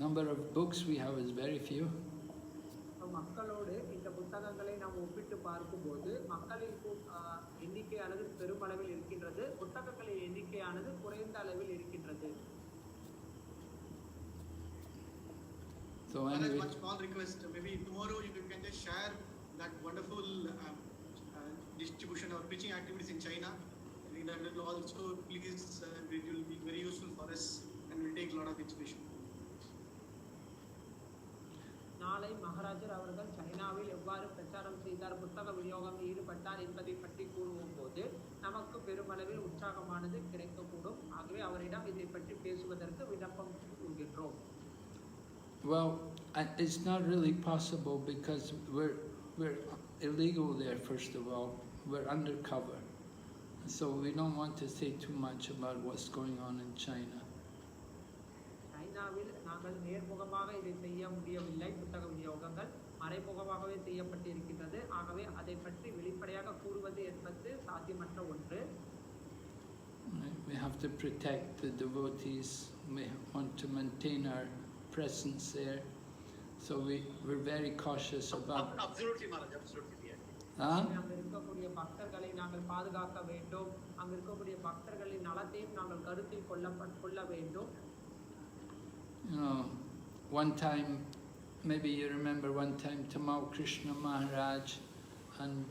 Speaker 3: Number of books we have is very few.
Speaker 2: மக்களோடு இந்த புத்தகங்களை நாம் ஒப்பிட்டு பார்க்கும்போது மக்களின் எண்ணிக்கையானது பெருமளவில் இருக்கின்றது, புத்தகங்களின் எண்ணிக்கையானது குறைந்த அளவில் இருக்கின்றது.
Speaker 1: So anyway, one small request, maybe tomorrow you can just share that wonderful distribution or preaching activities in China. I think that will also please it will be very useful for us and will take a lot of inspiration.
Speaker 2: நாளை மகாராஜர் அவர்கள் சைனாவில் எவ்வாறு பிரச்சாரம் செய்தார், புத்தக விநியோகம் ஈடுபட்டார் என்பதை பற்றி கூறும் போது நமக்கு பெருமளவில் உற்சாகமானது கிடைக்கக்கூடும். ஆகவே அவரிடம் இதை பற்றி பேசுவதற்கு விண்ணப்பம் கொள்கின்றோம்.
Speaker 3: Well, it's not really possible because we're illegal there. First of all, we're undercover, so we don't want to say too much about what's going on in China.
Speaker 2: சைனாவில் நாங்கள் நேர்முகமாக இதை செய்ய முடியவில்லை. புத்தக விநியோகங்கள் மறைமுகமாகவே செய்யப்பட்டிருக்கின்றது. ஆகவே அதை பற்றி வெளிப்படையாக கூறுவது என்பது சாத்தியமற்ற ஒன்று.
Speaker 3: We have to protect the devotees. We want to maintain our presence there, so we're very cautious about.
Speaker 1: Absolutely, Maharaj. Absolutely.
Speaker 2: அங்கு இருக்கக்கூடிய பக்தர்களை நாங்கள் பாதுகாக்க வேண்டும். அங்கு இருக்கக்கூடிய பக்தர்களின் நலத்தையும் நாங்கள் கருத்தில் கொள்ள வேண்டும்.
Speaker 3: You know, one time, maybe you remember one time, Tamal Krishna Maharaj, and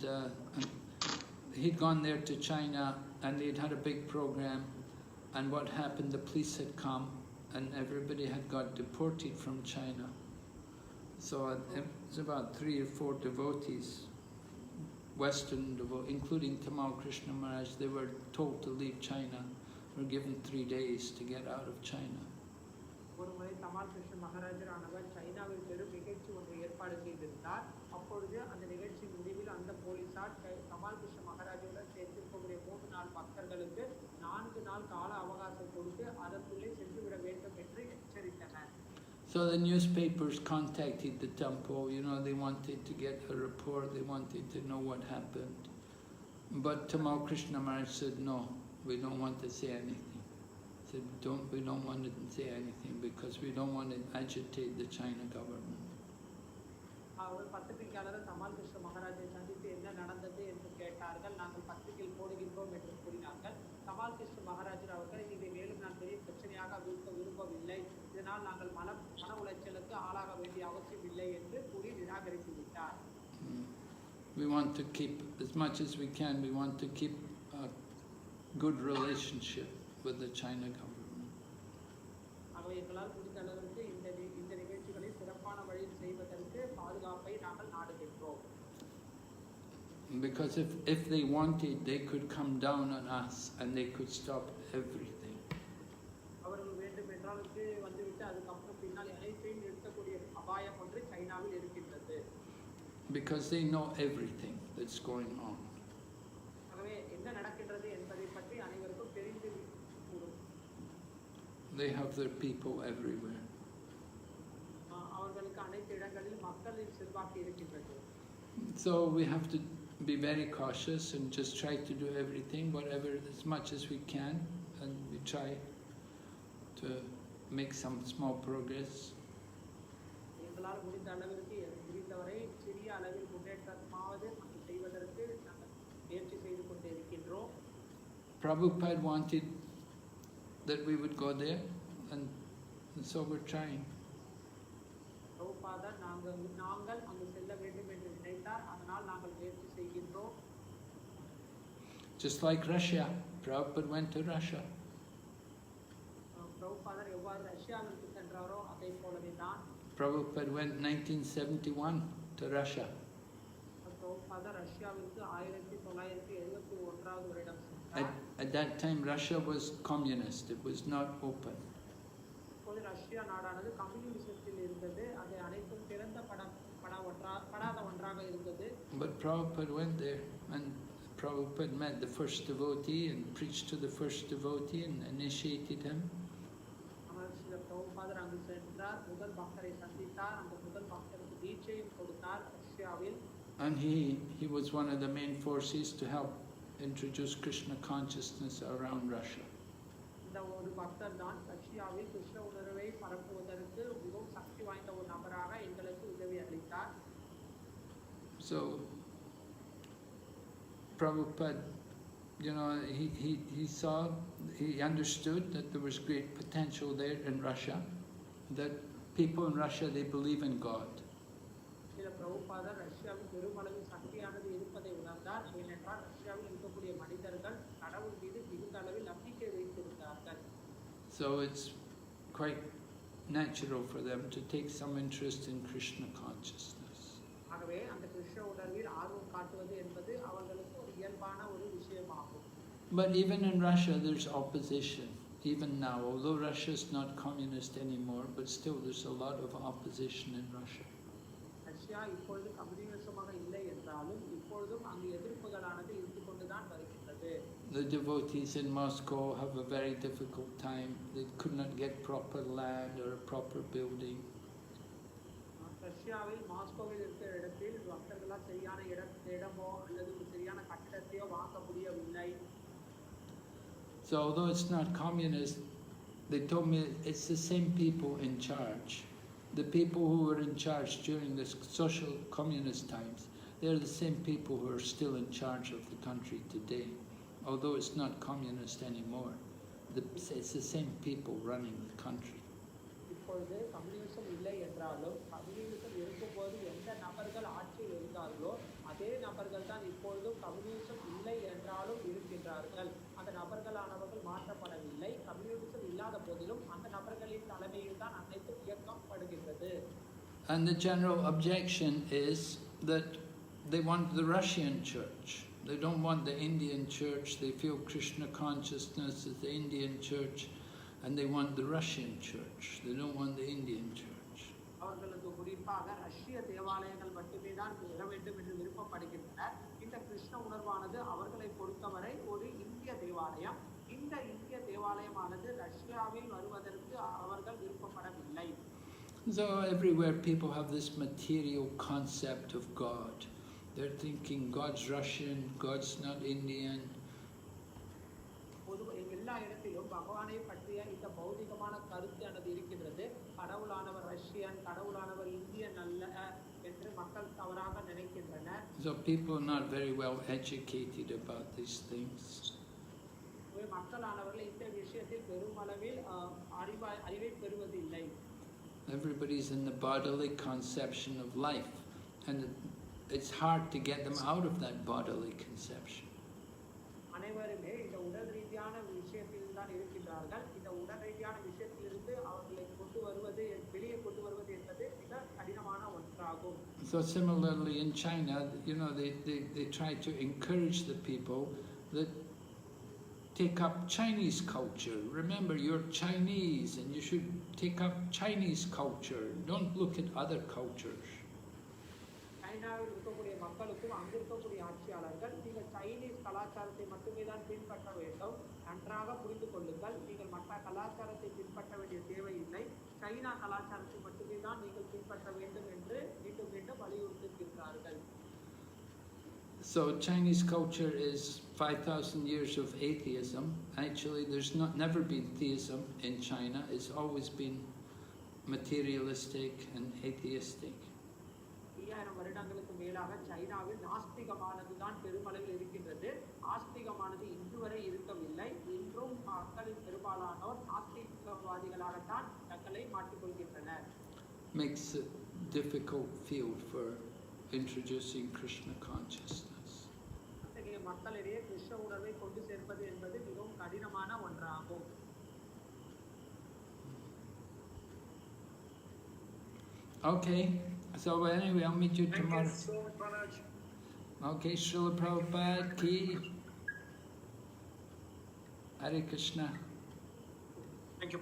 Speaker 3: he'd gone there to China, and they'd had a big program, and what happened, the police had come, and everybody had got deported from China. So it was about 3 or 4 devotees, Western devotees, including Tamal Krishna Maharaj. They were told to leave China. They were given 3 days to get out of China.
Speaker 2: ஒரு முறை தமால் கிருஷ்ண மகாராஜர் ஆனவர் சைனாவில் பெரும் நிகழ்ச்சி ஒன்று ஏற்பாடு செய்திருந்தார். அப்பொழுது அந்த நிகழ்ச்சி முடிவில் அந்த போலீசார் தமால் கிருஷ்ண மகாராஜுடன் சேர்த்திருக்கக்கூடிய 3 நாள் பக்தர்களுக்கு 4 நாள் கால அவகாசம் கொடுத்து அதற்குள்ளே சென்றுவிட வேண்டும் என்று எச்சரித்தனர்.
Speaker 3: So the newspapers contacted the temple, you know, they wanted to get a report, they wanted to know what happened. But Tamal Krishna Maharaj said, no, we don't want to say anything. Said, we don't want to say anything because we don't want to agitate the China government.
Speaker 2: அவர்கள் பத்திரிகையாளர் தமால் கிருஷ்ண மகாராஜை சந்தித்து என்ன நடந்தது என்று கேட்டார்கள். நாங்கள் பத்திரிகையில் போடுகின்றோம் என்று கூறினார்கள். தமால் கிருஷ்ண மகாராஜர் அவர்கள் இதை மேலும் நான் பெரிய பிரச்சனையாக விரும்பவில்லை, இதனால் நாங்கள் மன உளைச்சலுக்கு ஆளாக வேண்டிய அவசியம் இல்லை என்று கூறி நிராகரித்து விட்டார்.
Speaker 3: We want to keep, as much as we can, we want to keep a good relationship with the China government.
Speaker 2: ஆகவே எங்களால் முடிந்த அளவிற்கு இந்த நிகழ்ச்சிகளை சிறப்பான வழியில் செய்வதற்கு பாதுகாப்பை நாங்கள் நாடுகின்றோம்.
Speaker 3: Because if they wanted, they could come down on us and they could stop everything.
Speaker 2: அவர்கள் வேண்டும் என்றால் வந்துவிட்டு அதுக்கப்புறம் பின்னால் அனைத்தையும் நிறுத்தக்கூடிய அபாயம் ஒன்று சைனாவில் இருக்கின்றது.
Speaker 3: Because they know everything that's going on.
Speaker 2: ஆகவே என்ன நடக்கின்றது என்பதை பற்றி அனைவருக்கும் தெரிந்து கூடும்.
Speaker 3: They have their people everywhere.
Speaker 2: அவர்களுக்கு
Speaker 3: So we have to be very cautious and just try to do everything, whatever, as much as we can, and we try to make some small progress. Prabhupada wanted that we would go there, and so we're trying. Just like Russia, Prabhupada went to Russia. Prabhupada went 1971 to Russia. At that time, Russia was communist. It was not open. But Prabhupada went there, and Prabhupada met the first devotee and preached to the first devotee and initiated him. And he was one of the main forces to help introduce Krishna consciousness around Russia. So Prabhupada, you know, he understood that there was great potential there in Russia, that people in Russia, they believe in God. So it's quite natural for them to take some interest in Krishna consciousness. But even in Russia, there's opposition. Even now, although Russia is not communist anymore, but still there's a lot of opposition in Russia. The devotees in Moscow have a very difficult time. They could not get proper land or a proper building. So although it's not communist, they told me it's the same people in charge. The people who were in charge during the social communist times, they're the same people who are still in charge of the country today. Although it's not communist anymore, it's the same people running the country. And the general objection is that they want the Russian church. They don't want the Indian church. They feel Krishna consciousness is the Indian church, and they want the Russian church. They don't want the Indian church. So everywhere people have this material concept of God. They're thinking God's Russian, God's not Indian. So people are not very well educated about these things. Everybody's in the bodily conception of life, and it's hard to get them out of that bodily conception. So similarly in China, you know, they try to encourage the people that take up Chinese culture. Remember, you're Chinese and you should take up Chinese culture. Don't look at other cultures. So Chinese culture is 5,000 years of atheism. Actually, there's never been theism in China. It's always been materialistic and atheistic.
Speaker 2: 5000 வருடங்களுக்கு மேலாக சைனாவில் நாஸ்திகமானதுதான் பெருமளவில் இருக்கின்றது. ஆஸ்திகமானது இன்று வரை இருக்கவில்லை. இன்றும் மக்களின் பெரும்பாலானோர் நாஸ்திகவாதிகளாகத்தான் தங்களை மாற்றிக்கொள்கின்றனர்.
Speaker 3: Makes it difficult field for introducing Krishna consciousness.
Speaker 2: அத்தகைய மக்களிடையே கிருஷ்ண உணர்வை கொண்டு சேர்ப்பது என்பது மிகவும் கடினமான ஒன்றாகும்.
Speaker 3: Okay, so anyway, I'll meet you tomorrow.
Speaker 1: Thank you so much, Maharaj.
Speaker 3: Okay, Srila Prabhupada ki. Hare Krishna.
Speaker 1: Thank you.